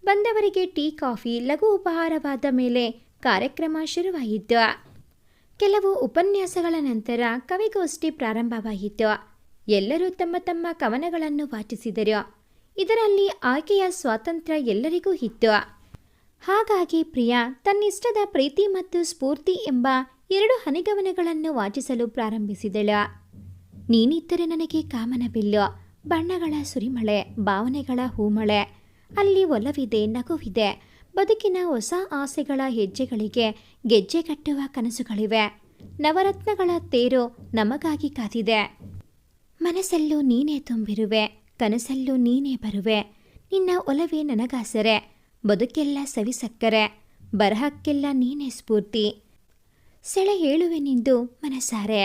ಬಂದವರಿಗೆ ಟೀ ಕಾಫಿ ಲಘು ಉಪಹಾರವಾದ ಮೇಲೆ ಕಾರ್ಯಕ್ರಮ ಶುರುವಾಯಿತು. ಕೆಲವು ಉಪನ್ಯಾಸಗಳ ನಂತರ ಕವಿಗೋಷ್ಠಿ ಪ್ರಾರಂಭವಾಯಿತು. ಎಲ್ಲರೂ ತಮ್ಮ ತಮ್ಮ ಕವನಗಳನ್ನು ವಾಚಿಸಿದರು. ಇದರಲ್ಲಿ ಆಯ್ಕೆಯ ಸ್ವಾತಂತ್ರ್ಯ ಎಲ್ಲರಿಗೂ ಇತ್ತು. ಹಾಗಾಗಿ ಪ್ರಿಯಾ ತನ್ನಿಷ್ಟದ ಪ್ರೀತಿ ಮತ್ತು ಸ್ಫೂರ್ತಿ ಎಂಬ 2 ಹನಿಗವನಗಳನ್ನು ವಾಚಿಸಲು ಪ್ರಾರಂಭಿಸಿದಳು. ನೀನಿದ್ದರೆ ನನಗೆ ಕಾಮನಬಿಲ್ಲು, ಬಣ್ಣಗಳ ಸುರಿಮಳೆ, ಭಾವನೆಗಳ ಹೂಮಳೆ. ಅಲ್ಲಿ ಒಲವಿದೆ, ನಗುವಿದೆ, ಬದುಕಿನ ಹೊಸ ಆಸೆಗಳ ಹೆಜ್ಜೆಗಳಿಗೆ ಗೆಜ್ಜೆ ಕಟ್ಟುವ ಕನಸುಗಳಿವೆ. ನವರತ್ನಗಳ ತೇರು ನಮಗಾಗಿ ಕಾದಿದೆ. ಮನಸ್ಸಲ್ಲೂ ನೀನೇ ತುಂಬಿರುವೆ, ಕನಸಲ್ಲೂ ನೀನೇ ಬರುವೆ. ನಿನ್ನ ಒಲವೇ ನನಗಾಸರೆ, ಬದುಕೆಲ್ಲ ಸವಿಸಕ್ಕರೆ, ಬರಹಕ್ಕೆಲ್ಲ ನೀನೇ ಸ್ಫೂರ್ತಿ. ಸೆಳೆ ಹೇಳುವೆನೆಂದು ಮನಸಾರೆ.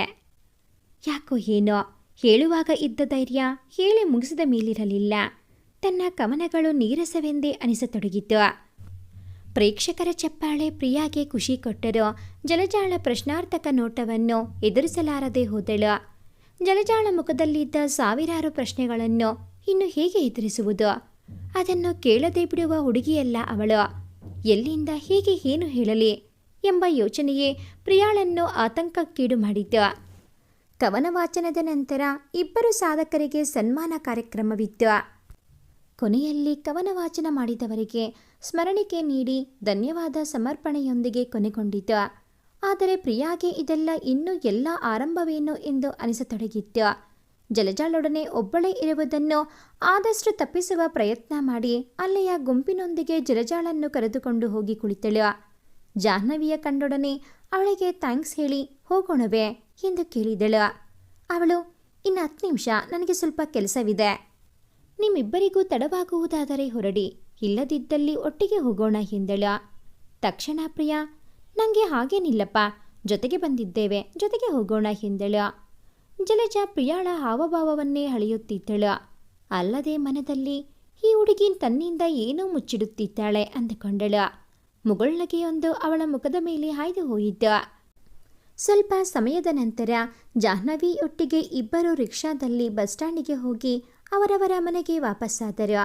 ಯಾಕೋ ಏನೋ ಹೇಳುವಾಗ ಇದ್ದ ಧೈರ್ಯ ಹೇಳಿ ಮುಗಿಸಿದ ಮೇಲಿರಲಿಲ್ಲ. ತನ್ನ ಕವನಗಳು ನೀರಸವೆಂದೇ ಅನಿಸತೊಡಗಿತು. ಪ್ರೇಕ್ಷಕರ ಚಪ್ಪಾಳೆ ಪ್ರಿಯಾಗೆ ಖುಷಿ ಕೊಟ್ಟರು. ಜಲಜಾಳ ಪ್ರಶ್ನಾರ್ಥಕ ನೋಟವನ್ನು ಎದುರಿಸಲಾರದೆ ಹೋದಳು. ಜಲಜಾಳ ಮುಖದಲ್ಲಿದ್ದ ಸಾವಿರಾರು ಪ್ರಶ್ನೆಗಳನ್ನು ಇನ್ನು ಹೇಗೆ ಎದುರಿಸುವುದು? ಅದನ್ನು ಕೇಳದೆ ಬಿಡುವ ಹುಡುಗಿಯಲ್ಲ ಅವಳು. ಎಲ್ಲಿಂದ ಹೇಗೆ ಏನು ಹೇಳಲಿ ಎಂಬ ಯೋಚನೆಯೇ ಪ್ರಿಯಾಳನ್ನು ಆತಂಕಕ್ಕೀಡು ಮಾಡಿತು. ಕವನ ವಾಚನದ ನಂತರ 2 ಸಾಧಕರಿಗೆ ಸನ್ಮಾನ ಕಾರ್ಯಕ್ರಮವಿತ್ತು. ಕೊನೆಯಲ್ಲಿ ಕವನ ವಾಚನ ಮಾಡಿದವರಿಗೆ ಸ್ಮರಣಿಕೆ ನೀಡಿ ಧನ್ಯವಾದ ಸಮರ್ಪಣೆಯೊಂದಿಗೆ ಕೊನೆಗೊಂಡಿತು. ಆದರೆ ಪ್ರಿಯಾಗೆ ಇದೆಲ್ಲ ಇನ್ನೂ ಎಲ್ಲ ಆರಂಭವೇನು ಎಂದು ಅನಿಸತೊಡಗಿತ್ತು. ಜಲಜಾಳೊಡನೆ ಒಬ್ಬಳೇ ಇರುವುದನ್ನು ಆದಷ್ಟು ತಪ್ಪಿಸುವ ಪ್ರಯತ್ನ ಮಾಡಿ ಅಲ್ಲೆಯ ಗುಂಪಿನೊಂದಿಗೆ ಜಲಜಾಳನ್ನು ಕರೆದುಕೊಂಡು ಹೋಗಿ ಕುಳಿತಳು. ಜಾಹ್ನವಿಯ ಕಂಡೊಡನೆ ಅವಳಿಗೆ ಥ್ಯಾಂಕ್ಸ್ ಹೇಳಿ ಹೋಗೋಣವೇ ಎಂದು ಕೇಳಿದಳು. ಅವಳು, ಇನ್ನು 10 ನಿಮಿಷ, ನನಗೆ ಸ್ವಲ್ಪ ಕೆಲಸವಿದೆ. ನಿಮ್ಮಿಬ್ಬರಿಗೂ ತಡವಾಗುವುದಾದರೆ ಹೊರಡಿ, ಇಲ್ಲದಿದ್ದಲ್ಲಿ ಒಟ್ಟಿಗೆ ಹೋಗೋಣ ಎಂದಳು. ತಕ್ಷಣ ಪ್ರಿಯಾ, ನನಗೆ ಹಾಗೇನಿಲ್ಲಪ್ಪ, ಜೊತೆಗೆ ಬಂದಿದ್ದೇವೆ, ಜೊತೆಗೆ ಹೋಗೋಣ ಎಂದಳು. ಜಲಜ ಪ್ರಿಯಾಳ ಹಾವಭಾವವನ್ನೇ ಹಳೆಯುತ್ತಿದ್ದಳು. ಅಲ್ಲದೆ ಮನದಲ್ಲಿ ಈ ಹುಡುಗಿ ತನ್ನಿಂದ ಏನೋ ಮುಚ್ಚಿಡುತ್ತಿದ್ದಾಳೆ ಅಂದುಕೊಂಡಳು. ಮುಗುಳ್ನಗೆಯೊಂದು ಅವಳ ಮುಖದ ಮೇಲೆ ಹಾಯ್ದು ಹೋಯಿತು. ಸ್ವಲ್ಪ ಸಮಯದ ನಂತರ ಜಾಹ್ನವಿಯೊಟ್ಟಿಗೆ ಇಬ್ಬರು ರಿಕ್ಷಾದಲ್ಲಿ ಬಸ್ ಸ್ಟ್ಯಾಂಡಿಗೆ ಹೋಗಿ ಅವರವರ ಮನೆಗೆ ವಾಪಸ್ಸಾದರು.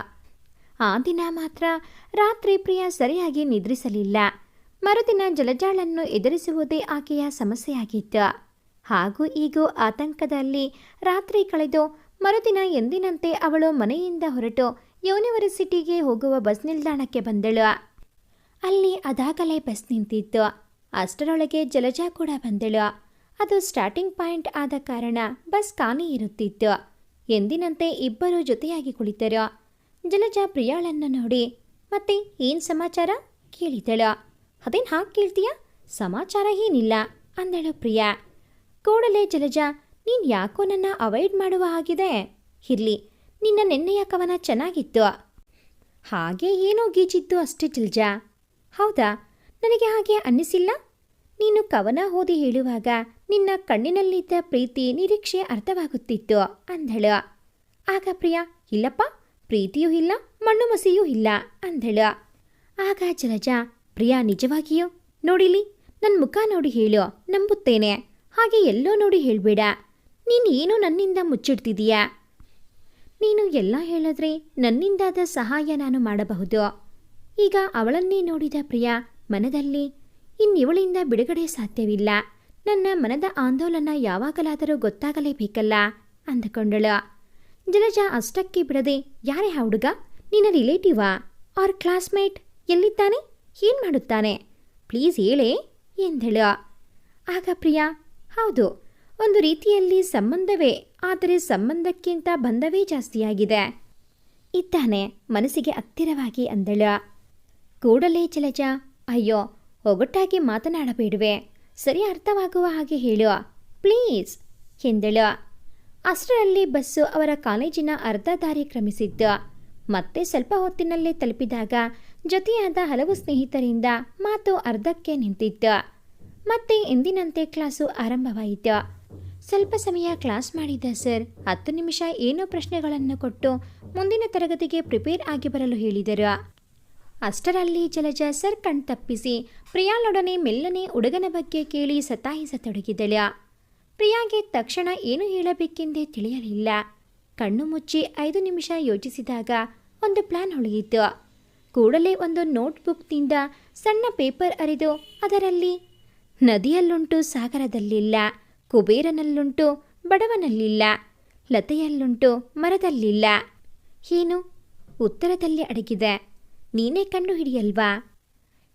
ಆ ದಿನ ಮಾತ್ರ ರಾತ್ರಿ ಪ್ರಿಯಾ ಸರಿಯಾಗಿ ನಿದ್ರಿಸಲಿಲ್ಲ. ಮರುದಿನ ಜಲಜಾಳನ್ನು ಎದುರಿಸುವುದೇ ಆಕೆಯ ಸಮಸ್ಯೆಯಾಗಿತ್ತು. ಹಾಗೂ ಈಗೂ ಆತಂಕದಲ್ಲಿ ರಾತ್ರಿ ಕಳೆದು ಮರುದಿನ ಎಂದಿನಂತೆ ಅವಳು ಮನೆಯಿಂದ ಹೊರಟು ಯೂನಿವರ್ಸಿಟಿಗೆ ಹೋಗುವ ಬಸ್ ನಿಲ್ದಾಣಕ್ಕೆ ಬಂದಳು. ಅಲ್ಲಿ ಅದಾಗಲೇ ಬಸ್ ನಿಂತಿತ್ತು. ಅಷ್ಟರೊಳಗೆ ಜಲಜಾ ಕೂಡ ಬಂದಳು. ಅದು ಸ್ಟಾರ್ಟಿಂಗ್ ಪಾಯಿಂಟ್ ಆದ ಕಾರಣ ಬಸ್ ಖಾಲಿ ಇರುತ್ತಿತ್ತು. ಎಂದಿನಂತೆ ಇಬ್ಬರು ಜೊತೆಯಾಗಿ ಕುಳಿತರು. ಜಲಜಾ ಪ್ರಿಯಾಳನ್ನು ನೋಡಿ, ಮತ್ತೆ ಏನು ಸಮಾಚಾರ ಕೇಳಿದಳು. ಅದೇನು ಹಾಗೆ ಕೇಳ್ತೀಯ? ಸಮಾಚಾರ ಏನಿಲ್ಲ ಅಂದಳು ಪ್ರಿಯಾ. ಕೂಡಲೇ ಜಲಜಾ, ನೀನು ಯಾಕೋ ನನ್ನ ಅವಾಯ್ಡ್ ಮಾಡುವ ಹಾಗಿದೆ. ಇರಲಿ, ನಿನ್ನ ನೆನ್ನೆಯ ಕವನ ಚೆನ್ನಾಗಿತ್ತು. ಹಾಗೆ ಏನೋ ಗೀಚಿತ್ತು ಅಷ್ಟೇ ಜಲಜಾ. ಹೌದಾ? ನನಗೆ ಹಾಗೆ ಅನ್ನಿಸಿಲ್ಲ. ನೀನು ಕವನ ಓದಿ ಹೇಳುವಾಗ ನಿನ್ನ ಕಣ್ಣಿನಲ್ಲಿದ್ದ ಪ್ರೀತಿ ನಿರೀಕ್ಷೆ ಅರ್ಥವಾಗುತ್ತಿತ್ತು ಅಂದಳು. ಆಗ ಪ್ರಿಯಾ, ಇಲ್ಲಪ್ಪ, ಪ್ರೀತಿಯೂ ಇಲ್ಲ, ಮಣ್ಣು ಮಸಿಯೂ ಇಲ್ಲ ಅಂದಳು. ಆಗ ಜಲಜಾ, ಪ್ರಿಯಾ ನಿಜವಾಗಿಯೂ ನೋಡಿಲಿ, ನನ್ನ ಮುಖ ನೋಡಿ ಹೇಳು, ನಂಬುತ್ತೇನೆ. ಹಾಗೆ ಎಲ್ಲೋ ನೋಡಿ ಹೇಳಬೇಡ. ನೀನು ಏನೋ ನನ್ನಿಂದ ಮುಚ್ಚಿಡ್ತಿದೀಯಾ. ನೀನು ಎಲ್ಲ ಹೇಳಿದ್ರೆ ನನ್ನಿಂದಾದ ಸಹಾಯ ನಾನು ಮಾಡಬಹುದು. ಈಗ ಅವಳನ್ನೇ ನೋಡಿದ ಪ್ರಿಯಾ ಮನದಲ್ಲಿ, ಇನ್ನಿವಳಿಂದ ಬಿಡುಗಡೆ ಸಾಧ್ಯವಿಲ್ಲ. ನನ್ನ ಮನದ ಆಂದೋಲನ ಯಾವಾಗಲಾದರೂ ಗೊತ್ತಾಗಲೇಬೇಕಲ್ಲ ಅಂದುಕೊಂಡಳು. ಜಲಜಾ ಅಷ್ಟಕ್ಕೆ ಬಿಡದೆ, ಯಾರೇ ಆ ಹುಡುಗ? ನಿನ್ನ ರಿಲೇಟಿವಾ ಆರ್ ಕ್ಲಾಸ್ಮೇಟ್? ಎಲ್ಲಿದ್ದಾನೆ? ಏನು ಮಾಡುತ್ತಾನೆ? ಪ್ಲೀಸ್ ಹೇಳೇ ಎಂದಳು. ಆಗ ಪ್ರಿಯಾ, ಹೌದು, ಒಂದು ರೀತಿಯಲ್ಲಿ ಸಂಬಂಧವೇ, ಆದರೆ ಸಂಬಂಧಕ್ಕಿಂತ ಬಂಧವೇ ಜಾಸ್ತಿಯಾಗಿದೆ. ಇದ್ದಾನೆ, ಮನಸ್ಸಿಗೆ ಹತ್ತಿರವಾಗಿ ಅಂದಳು. ಕೂಡಲೇ ಜಲಜಾ, ಅಯ್ಯೋ, ಒಗಟಾಗಿ ಮಾತನಾಡಬೇಡುವೆ, ಸರಿ ಅರ್ಥವಾಗುವ ಹಾಗೆ ಹೇಳು ಪ್ಲೀಸ್ ಎಂದಳು. ಅಷ್ಟರಲ್ಲಿ ಬಸ್ಸು ಅವರ ಕಾಲೇಜಿನ ಅರ್ಧ ದಾರಿ ಕ್ರಮಿಸಿತ್ತು. ಮತ್ತೆ ಸ್ವಲ್ಪ ಹೊತ್ತಿನಲ್ಲೇ ತಲುಪಿದಾಗ ಜೊತೆಯಾದ ಹಲವು ಸ್ನೇಹಿತರಿಂದ ಮಾತು ಅರ್ಧಕ್ಕೆ ನಿಂತಿತ್ತು. ಮತ್ತೆ ಎಂದಿನಂತೆ ಕ್ಲಾಸು ಆರಂಭವಾಯಿತು. ಸ್ವಲ್ಪ ಸಮಯ ಕ್ಲಾಸ್ ಮಾಡಿದ ಸರ್ 10 ನಿಮಿಷ ಏನೋ ಪ್ರಶ್ನೆಗಳನ್ನು ಕೊಟ್ಟು ಮುಂದಿನ ತರಗತಿಗೆ ಪ್ರಿಪೇರ್ ಆಗಿ ಬರಲು ಹೇಳಿದರು. ಅಷ್ಟರಲ್ಲಿ ಜಲಜಾ ಸರ್ ಕಣ್ತಪ್ಪಿಸಿ ಪ್ರಿಯಾಳೊಡನೆ ಮೆಲ್ಲನೆ ಹುಡುಗನ ಬಗ್ಗೆ ಕೇಳಿ ಸತಾಯಿಸತೊಡಗಿದಳು. ಪ್ರಿಯಾಗೆ ತಕ್ಷಣ ಏನು ಹೇಳಬೇಕೆಂದೇ ತಿಳಿಯಲಿಲ್ಲ. ಕಣ್ಣು ಮುಚ್ಚಿ 5 ನಿಮಿಷ ಯೋಚಿಸಿದಾಗ ಒಂದು ಪ್ಲಾನ್ ಹೊಳೆಯಿತು. ಕೂಡಲೇ ಒಂದು ನೋಟ್ಬುಕ್ನಿಂದ ಸಣ್ಣ ಪೇಪರ್ ಅರಿದು ಅದರಲ್ಲಿ, ನದಿಯಲ್ಲುಂಟು ಸಾಗರದಲ್ಲಿಲ್ಲ, ಕುಬೇರನಲ್ಲುಂಟು ಬಡವನಲ್ಲಿಲ್ಲ, ಲತೆಯಲ್ಲುಂಟು, ಮರದಲ್ಲಿಲ್ಲ. ಏನು? ಉತ್ತರದಲ್ಲಿ ಅಡಗಿದೆ. ನೀನೇ ಕಂಡು ಹಿಡಿಯಲ್ವಾ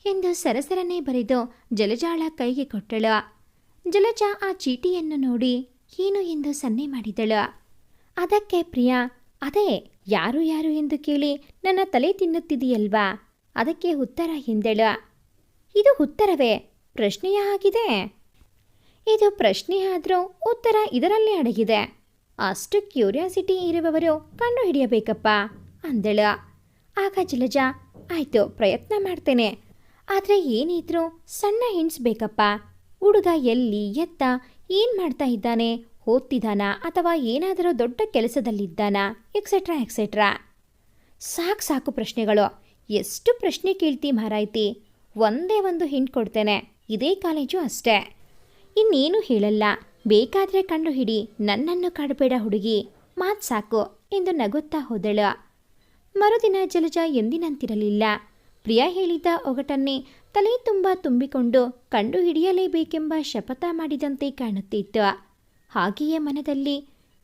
ಎಂದು ಸರಸರನೆ ಬರೆದು ಜಲಜಾಳ ಕೈಗೆ ಕೊಟ್ಟಳು. ಜಲಜ ಆ ಚೀಟಿಯನ್ನು ನೋಡಿ ಏನು ಎಂದು ಸನ್ನೆ ಮಾಡಿದಳು. ಅದಕ್ಕೆ ಪ್ರಿಯಾ, ಅದೇ ಯಾರು ಯಾರು ಎಂದು ಕೇಳಿ ನನ್ನ ತಲೆ ತಿನ್ನುತ್ತಿದೆಯಲ್ವಾ, ಅದಕ್ಕೆ ಉತ್ತರ ಎಂದಳು. ಇದು ಉತ್ತರವೇ? ಪ್ರಶ್ನೆಯ ಆಗಿದೆ. ಇದು ಪ್ರಶ್ನೆ ಆದರೂ ಉತ್ತರ ಇದರಲ್ಲೇ ಅಡಗಿದೆ. ಅಷ್ಟು ಕ್ಯೂರಿಯಾಸಿಟಿ ಇರುವವರು ಕಂಡು ಹಿಡಿಯಬೇಕಪ್ಪ ಅಂದಳು. ಆಗ ಜಲಜ, ಆಯಿತು, ಪ್ರಯತ್ನ ಮಾಡ್ತೇನೆ. ಆದರೆ ಏನಿದ್ರೂ ಸಣ್ಣ ಹಿಂಟ್ಸ್ ಬೇಕಪ್ಪ. ಹುಡುಗ ಎಲ್ಲಿ, ಎತ್ತ, ಏನು ಮಾಡ್ತಾ ಇದ್ದಾನೆ, ಓದ್ತಿದ್ದಾನಾ ಅಥವಾ ಏನಾದರೂ ದೊಡ್ಡ ಕೆಲಸದಲ್ಲಿದ್ದಾನಾ, ಎಕ್ಸೆಟ್ರಾ ಎಕ್ಸೆಟ್ರಾ. ಸಾಕು ಪ್ರಶ್ನೆಗಳು. ಎಷ್ಟು ಪ್ರಶ್ನೆ ಕೇಳ್ತಿ ಮಾರಾಯ್ತಿ. ಒಂದೇ ಒಂದು ಹಿಂಟ್ ಕೊಡ್ತೇನೆ, ಇದೇ ಕಾಲೇಜು ಅಷ್ಟೇ. ಇನ್ನೇನು ಹೇಳಲ್ಲ. ಬೇಕಾದರೆ ಕಂಡು ಹಿಡಿ, ನನ್ನನ್ನು ಕಾಡಬೇಡ ಹುಡುಗಿ, ಮಾತು ಸಾಕು ಎಂದು ನಗುತ್ತಾ ಹೋದಳು. ಮರುದಿನ ಜಲಜ ಎಂದಿನಂತಿರಲಿಲ್ಲ. ಪ್ರಿಯಾ ಹೇಳಿದ ಒಗಟನ್ನೇ ತಲೆ ತುಂಬ ತುಂಬಿಕೊಂಡು ಕಂಡು ಹಿಡಿಯಲೇಬೇಕೆಂಬ ಶಪಥ ಮಾಡಿದಂತೆ ಕಾಣುತ್ತಿತ್ತು. ಹಾಗೆಯೇ ಮನದಲ್ಲಿ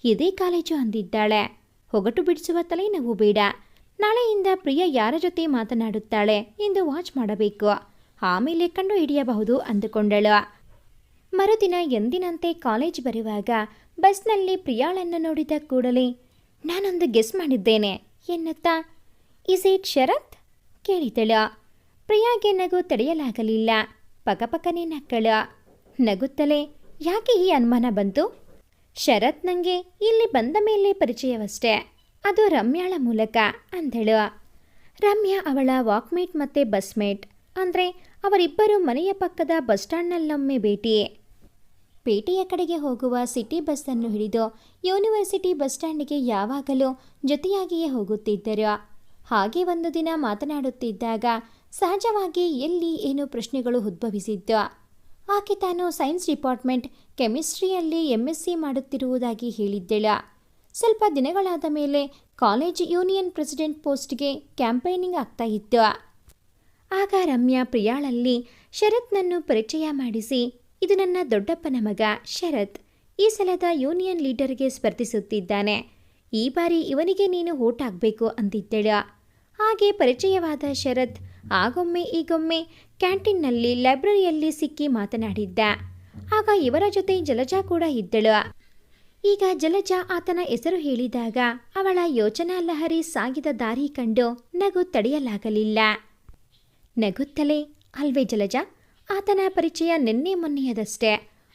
ಇದೇ ಕಾಲೇಜು ಅಂದಿದ್ದಾಳೆ. ಒಗಟು ಬಿಡಿಸುವ ತಲೆನೋವು ಬೇಡ. ನಾಳೆಯಿಂದ ಪ್ರಿಯಾ ಯಾರ ಜೊತೆ ಮಾತನಾಡುತ್ತಾಳೆ ಎಂದು ವಾಚ್ ಮಾಡಬೇಕು, ಆಮೇಲೆ ಕಂಡು ಹಿಡಿಯಬಹುದು ಅಂದುಕೊಂಡಳು. ಮರುದಿನ ಎಂದಿನಂತೆ ಕಾಲೇಜ್ ಬರುವಾಗ ಬಸ್ನಲ್ಲಿ ಪ್ರಿಯಾಳನ್ನು ನೋಡಿದ ಕೂಡಲೇ ನಾನೊಂದು ಗೆಸ್ ಮಾಡಿದ್ದೇನೆ ಎನ್ನುತ್ತಾ, ಇಸ್ ಇಟ್ ಶರತ್ ಕೇಳಿದಳು. ಪ್ರಿಯಾಗೆ ನಗು ತಡೆಯಲಾಗಲಿಲ್ಲ. ಪಕಪಕನೆ ನಕ್ಕಳು. ನಗುತ್ತಲೇ, ಯಾಕೆ ಈ ಅನುಮಾನ ಬಂತು? ಶರತ್ ನನಗೆ ಇಲ್ಲಿ ಬಂದ ಮೇಲೆ ಪರಿಚಯವಷ್ಟೇ, ಅದು ರಮ್ಯಾಳ ಮೂಲಕ ಅಂದಳು. ರಮ್ಯಾ ಅವಳ ವಾಕ್ಮೇಟ್ ಮತ್ತು ಬಸ್ಮೇಟ್. ಅಂದರೆ ಅವರಿಬ್ಬರು ಮನೆಯ ಪಕ್ಕದ ಬಸ್ ಸ್ಟ್ಯಾಂಡ್ನಲ್ಲೊಮ್ಮೆ ಭೇಟಿ. ಪೇಟೆಯ ಕಡೆಗೆ ಹೋಗುವ ಸಿಟಿ ಬಸ್ಸನ್ನು ಹಿಡಿದು ಯೂನಿವರ್ಸಿಟಿ ಬಸ್ ಸ್ಟ್ಯಾಂಡಿಗೆ ಯಾವಾಗಲೂ ಜೊತೆಯಾಗಿಯೇ ಹೋಗುತ್ತಿದ್ದರು. ಹಾಗೆ ಒಂದು ದಿನ ಮಾತನಾಡುತ್ತಿದ್ದಾಗ ಸಹಜವಾಗಿ ಎಲ್ಲಿ ಏನು ಪ್ರಶ್ನೆಗಳು ಉದ್ಭವಿಸಿದ್ದು. ಆಕೆ ತಾನು ಸೈನ್ಸ್ ಡಿಪಾರ್ಟ್ಮೆಂಟ್ ಕೆಮಿಸ್ಟ್ರಿಯಲ್ಲಿ MSc ಮಾಡುತ್ತಿರುವುದಾಗಿ ಹೇಳಿದ್ದಳು. ಸ್ವಲ್ಪ ದಿನಗಳಾದ ಮೇಲೆ ಕಾಲೇಜ್ ಯೂನಿಯನ್ ಪ್ರೆಸಿಡೆಂಟ್ ಪೋಸ್ಟ್ಗೆ ಕ್ಯಾಂಪೇನಿಂಗ್ ಆಗ್ತಾ ಇತ್ತು. ಆಗ ರಮ್ಯಾ ಪ್ರಿಯಾಳಲ್ಲಿ ಶರತ್ನನ್ನು ಪರಿಚಯ ಮಾಡಿಸಿ, ಇದು ನನ್ನ ದೊಡ್ಡಪ್ಪನ ಮಗ ಶರತ್, ಈ ಸಲದ ಯೂನಿಯನ್ ಲೀಡರ್ಗೆ ಸ್ಪರ್ಧಿಸುತ್ತಿದ್ದಾನೆ, ಈ ಬಾರಿ ಇವನಿಗೆ ನೀನು ವೋಟ್ ಹಾಕಬೇಕು ಅಂದಿದ್ದಳು. ಹಾಗೆ ಪರಿಚಯವಾದ ಶರತ್ ಆಗೊಮ್ಮೆ ಈಗೊಮ್ಮೆ ಕ್ಯಾಂಟೀನ್ನಲ್ಲಿ ಲೈಬ್ರರಿಯಲ್ಲಿ ಸಿಕ್ಕಿ ಮಾತನಾಡಿದ್ದ. ಆಗ ಇವರ ಜೊತೆ ಜಲಜಾ ಕೂಡ ಇದ್ದಳು. ಈಗ ಜಲಜಾ ಆತನ ಹೆಸರು ಹೇಳಿದಾಗ ಅವಳ ಯೋಚನಾ ಲಹರಿ ಸಾಗಿದ ದಾರಿ ಕಂಡು ನಗು ತಡೆಯಲಾಗಲಿಲ್ಲ. ನಗುತ್ತಲೇ, ಅಲ್ವೇ ಜಲಜಾ, ಆತನ ಪರಿಚಯ ನಿನ್ನೆ ಮೊನ್ನೆಯದಷ್ಟೇ,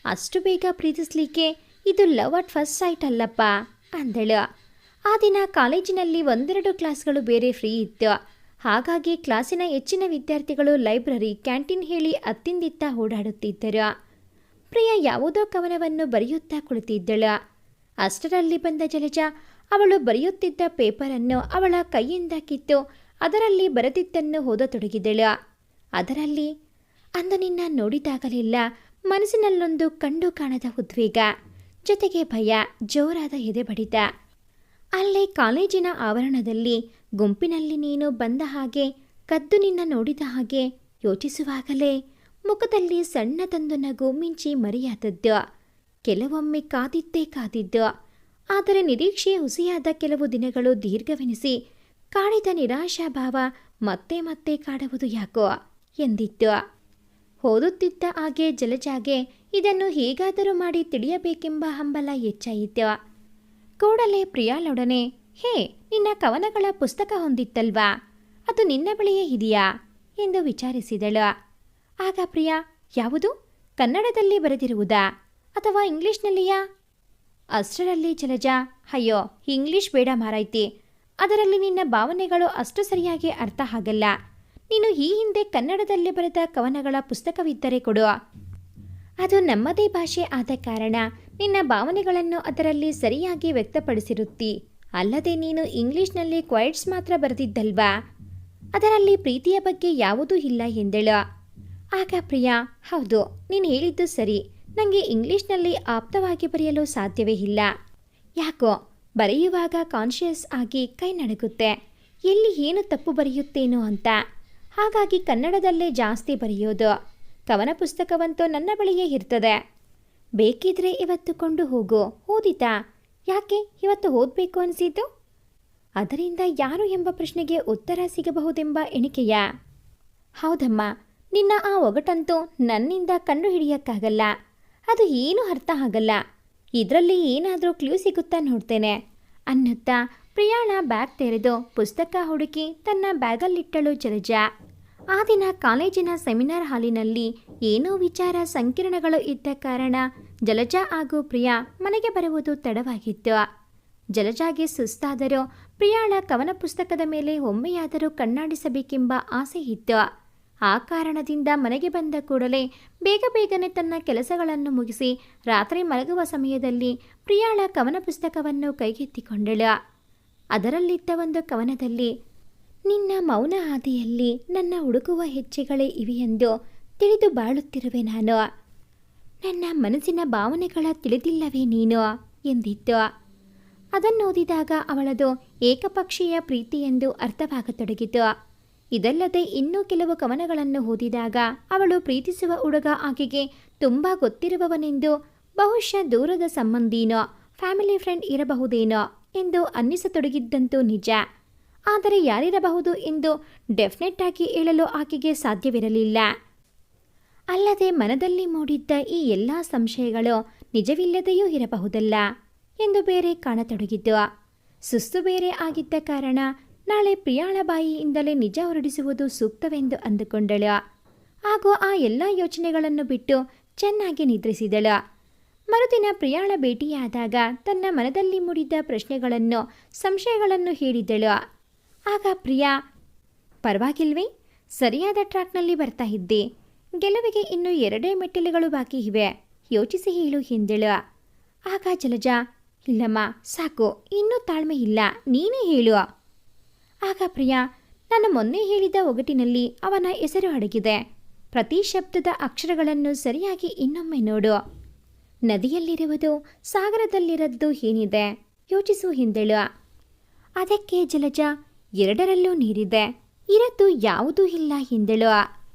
ಅಷ್ಟು ಬೇಗ ಪ್ರೀತಿಸ್ಲಿಕ್ಕೆ ಇದು ಲವ್ ಅಟ್ ಫಸ್ಟ್ ಸೈಟ್ ಅಲ್ಲಪ್ಪ ಅಂದಳು. ಆ ದಿನ ಕಾಲೇಜಿನಲ್ಲಿ ಒಂದೆರಡು ಕ್ಲಾಸ್ಗಳು ಬೇರೆ ಫ್ರೀ ಇತ್ತು. ಹಾಗಾಗಿ ಕ್ಲಾಸಿನ ಹೆಚ್ಚಿನ ವಿದ್ಯಾರ್ಥಿಗಳು ಲೈಬ್ರರಿ, ಕ್ಯಾಂಟೀನ್ ಹೇಳಿ ಅತ್ತಿಂದಿತ್ತ ಓಡಾಡುತ್ತಿದ್ದರು. ಪ್ರಿಯಾ ಯಾವುದೋ ಕವನವನ್ನು ಬರೆಯುತ್ತಾ ಕುಳಿತಿದ್ದಳು. ಅಷ್ಟರಲ್ಲಿ ಬಂದ ಜಲಜಾ ಅವಳು ಬರೆಯುತ್ತಿದ್ದ ಪೇಪರನ್ನು ಅವಳ ಕೈಯಿಂದ ಕಿತ್ತು ಅದರಲ್ಲಿ ಬರೆದಿದ್ದನ್ನು ಓದತೊಡಗಿದಳು. ಅದರಲ್ಲಿ, ಅಂದು ನಿನ್ನ ನೋಡಿದಾಗಲೆಲ್ಲ ಮನಸ್ಸಿನಲ್ಲೊಂದು ಕಂಡು ಕಾಣದ ಉದ್ವೇಗ, ಜೊತೆಗೆ ಭಯ, ಜೋರಾದ ಎದೆಬಡಿತ. ಅಲ್ಲೇ ಕಾಲೇಜಿನ ಆವರಣದಲ್ಲಿ ಗುಂಪಿನಲ್ಲಿ ನೀನು ಬಂದ ಹಾಗೆ, ಕದ್ದು ನಿನ್ನ ನೋಡಿದ ಹಾಗೆ ಯೋಚಿಸುವಾಗಲೇ ಮುಖದಲ್ಲಿ ಸಣ್ಣದೊಂದು ನಗು ಮಿಂಚಿ ಮರೆಯಾದದ್ದು. ಕೆಲವೊಮ್ಮೆ ಕಾದಿದ್ದು, ಆದರೆ ನಿರೀಕ್ಷೆಯ ಹುಸಿಯಾದ ಕೆಲವು ದಿನಗಳು ದೀರ್ಘವೆನಿಸಿ ಕಾಡಿದ ನಿರಾಶಾಭಾವ ಮತ್ತೆ ಮತ್ತೆ ಕಾಡುವುದು ಯಾಕೋ ಎಂದಿತ್ತು. ಓದುತ್ತಿದ್ದ ಹಾಗೆ ಜಲಜಾಗೆ ಇದನ್ನು ಹೇಗಾದರೂ ಮಾಡಿ ತಿಳಿಯಬೇಕೆಂಬ ಹಂಬಲ ಹೆಚ್ಚಾಯಿತು. ಕೂಡಲೇ ಪ್ರಿಯಾಳೊಡನೆ, ಹೇ, ನಿನ್ನ ಕವನಗಳ ಪುಸ್ತಕ ಹೊಂದಿತ್ತಲ್ವಾ, ಅದು ನಿನ್ನ ಬಳಿಯೇ ಇದೆಯಾ ಎಂದು ವಿಚಾರಿಸಿದಳು. ಆಗ ಪ್ರಿಯಾ, ಯಾವುದು, ಕನ್ನಡದಲ್ಲಿ ಬರೆದಿರುವುದಾ ಅಥವಾ ಇಂಗ್ಲಿಷ್ನಲ್ಲಿಯಾ? ಅಷ್ಟರಲ್ಲಿ ಜಲಜಾ, ಅಯ್ಯೋ, ಇಂಗ್ಲಿಷ್ ಬೇಡ ಮಾರಾಯ್ತಿ, ಅದರಲ್ಲಿ ನಿನ್ನ ಭಾವನೆಗಳು ಅಷ್ಟು ಸರಿಯಾಗಿ ಅರ್ಥ ಆಗಲ್ಲ. ನೀನು ಈ ಹಿಂದೆ ಕನ್ನಡದಲ್ಲಿ ಬರೆದ ಕವನಗಳ ಪುಸ್ತಕವಿದ್ದರೆ ಕೊಡು. ಅದು ನಮ್ಮದೇ ಭಾಷೆ ಆದ ಕಾರಣ ನಿನ್ನ ಭಾವನೆಗಳನ್ನು ಅದರಲ್ಲಿ ಸರಿಯಾಗಿ ವ್ಯಕ್ತಪಡಿಸಿರುತ್ತಿ. ಅಲ್ಲದೆ ನೀನು ಇಂಗ್ಲಿಷ್ನಲ್ಲಿ ಕ್ವೈಟ್ಸ್ ಮಾತ್ರ ಬರೆದಿದ್ದಲ್ವಾ, ಅದರಲ್ಲಿ ಪ್ರೀತಿಯ ಬಗ್ಗೆ ಯಾವುದೂ ಇಲ್ಲ ಎಂದಳು. ಆಗ ಪ್ರಿಯಾ, ಹೌದು, ನೀನು ಹೇಳಿದ್ದು ಸರಿ, ನನಗೆ ಇಂಗ್ಲಿಷ್ನಲ್ಲಿ ಆಪ್ತವಾಗಿ ಬರೆಯಲು ಸಾಧ್ಯವೇ ಇಲ್ಲ. ಯಾಕೋ ಬರೆಯುವಾಗ ಕಾನ್ಷಿಯಸ್ ಆಗಿ ಕೈ ನಡುಗುತ್ತೆ, ಎಲ್ಲಿ ಏನು ತಪ್ಪು ಬರೆಯುತ್ತೇನೋ ಅಂತ. ಹಾಗಾಗಿ ಕನ್ನಡದಲ್ಲೇ ಜಾಸ್ತಿ ಬರೆಯೋದು. ಕವನ ಪುಸ್ತಕವಂತೂ ನನ್ನ ಬಳಿಯೇ ಇರ್ತದೆ, ಬೇಕಿದ್ರೆ ಇವತ್ತು ಕೊಂಡು ಹೋಗು, ಓದಿತಾ ಯಾಕೆ ಇವತ್ತು ಓದಬೇಕು ಅನಿಸಿತು? ಅದರಿಂದ ಯಾರು ಎಂಬ ಪ್ರಶ್ನೆಗೆ ಉತ್ತರ ಸಿಗಬಹುದೆಂಬ ಎಣಿಕೆಯ? ಹೌದಮ್ಮ, ನಿನ್ನ ಆ ಒಗಟಂತೂ ನನ್ನಿಂದ ಕಂಡುಹಿಡಿಯಕ್ಕಾಗಲ್ಲ. ಅದು ಏನೂ ಅರ್ಥ ಆಗಲ್ಲ. ಇದರಲ್ಲಿ ಏನಾದರೂ ಕ್ಲೂ ಸಿಗುತ್ತಾ ನೋಡ್ತೇನೆ ಅನ್ನುತ್ತಾ ಪ್ರಿಯಾಳ ಬ್ಯಾಗ್ ತೆರೆದು ಪುಸ್ತಕ ಹುಡುಕಿ ತನ್ನ ಬ್ಯಾಗಲ್ಲಿಟ್ಟಳು ಜಲಜಾ. ಆ ದಿನ ಕಾಲೇಜಿನ ಸೆಮಿನಾರ್ ಹಾಲಿನಲ್ಲಿ ಏನೋ ವಿಚಾರ ಸಂಕಿರಣಗಳು ಇದ್ದ ಕಾರಣ ಜಲಜಾ ಹಾಗೂ ಪ್ರಿಯಾ ಮನೆಗೆ ಬರುವುದು ತಡವಾಗಿತ್ತು. ಜಲಜಾಗೆ ಸುಸ್ತಾದರೂ ಪ್ರಿಯಾಳ ಕವನ ಪುಸ್ತಕದ ಮೇಲೆ ಒಮ್ಮೆಯಾದರೂ ಕಣ್ಣಾಡಿಸಬೇಕೆಂಬ ಆಸೆ ಇತ್ತು. ಆ ಕಾರಣದಿಂದ ಮನೆಗೆ ಬಂದ ಕೂಡಲೇ ಬೇಗನೆ ತನ್ನ ಕೆಲಸಗಳನ್ನು ಮುಗಿಸಿ ರಾತ್ರಿ ಮಲಗುವ ಸಮಯದಲ್ಲಿ ಪ್ರಿಯಾಳ ಕವನ ಪುಸ್ತಕವನ್ನು ಕೈಗೆತ್ತಿಕೊಂಡಳು. ಅದರಲ್ಲಿದ್ದ ಒಂದು ಕವನದಲ್ಲಿ, ನಿನ್ನ ಮೌನ ಹಾದಿಯಲ್ಲಿ ನನ್ನ ಹುಡುಕುವ ಹೆಜ್ಜೆಗಳೇ ಇವೆಯೆಂದು ತಿಳಿದು ಬಾಳುತ್ತಿರುವೆ ನಾನು. ನನ್ನ ಮನಸ್ಸಿನ ಭಾವನೆಗಳ ತಿಳಿದಿಲ್ಲವೇ ನೀನು ಎಂದಿತ್ತು. ಅದನ್ನೋದಿದಾಗ ಅವಳದು ಏಕಪಕ್ಷೀಯ ಪ್ರೀತಿ ಎಂದು ಅರ್ಥವಾಗತೊಡಗಿತು. ಇದಲ್ಲದೆ ಇನ್ನೂ ಕೆಲವು ಕವನಗಳನ್ನು ಓದಿದಾಗ ಅವಳು ಪ್ರೀತಿಸುವ ಹುಡುಗ ಆಕೆಗೆ ತುಂಬ ಗೊತ್ತಿರುವವನೆಂದು, ಬಹುಶಃ ದೂರದ ಸಂಬಂಧಿನೋ ಫ್ಯಾಮಿಲಿ ಫ್ರೆಂಡ್ ಇರಬಹುದೇನೋ ಎಂದು ಅನ್ನಿಸತೊಡಗಿದ್ದಂತೂ ನಿಜ. ಆದರೆ ಯಾರಿರಬಹುದು ಎಂದು ಡೆಫಿನೆಟ್ ಆಗಿ ಹೇಳಲು ಆಕೆಗೆ ಸಾಧ್ಯವಿರಲಿಲ್ಲ. ಅಲ್ಲದೆ ಮನದಲ್ಲಿ ಮೂಡಿದ್ದ ಈ ಎಲ್ಲ ಸಂಶಯಗಳು ನಿಜವಿಲ್ಲದೆಯೂ ಇರಬಹುದಲ್ಲ ಎಂದು ಬೇರೆ ಕಾಣತೊಡಗಿತು. ಸುಸ್ತು ಬೇರೆ ಆಗಿದ್ದ ಕಾರಣ ನಾಳೆ ಪ್ರಿಯಾಳ ಬಾಯಿಯಿಂದಲೇ ನಿಜ ಹೊರಡಿಸುವುದು ಸೂಕ್ತವೆಂದು ಅಂದುಕೊಂಡಳು. ಹಾಗೂ ಆ ಎಲ್ಲ ಯೋಚನೆಗಳನ್ನು ಬಿಟ್ಟು ಚೆನ್ನಾಗಿ ನಿದ್ರಿಸಿದಳು. ಮರುದಿನ ಪ್ರಿಯಾಳ ಭೇಟಿಯಾದಾಗ ತನ್ನ ಮನದಲ್ಲಿ ಮೂಡಿದ್ದ ಪ್ರಶ್ನೆಗಳನ್ನು ಸಂಶಯಗಳನ್ನು ಹೇಳಿದಳು. ಆಗ ಪ್ರಿಯಾ, ಪರವಾಗಿಲ್ವೇ, ಸರಿಯಾದ ಟ್ರ್ಯಾಕ್ನಲ್ಲಿ ಬರ್ತಾ ಇದ್ದೆ. ಗೆಲುವಿಗೆ ಇನ್ನೂ 2 ಮೆಟ್ಟಿಲುಗಳು ಬಾಕಿ ಇವೆ, ಯೋಚಿಸಿ ಹೇಳು ಎಂದಳು. ಆಗ ಜಲಜಾ, ಇಲ್ಲಮ್ಮ ಸಾಕು, ಇನ್ನೂ ತಾಳ್ಮೆ ಇಲ್ಲ, ನೀನೇ ಹೇಳು. ಆಗ ಪ್ರಿಯಾ, ನಾನು ಮೊನ್ನೆ ಹೇಳಿದ ಒಗಟಿನಲ್ಲಿ ಅವನ ಹೆಸರು ಅಡಗಿದೆ. ಪ್ರತಿ ಶಬ್ದದ ಅಕ್ಷರಗಳನ್ನು ಸರಿಯಾಗಿ ಇನ್ನೊಮ್ಮೆ ನೋಡು. ನದಿಯಲ್ಲಿರುವುದು ಸಾಗರದಲ್ಲಿರದ್ದು ಏನಿದೆ ಯೋಚಿಸು ಎಂದಳು. ಅದಕ್ಕೆ ಜಲಜಾ, 2ರಲ್ಲೂ ನೀರಿದೆ, ಇರದ್ದು ಯಾವುದೂ ಇಲ್ಲ ಎಂದಳು.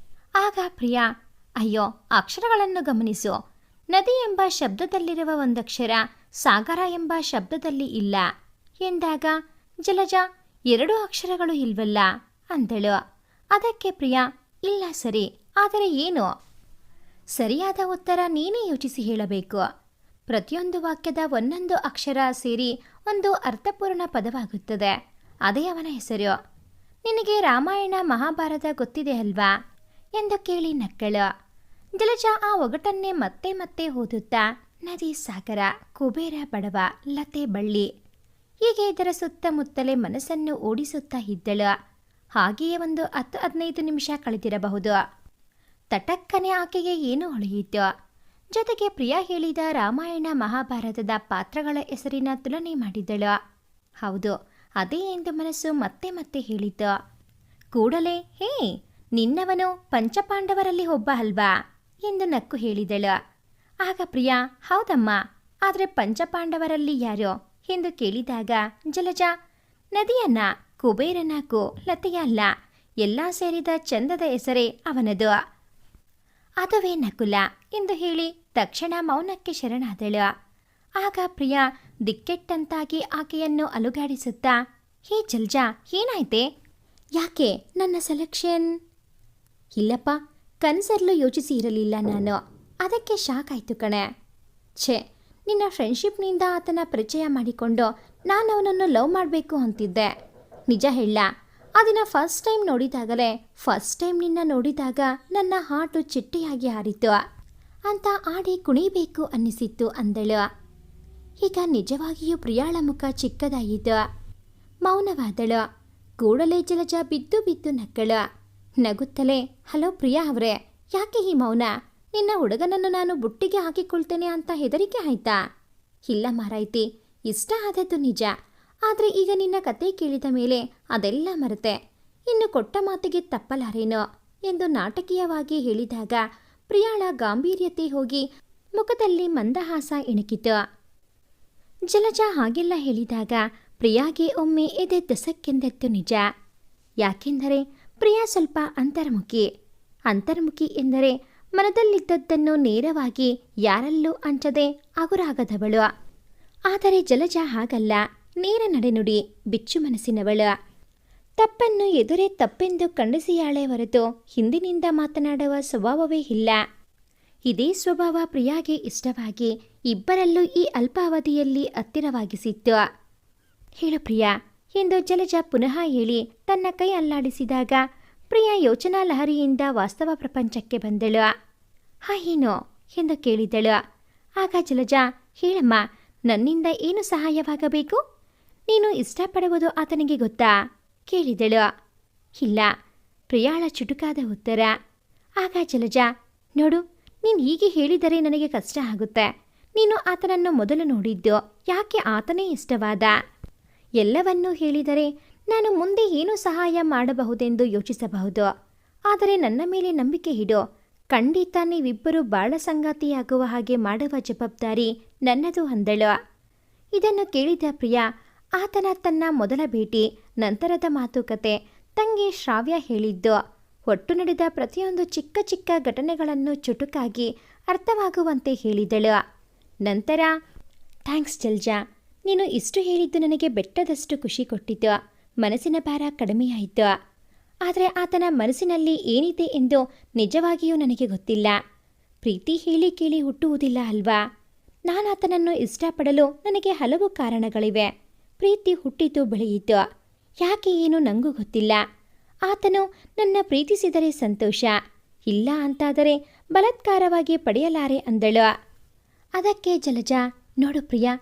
ಆಗ ಪ್ರಿಯಾ, ಅಯ್ಯೋ, ಅಕ್ಷರಗಳನ್ನು ಗಮನಿಸು. ನದಿ ಎಂಬ ಶಬ್ದದಲ್ಲಿರುವ ಒಂದಕ್ಷರ ಸಾಗರ ಎಂಬ ಶಬ್ದದಲ್ಲಿ ಇಲ್ಲ ಎಂದಾಗ ಜಲಜಾ, 2 ಅಕ್ಷರಗಳು ಇಲ್ವಲ್ಲ ಅಂದಳು. ಅದಕ್ಕೆ ಪ್ರಿಯಾ, ಇಲ್ಲ ಸರಿ, ಆದರೆ ಏನು? ಸರಿಯಾದ ಉತ್ತರ ನೀನೇ ಯೋಚಿಸಿ ಹೇಳಬೇಕು. ಪ್ರತಿಯೊಂದು ವಾಕ್ಯದ ಒಂದೊಂದು ಅಕ್ಷರ ಸೇರಿ ಒಂದು ಅರ್ಥಪೂರ್ಣ ಪದವಾಗುತ್ತದೆ. ಅದೇ ಅವನ ಹೆಸರು. ನಿನಗೆ ರಾಮಾಯಣ ಮಹಾಭಾರತ ಗೊತ್ತಿದೆ ಅಲ್ವಾ ಎಂದು ಕೇಳಿ ನಕ್ಕಳು. ಜಲಜಾ ಆ ಒಗಟನ್ನೇ ಮತ್ತೆ ಮತ್ತೆ ಓದುತ್ತಾ ನದಿ, ಸಾಗರ, ಕುಬೇರ, ಬಡವ, ಲತೆ, ಬಳ್ಳಿ ಹೀಗೆ ಇದರ ಸುತ್ತಮುತ್ತಲೇ ಮನಸ್ಸನ್ನು ಓಡಿಸುತ್ತಾ ಇದ್ದಳು. ಹಾಗೆಯೇ ಒಂದು 10-15 ನಿಮಿಷ ಕಳೆದಿರಬಹುದು. ತಟಕ್ಕನೆ ಆಕೆಗೆ ಏನೂ ಹೊಳೆಯಿತು. ಜೊತೆಗೆ ಪ್ರಿಯಾ ಹೇಳಿದ ರಾಮಾಯಣ ಮಹಾಭಾರತದ ಪಾತ್ರಗಳ ಹೆಸರಿನ ತುಲನೆ ಮಾಡಿದಳು. ಹೌದು, ಅದೇ ಎಂದು ಮನಸ್ಸು ಮತ್ತೆ ಮತ್ತೆ ಹೇಳಿತು. ಕೂಡಲೇ, ಹೇ, ನಿನ್ನವನು ಪಂಚಪಾಂಡವರಲ್ಲಿ ಒಬ್ಬ ಅಲ್ವಾ ಎಂದು ನಕ್ಕು ಹೇಳಿದಳು. ಆಗ ಪ್ರಿಯಾ, ಹೌದಮ್ಮ, ಆದರೆ ಪಂಚಪಾಂಡವರಲ್ಲಿ ಯಾರೋ ಎಂದು ಕೇಳಿದಾಗ ಜಲಜಾ, ನದಿಯನ್ನ, ಕುಬೇರನಾಕು, ಲತೆಯ ಅಲ್ಲ, ಎಲ್ಲ ಸೇರಿದ ಚಂದದ ಹೆಸರೇ ಅವನದು. ಅದುವೇ ನಕುಲ ಎಂದು ಹೇಳಿ ತಕ್ಷಣ ಮೌನಕ್ಕೆ ಶರಣಾದಳು. ಆಗ ಪ್ರಿಯಾ ದಿಕ್ಕೆಟ್ಟಂತಾಗಿ ಆಕೆಯನ್ನು ಅಲುಗಾಡಿಸುತ್ತಾ, ಹೇ ಜಲ್ಜಾ, ಏನಾಯ್ತೆ? ಯಾಕೆ ನನ್ನ ಸೆಲೆಕ್ಷನ್? ಇಲ್ಲಪ್ಪ, ಕನ್ಸರ್ಲು ಯೋಚಿಸಿ ಇರಲಿಲ್ಲ ನಾನು, ಅದಕ್ಕೆ ಶಾಕ್ ಆಯಿತು ಕಣೆ. ಛೇ, ನಿನ್ನ ಫ್ರೆಂಡ್ಶಿಪ್ನಿಂದ ಆತನ ಪರಿಚಯ ಮಾಡಿಕೊಂಡು ನಾನು ಅವನನ್ನು ಲವ್ ಮಾಡಬೇಕು ಅಂತಿದ್ದೆ. ನಿಜ ಹೇಳ, ಅದನ್ನು ಫಸ್ಟ್ ಟೈಮ್ ನೋಡಿದಾಗಲೇ, ಫಸ್ಟ್ ಟೈಮ್ ನಿನ್ನ ನೋಡಿದಾಗ ನನ್ನ ಹಾರ್ಟು ಚಿಟ್ಟೆಯಾಗಿ ಹಾರಿತು ಅಂತ ಆಡಿ ಕುಣಿಬೇಕು ಅನ್ನಿಸಿತ್ತು ಅಂದಳು. ಈಗ ನಿಜವಾಗಿಯೂ ಪ್ರಿಯಾಳ ಮುಖ ಚಿಕ್ಕದಾಯಿತು. ಮೌನವಾದಳು. ಕೂಡಲೇ ಜಲಜಾ ಬಿದ್ದು ಬಿದ್ದು ನಕ್ಕಳು. ನಗುತ್ತಲೇ, ಹಲೋ ಪ್ರಿಯಾ ಅವರೇ, ಯಾಕೆ ಈ ಮೌನ? ನಿನ್ನ ಹುಡುಗನನ್ನು ನಾನು ಬುಟ್ಟಿಗೆ ಹಾಕಿಕೊಳ್ತೇನೆ ಅಂತ ಹೆದರಿಕೆ ಆಯ್ತಾ? ಇಲ್ಲ ಮಾರಾಯ್ತಿ, ಇಷ್ಟ ಆದದ್ದು ನಿಜ. ಆದರೆ ಈಗ ನಿನ್ನ ಕತೆ ಕೇಳಿದ ಮೇಲೆ ಅದೆಲ್ಲ ಮರೆತೆ. ಇನ್ನು ಕೊಟ್ಟ ಮಾತಿಗೆ ತಪ್ಪಲಾರೇನೋ ಎಂದು ನಾಟಕೀಯವಾಗಿ ಹೇಳಿದಾಗ ಪ್ರಿಯಾಳ ಗಾಂಭೀರ್ಯತೆ ಹೋಗಿ ಮುಖದಲ್ಲಿ ಮಂದಹಾಸ ಇಣುಕಿತು. ಜಲಜಾ ಹಾಗೆಲ್ಲ ಹೇಳಿದಾಗ ಪ್ರಿಯಾಗೆ ಒಮ್ಮೆ ಎದೆ ದಸಕ್ಕೆಂದೆತ್ತು ನಿಜ. ಯಾಕೆಂದರೆ ಪ್ರಿಯಾ ಸ್ವಲ್ಪ ಅಂತರ್ಮುಖಿ ಎಂದರೆ ಮನದಲ್ಲಿದ್ದದ್ದನ್ನು ನೇರವಾಗಿ ಯಾರಲ್ಲೂ ಹಂಚದೆ ಹಗುರಾಗದವಳು. ಆದರೆ ಜಲಜ ಹಾಗಲ್ಲ, ನೇರ ನಡೆನುಡಿ, ಬಿಚ್ಚು ಮನಸ್ಸಿನವಳು. ತಪ್ಪನ್ನು ಎದುರೇ ತಪ್ಪೆಂದು ಖಂಡಿಸಿಯಾಳೆ ಹೊರತು ಹಿಂದಿನಿಂದ ಮಾತನಾಡುವ ಸ್ವಭಾವವೇ ಇಲ್ಲ. ಇದೇ ಸ್ವಭಾವ ಪ್ರಿಯಾಗೆ ಇಷ್ಟವಾಗಿ ಇಬ್ಬರಲ್ಲೂ ಈ ಅಲ್ಪಾವಧಿಯಲ್ಲಿ ಹತ್ತಿರವಾಗಿಸಿತ್ತು. ಹೇಳು ಪ್ರಿಯಾ ಎಂದು ಜಲಜ ಪುನಃ ಹೇಳಿ ತನ್ನ ಕೈ ಅಲ್ಲಾಡಿಸಿದಾಗ ಪ್ರಿಯಾ ಯೋಚನಾ ಲಹರಿಯಿಂದ ವಾಸ್ತವ ಪ್ರಪಂಚಕ್ಕೆ ಬಂದಳು. ಏನು ಎಂದು ಕೇಳಿದಳು. ಆಗ ಜಲಜ, ಹೇಳಮ್ಮ, ನನ್ನಿಂದ ಏನು ಸಹಾಯವಾಗಬೇಕು? ನೀನು ಇಷ್ಟಪಡುವುದು ಆತನಿಗೆ ಗೊತ್ತಾ ಕೇಳಿದಳು. ಇಲ್ಲ, ಪ್ರಿಯಾಳ ಚುಟುಕಾದ ಉತ್ತರ. ಆಗ ಜಲಜ, ನೋಡು, ನೀನು ಹೀಗೆ ಹೇಳಿದರೆ ನನಗೆ ಕಷ್ಟ ಆಗುತ್ತೆ. ನೀನು ಆತನನ್ನು ಮೊದಲು ನೋಡಿದ್ದು, ಯಾಕೆ ಆತನೇ ಇಷ್ಟವಾದ? ಎಲ್ಲವನ್ನೂ ಹೇಳಿದರೆ ನಾನು ಮುಂದೆ ಏನು ಸಹಾಯ ಮಾಡಬಹುದೆಂದು ಯೋಚಿಸಬಹುದು. ಆದರೆ ನನ್ನ ಮೇಲೆ ನಂಬಿಕೆ ಇಡು, ಖಂಡಿತ ನೀವಿಬ್ಬರು ಬಾಳ ಸಂಗಾತಿಯಾಗುವ ಹಾಗೆ ಮಾಡುವ ಜವಾಬ್ದಾರಿ ನನ್ನದು ಅಂದಳು. ಇದನ್ನು ಕೇಳಿದ ಪ್ರಿಯಾ ಆತನ ತನ್ನ ಮೊದಲ ಭೇಟಿ, ನಂತರದ ಮಾತುಕತೆ, ತಂಗಿ ಶ್ರಾವ್ಯ ಹೇಳಿದ್ದು, ಒಟ್ಟು ನಡೆದ ಪ್ರತಿಯೊಂದು ಚಿಕ್ಕ ಚಿಕ್ಕ ಘಟನೆಗಳನ್ನು ಚುಟುಕಾಗಿ ಅರ್ಥವಾಗುವಂತೆ ಹೇಳಿದಳು. ನಂತರ, ಥ್ಯಾಂಕ್ಸ್ ಜಲ್ಜಾ, ನೀನು ಇಷ್ಟು ಹೇಳಿದ್ದು ನನಗೆ ಬೆಟ್ಟದಷ್ಟು ಖುಷಿ ಕೊಟ್ಟಿತು. ಮನಸ್ಸಿನ ಭಾರ ಕಡಿಮೆಯಾಯಿತು. ಆದರೆ ಆತನ ಮನಸ್ಸಿನಲ್ಲಿ ಏನಿದೆ ಎಂದು ನಿಜವಾಗಿಯೂ ನನಗೆ ಗೊತ್ತಿಲ್ಲ. ಪ್ರೀತಿ ಹೇಳಿ ಕೇಳಿ ಹುಟ್ಟುವುದಿಲ್ಲ ಅಲ್ವಾ? ನಾನು ಆತನನ್ನು ಇಷ್ಟಪಡಲು ನನಗೆ ಹಲವು ಕಾರಣಗಳಿವೆ. ಪ್ರೀತಿ ಹುಟ್ಟಿತು ಬೆಳೆಯಿತು, ಯಾಕೆ ಏನು ನನಗೂ ಗೊತ್ತಿಲ್ಲ. ಆತನು ನನ್ನ ಪ್ರೀತಿಸಿದರೆ ಸಂತೋಷ, ಇಲ್ಲ ಅಂತಾದರೆ ಬಲಾತ್ಕಾರವಾಗಿ ಪಡೆಯಲಾರೆ ಅಂದಳು. ಅದಕ್ಕೆ ಜಲಜ, ನೋಡು ಪ್ರಿಯಾ,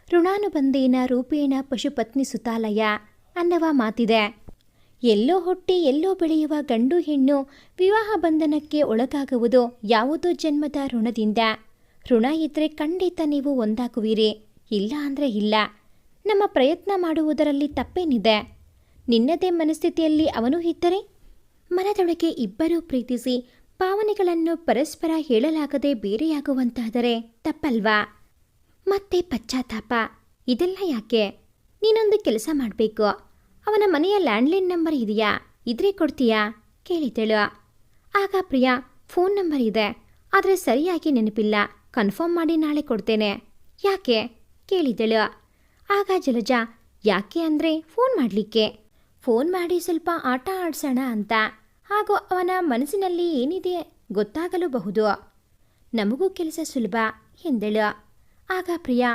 ಋಣಾನುಬಂಧೇನ ರೂಪೇಣ ಪಶುಪತ್ನಿ ಸುತಾಲಯ ಅನ್ನುವ ಮಾತಿದೆ. ಎಲ್ಲೋ ಹುಟ್ಟಿ ಎಲ್ಲೋ ಬೆಳೆಯುವ ಗಂಡು ಹೆಣ್ಣು ವಿವಾಹ ಬಂಧನಕ್ಕೆ ಒಳಗಾಗುವುದು ಯಾವುದೋ ಜನ್ಮದ ಋಣದಿಂದ. ಋಣ ಇದ್ದರೆ ಖಂಡಿತ ನೀವು ಒಂದಾಗುವಿರಿ, ಇಲ್ಲ ಅಂದರೆ ಇಲ್ಲ. ನಮ್ಮ ಪ್ರಯತ್ನ ಮಾಡುವುದರಲ್ಲಿ ತಪ್ಪೇನಿದೆ? ನಿನ್ನದೇ ಮನಸ್ಥಿತಿಯಲ್ಲಿ ಅವನು ಇದ್ದರೆ ಮನದೊಳಗೆ ಇಬ್ಬರೂ ಪ್ರೀತಿಸಿ ಭಾವನೆಗಳನ್ನು ಪರಸ್ಪರ ಹೇಳಲಾಗದೆ ಬೇರೆಯಾಗುವಂತಾದರೆ ತಪ್ಪಲ್ವಾ? ಮತ್ತೆ ಪಶ್ಚಾತ್ತಾಪ, ಇದೆಲ್ಲ ಯಾಕೆ? ನೀನೊಂದು ಕೆಲಸ ಮಾಡಬೇಕು. ಅವನ ಮನೆಯ ಲ್ಯಾಂಡ್ಲೈನ್ ನಂಬರ್ ಇದೆಯಾ? ಇದ್ರೆ ಕೊಡ್ತೀಯಾ ಕೇಳಿದಳು. ಆಗ ಪ್ರಿಯಾ, ಫೋನ್ ನಂಬರ್ ಇದೆ, ಆದರೆ ಸರಿಯಾಗಿ ನೆನಪಿಲ್ಲ, ಕನ್ಫರ್ಮ್ ಮಾಡಿ ನಾಳೆ ಕೊಡ್ತೇನೆ. ಯಾಕೆ ಕೇಳಿದಳು. ಆಗ ಜಲಜ, ಯಾಕೆ ಅಂದರೆ ಫೋನ್ ಮಾಡಲಿಕ್ಕೆ. ಫೋನ್ ಮಾಡಿ ಸ್ವಲ್ಪ ಆಟ ಆಡ್ಸೋಣ ಅಂತ, ಹಾಗೂ ಅವನ ಮನಸ್ಸಿನಲ್ಲಿ ಏನಿದೆ ಗೊತ್ತಾಗಲೂಬಹುದು. ನಮಗೂ ಕೆಲಸ ಸುಲಭ ಎಂದಳು. ಆಗ ಪ್ರಿಯಾ,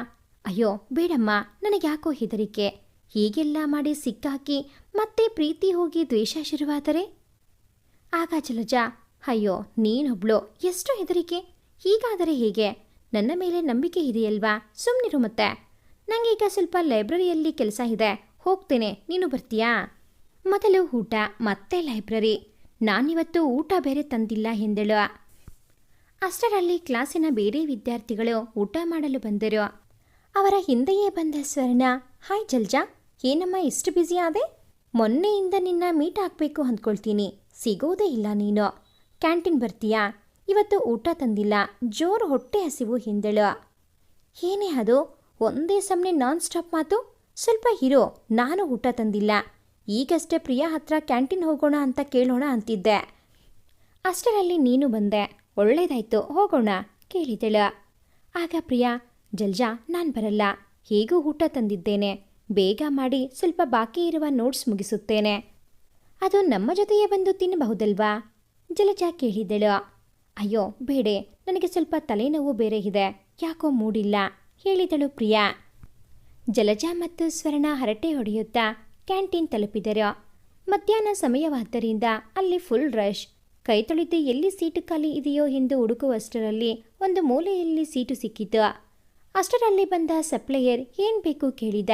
ಅಯ್ಯೋ ಬೇಡಮ್ಮ, ನನಗ್ಯಾಕೋ ಹೆದರಿಕೆ. ಹೀಗೆಲ್ಲ ಮಾಡಿ ಸಿಕ್ಕಾಕಿ ಮತ್ತೆ ಪ್ರೀತಿ ಹೋಗಿ ದ್ವೇಷ ಶುರುವಾದರೆ? ಆಗ ಜಲಜ, ಅಯ್ಯೋ ನೀನೊಬ್ಳು, ಎಷ್ಟು ಹೆದರಿಕೆ. ಹೀಗಾದರೆ ಹೇಗೆ? ನನ್ನ ಮೇಲೆ ನಂಬಿಕೆ ಇದೆಯಲ್ವಾ? ಸುಮ್ಮನಿರು. ಮತ್ತೆ ನನಗೀಗ ಸ್ವಲ್ಪ ಲೈಬ್ರರಿಯಲ್ಲಿ ಕೆಲಸ ಇದೆ, ಹೋಗ್ತೇನೆ, ನೀನು ಬರ್ತೀಯಾ? ಮೊದಲು ಊಟ, ಮತ್ತೆ ಲೈಬ್ರರಿ. ನಾನಿವತ್ತು ಊಟ ಬೇರೆ ತಂದಿಲ್ಲ ಎಂದಳು. ಅಷ್ಟರಲ್ಲಿ ಕ್ಲಾಸಿನ ಬೇರೆ ವಿದ್ಯಾರ್ಥಿಗಳು ಊಟ ಮಾಡಲು ಬಂದರು. ಅವರ ಹಿಂದೆಯೇ ಬಂದ ಸ್ವರ್ಣ, ಹಾಯ್ ಜಲ್ಜಾ, ಏನಮ್ಮ ಇಷ್ಟು ಬ್ಯುಸಿ ಆದೆ? ಮೊನ್ನೆಯಿಂದ ನಿನ್ನ ಮೀಟ್ ಆಗಬೇಕು ಅಂದ್ಕೊಳ್ತೀನಿ, ಸಿಗೋದೇ ಇಲ್ಲ ನೀನು. ಕ್ಯಾಂಟೀನ್ ಬರ್ತೀಯಾ? ಇವತ್ತು ಊಟ ತಂದಿಲ್ಲ, ಜೋರು ಹೊಟ್ಟೆ ಹಸಿವು ಎಂದಳು. ಏನೇ ಅದು ಒಂದೇ ಸಮನೆ ನಾನ್ ಸ್ಟಾಪ್ ಮಾತು? ಸ್ವಲ್ಪ ಇರೋ, ನಾನು ಊಟ ತಂದಿಲ್ಲ. ಈಗಷ್ಟೇ ಪ್ರಿಯಾ ಹತ್ರ ಕ್ಯಾಂಟೀನ್ ಹೋಗೋಣ ಅಂತ ಕೇಳೋಣ ಅಂತಿದ್ದೆ. ಅಷ್ಟರಲ್ಲಿ ನೀನು ಬಂದೆ, ಒಳ್ಳೇದಾಯ್ತು, ಹೋಗೋಣ ಕೇಳಿದಳು. ಆಗ ಪ್ರಿಯಾ, ಜಲ್ಜಾ ನಾನು ಬರಲ್ಲ, ಹೇಗೂ ಊಟ ತಂದಿದ್ದೇನೆ, ಬೇಗ ಮಾಡಿ ಸ್ವಲ್ಪ ಬಾಕಿ ಇರುವ ನೋಟ್ಸ್ ಮುಗಿಸುತ್ತೇನೆ. ಅದು ನಮ್ಮ ಜೊತೆಯೇ ಬಂದು ತಿನ್ನಬಹುದಲ್ವಾ ಜಲಜಾ ಕೇಳಿದಳು. ಅಯ್ಯೋ ಬೇಡೆ, ನನಗೆ ಸ್ವಲ್ಪ ತಲೆನೋವು ಬೇರೆ ಇದೆ, ಯಾಕೋ ಮೂಡಿಲ್ಲ ಹೇಳಿದಳು ಪ್ರಿಯಾ. ಜಲಜಾ ಮತ್ತು ಸ್ವರ್ಣ ಹರಟೆ ಹೊಡೆಯುತ್ತಾ ಕ್ಯಾಂಟೀನ್ ತಲುಪಿದರು. ಮಧ್ಯಾಹ್ನ ಸಮಯವಾದ್ದರಿಂದ ಅಲ್ಲಿ ಫುಲ್ ರಶ್. ಕೈ ತೊಳೆದು ಎಲ್ಲಿ ಸೀಟು ಖಾಲಿ ಇದೆಯೋ ಎಂದು ಹುಡುಕುವಷ್ಟರಲ್ಲಿ ಒಂದು ಮೂಲೆಯಲ್ಲಿ ಸೀಟು ಸಿಕ್ಕಿತು. ಅಷ್ಟರಲ್ಲಿ ಬಂದ ಸಪ್ಲೈಯರ್ ಏನು ಬೇಕು ಕೇಳಿದ.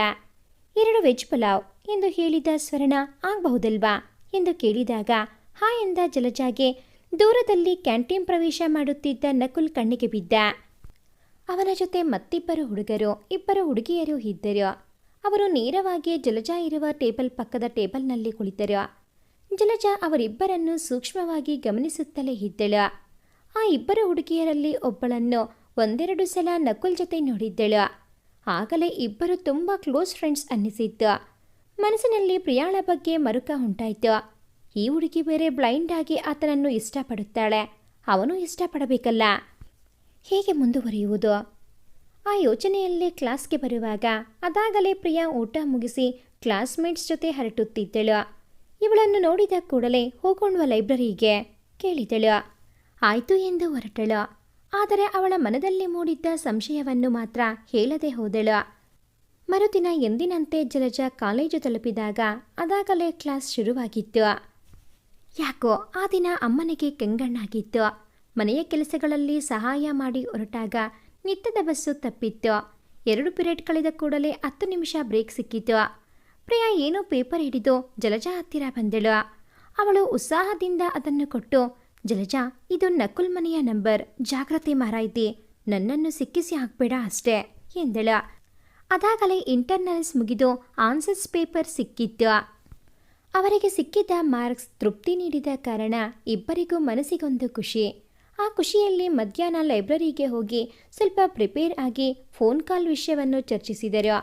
2 ವೆಜ್ ಪಲಾವ್ ಎಂದು ಹೇಳಿದ ಸ್ವರ್ಣ, ಆಗಬಹುದಲ್ವಾ ಎಂದು ಕೇಳಿದಾಗ ಹಾ ಎಂದ ಜಲಜಾಗೆ ದೂರದಲ್ಲಿ ಕ್ಯಾಂಟೀನ್ ಪ್ರವೇಶ ಮಾಡುತ್ತಿದ್ದ ನಕುಲ್ ಕಣ್ಣಿಗೆ ಬಿದ್ದ. ಅವನ ಜೊತೆ ಮತ್ತಿಬ್ಬರು ಹುಡುಗರು, 2 ಹುಡುಗಿಯರು ಇದ್ದರು. ಅವರು ನೇರವಾಗಿ ಜಲಜಾ ಇರುವ ಟೇಬಲ್ ಪಕ್ಕದ ಟೇಬಲ್ನಲ್ಲಿ ಕುಳಿತರು. ಜಲಜಾ ಅವರಿಬ್ಬರನ್ನು ಸೂಕ್ಷ್ಮವಾಗಿ ಗಮನಿಸುತ್ತಲೇ ಇದ್ದಳು. ಆ 2 ಹುಡುಗಿಯರಲ್ಲಿ ಒಬ್ಬಳನ್ನು 1-2 ಸಲ ನಕುಲ್ ಜೊತೆ ನೋಡಿದ್ದಳು. ಆಗಲೇ ಇಬ್ಬರು ತುಂಬ ಕ್ಲೋಸ್ ಫ್ರೆಂಡ್ಸ್ ಅನ್ನಿಸಿತ್ತು. ಮನಸ್ಸಿನಲ್ಲಿ ಪ್ರಿಯಾಳ ಬಗ್ಗೆ ಮರುಕ ಉಂಟಾಯಿತು. ಈ ಹುಡುಗಿ ಬೇರೆ ಬ್ಲೈಂಡ್ ಆಗಿ ಆತನನ್ನು ಇಷ್ಟಪಡುತ್ತಾಳೆ, ಅವನು ಇಷ್ಟಪಡಬೇಕಲ್ಲ. ಹೇಗೆ ಮುಂದುವರಿಯುವುದು? ಆ ಯೋಚನೆಯಲ್ಲೇ ಕ್ಲಾಸ್ಗೆ ಬರುವಾಗ ಅದಾಗಲೇ ಪ್ರಿಯಾ ಊಟ ಮುಗಿಸಿ ಕ್ಲಾಸ್ಮೇಟ್ಸ್ ಜೊತೆ ಹರಟುತ್ತಿದ್ದಳು. ಇವಳನ್ನು ನೋಡಿದ ಕೂಡಲೇ ಹೋಗೋಣವ ಲೈಬ್ರರಿಗೆ ಕೇಳಿದಳು. ಆಯಿತು ಎಂದು ಹೊರಟಳು. ಆದರೆ ಅವಳ ಮನದಲ್ಲಿ ಮೂಡಿದ್ದ ಸಂಶಯವನ್ನು ಮಾತ್ರ ಹೇಳದೆ ಹೋದಳು. ಮರುದಿನ ಎಂದಿನಂತೆ ಜಲಜಾ ಕಾಲೇಜು ತಲುಪಿದಾಗ ಅದಾಗಲೇ ಕ್ಲಾಸ್ ಶುರುವಾಗಿತ್ತು. ಯಾಕೋ ಆ ದಿನ ಅಮ್ಮನಿಗೆ ಕೆಂಗಣ್ಣಾಗಿತ್ತು. ಮನೆಯ ಕೆಲಸಗಳಲ್ಲಿ ಸಹಾಯ ಮಾಡಿ ಹೊರಟಾಗ ನಿತ್ಯದ ಬಸ್ಸು ತಪ್ಪಿತ್ತು. 2 ಪಿರಿಯಡ್ ಕಳೆದ ಕೂಡಲೇ 10 ನಿಮಿಷ ಬ್ರೇಕ್ ಸಿಕ್ಕಿತು. ಪ್ರಿಯಾ ಏನೋ ಪೇಪರ್ ಹಿಡಿದು ಜಲಜಾ ಹತ್ತಿರ ಬಂದಳು. ಅವಳು ಉತ್ಸಾಹದಿಂದ ಅದನ್ನು ಕೊಟ್ಟು, ಜಲಜಾ, ಇದು ನಕುಲ್ ಮನೆಯ ನಂಬರ್, ಜಾಗ್ರತೆ ಮಾರಾಯ್ತಿ, ನನ್ನನ್ನು ಸಿಕ್ಕಿಸಿ ಹಾಕ್ಬೇಡ ಅಷ್ಟೇ ಎಂದಳು. ಅದಾಗಲೇ ಇಂಟರ್ನಲ್ಸ್ ಮುಗಿದು ಆನ್ಸರ್ಸ್ ಪೇಪರ್ ಸಿಕ್ಕಿತ್ತು. ಅವರಿಗೆ ಸಿಕ್ಕಿದ್ದ ಮಾರ್ಕ್ಸ್ ತೃಪ್ತಿ ನೀಡಿದ ಕಾರಣ ಇಬ್ಬರಿಗೂ ಮನಸ್ಸಿಗೊಂದು ಖುಷಿ. ಆ ಖುಷಿಯಲ್ಲಿ ಮಧ್ಯಾಹ್ನ ಲೈಬ್ರರಿಗೆ ಹೋಗಿ ಸ್ವಲ್ಪ ಪ್ರಿಪೇರ್ ಆಗಿ ಫೋನ್ ಕಾಲ್ ವಿಷಯವನ್ನು ಚರ್ಚಿಸಿದರು.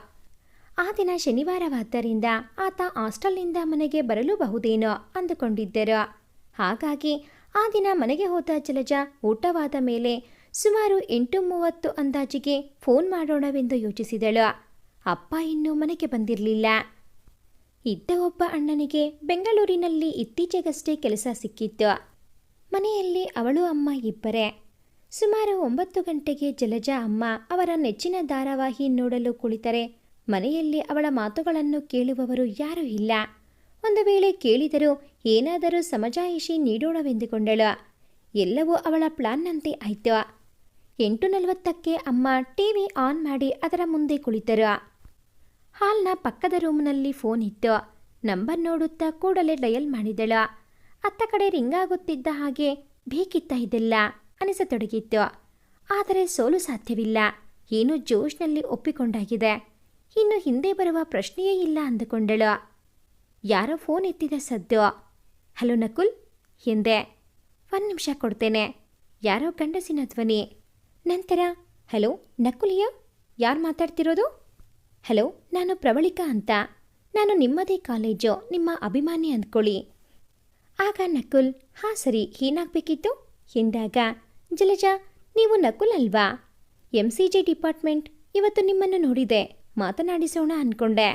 ಆ ದಿನ ಶನಿವಾರವಾದ್ದರಿಂದ ಆತ ಹಾಸ್ಟೆಲ್ನಿಂದ ಮನೆಗೆ ಬರಲೂಬಹುದೇನೋ ಅಂದುಕೊಂಡಿದ್ದರು. ಹಾಗಾಗಿ ಆ ದಿನ ಮನೆಗೆ ಹೋದ ಜಲಜಾ ಊಟವಾದ ಮೇಲೆ ಸುಮಾರು 8:30 ಅಂದಾಜಿಗೆ ಫೋನ್ ಮಾಡೋಣವೆಂದು ಯೋಚಿಸಿದಳು. ಅಪ್ಪ ಇನ್ನೂ ಮನೆಗೆ ಬಂದಿರಲಿಲ್ಲ. ಇದ್ದ ಒಬ್ಬ ಅಣ್ಣನಿಗೆ ಬೆಂಗಳೂರಿನಲ್ಲಿ ಇತ್ತೀಚೆಗಷ್ಟೇ ಕೆಲಸ ಸಿಕ್ಕಿತ್ತು. ಮನೆಯಲ್ಲಿ ಅವಳು ಅಮ್ಮ ಇಬ್ಬರೇ. ಸುಮಾರು 9 ಗಂಟೆಗೆ ಜಲಜಾ ಅಮ್ಮ ಅವರ ನೆಚ್ಚಿನ ಧಾರಾವಾಹಿ ನೋಡಲು ಕುಳಿತರೆ ಮನೆಯಲ್ಲಿ ಅವಳ ಮಾತುಗಳನ್ನು ಕೇಳುವವರು ಯಾರೂ ಇಲ್ಲ. ಒಂದು ವೇಳೆ ಕೇಳಿದರೂ ಏನಾದರೂ ಸಮಜಾಯಿಷಿ ನೀಡೋಣವೆಂದುಕೊಂಡಳು. ಎಲ್ಲವೂ ಅವಳ ಪ್ಲಾನ್ನಂತೆ ಆಯಿತು. 8:40ಕ್ಕೆ ಅಮ್ಮ ಟಿವಿ ಆನ್ ಮಾಡಿ ಅದರ ಮುಂದೆ ಕುಳಿತರು. ಹಾಲ್ನ ಪಕ್ಕದ ರೂಮ್ನಲ್ಲಿ ಫೋನ್ ಇತ್ತು. ನಂಬರ್ ನೋಡುತ್ತಾ ಕೂಡಲೇ ಡಯಲ್ ಮಾಡಿದಳು. ಅತ್ತ ಕಡೆ ರಿಂಗ್ ಆಗುತ್ತಿದ್ದ ಹಾಗೆ ಬೇಕಿತ್ತ ಇದೆಲ್ಲ ಅನಿಸತೊಡಗಿತ್ತು. ಆದರೆ ಸೋಲು ಸಾಧ್ಯವಿಲ್ಲ. ಏನೋ ಜೋಶ್ನಲ್ಲಿ ಒಪ್ಪಿಕೊಂಡಾಗಿದೆ. ಇನ್ನು ಹಿಂದೆ ಬರುವ ಪ್ರಶ್ನೆಯೇ ಇಲ್ಲ ಅಂದುಕೊಂಡಳು. ಯಾರೋ ಫೋನ್ ಎತ್ತಿದ ಸದ್ದು. ಹಲೋ ನಕುಲ್ ಎಂದೆ. 1 ನಿಮಿಷ ಕೊಡ್ತೇನೆ. ಯಾರೋ ಗಂಡಸಿನ ಧ್ವನಿ. ನಂತರ ಹಲೋ ನಕುಲಿಯ, ಯಾರು ಮಾತಾಡ್ತಿರೋದು? ಹಲೋ, ನಾನು ಪ್ರವಳಿಕಾ ಅಂತ. ನಾನು ನಿಮ್ಮದೇ ಕಾಲೇಜು, ನಿಮ್ಮ ಅಭಿಮಾನಿ ಅಂದ್ಕೊಳ್ಳಿ. ಆಗ ನಕುಲ್, ಹಾಂ ಸರಿ, ಏನಾಗಬೇಕಿತ್ತು ಎಂದಾಗ, ಜಲಜಾ, ನೀವು ನಕುಲ್ ಅಲ್ವಾ? MCG department. ಇವತ್ತು ನಿಮ್ಮನ್ನು ನೋಡಿದೆ, ಮಾತನಾಡಿಸೋಣ ಅಂದ್ಕೊಂಡೆ.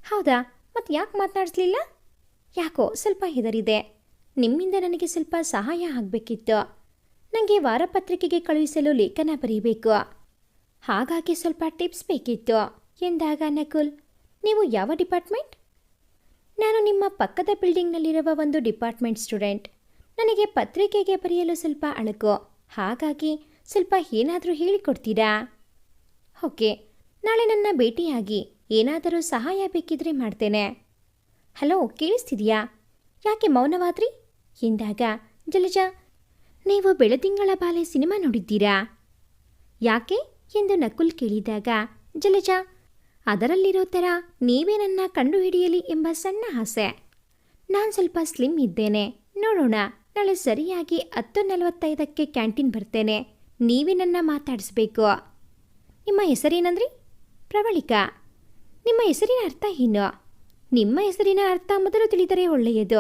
ಹೌದಾ, ಮತ್ತೆ ಯಾಕೆ ಮಾತನಾಡಿಸ್ಲಿಲ್ಲ? ಯಾಕೋ ಸ್ವಲ್ಪ ಹೆದರಿದೆ. ನಿಮ್ಮಿಂದ ನನಗೆ ಸ್ವಲ್ಪ ಸಹಾಯ ಆಗಬೇಕಿತ್ತು. ನನಗೆ ವಾರಪತ್ರಿಕೆಗೆ ಕಳುಹಿಸಲು ಲೇಖನ ಬರೀಬೇಕು. ಹಾಗಾಗಿ ಸ್ವಲ್ಪ ಟಿಪ್ಸ್ ಬೇಕಿತ್ತು ಎಂದಾಗ ನಕುಲ್, ನೀವು ಯಾವ ಡಿಪಾರ್ಟ್ಮೆಂಟ್? ನಾನು ನಿಮ್ಮ ಪಕ್ಕದ ಬಿಲ್ಡಿಂಗ್ನಲ್ಲಿರುವ ಒಂದು ಡಿಪಾರ್ಟ್ಮೆಂಟ್ ಸ್ಟೂಡೆಂಟ್. ನನಗೆ ಪತ್ರಿಕೆಗೆ ಬರೆಯಲು ಸ್ವಲ್ಪ ಅಳಕು. ಹಾಗಾಗಿ ಸ್ವಲ್ಪ ಏನಾದರೂ ಹೇಳಿಕೊಡ್ತೀರಾ? ಓಕೆ, ನಾಳೆ ನನ್ನ ಭೇಟಿಯಾಗಿ ಏನಾದರೂ ಸಹಾಯ ಬೇಕಿದ್ರೆ ಮಾಡ್ತೇನೆ. ಹಲೋ, ಕೇಳಿಸ್ತಿದೆಯಾ? ಯಾಕೆ ಮೌನವಾದ್ರಿ ಎಂದಾಗ ಜಲಜಾ, ನೀವು ಬೆಳದಿಂಗಳ ಬಾಲೆ ಸಿನಿಮಾ ನೋಡಿದ್ದೀರಾ? ಯಾಕೆ ಎಂದು ನಕುಲ್ ಕೇಳಿದಾಗ ಜಲಜಾ, ಅದರಲ್ಲಿರೋ ಥರ ನೀವೇ ನನ್ನ ಕಂಡುಹಿಡಿಯಲಿ ಎಂಬ ಸಣ್ಣ ಆಸೆ. ನಾನು ಸ್ವಲ್ಪ ಸ್ಲಿಮ್ ಇದ್ದೇನೆ. ನೋಡೋಣ, ನಾಳೆ ಸರಿಯಾಗಿ 10:45ಕ್ಕೆ ಕ್ಯಾಂಟೀನ್ ಬರ್ತೇನೆ. ನೀವೇ ನನ್ನ ಮಾತಾಡಿಸ್ಬೇಕು. ನಿಮ್ಮ ಹೆಸರೇನಂದ್ರಿ? ಪ್ರವಳಿಕಾ. ನಿಮ್ಮ ಹೆಸರಿನ ಅರ್ಥ ಏನು? ನಿಮ್ಮ ಹೆಸರಿನ ಅರ್ಥ ಮೊದಲು ತಿಳಿದರೆ ಒಳ್ಳೆಯದು.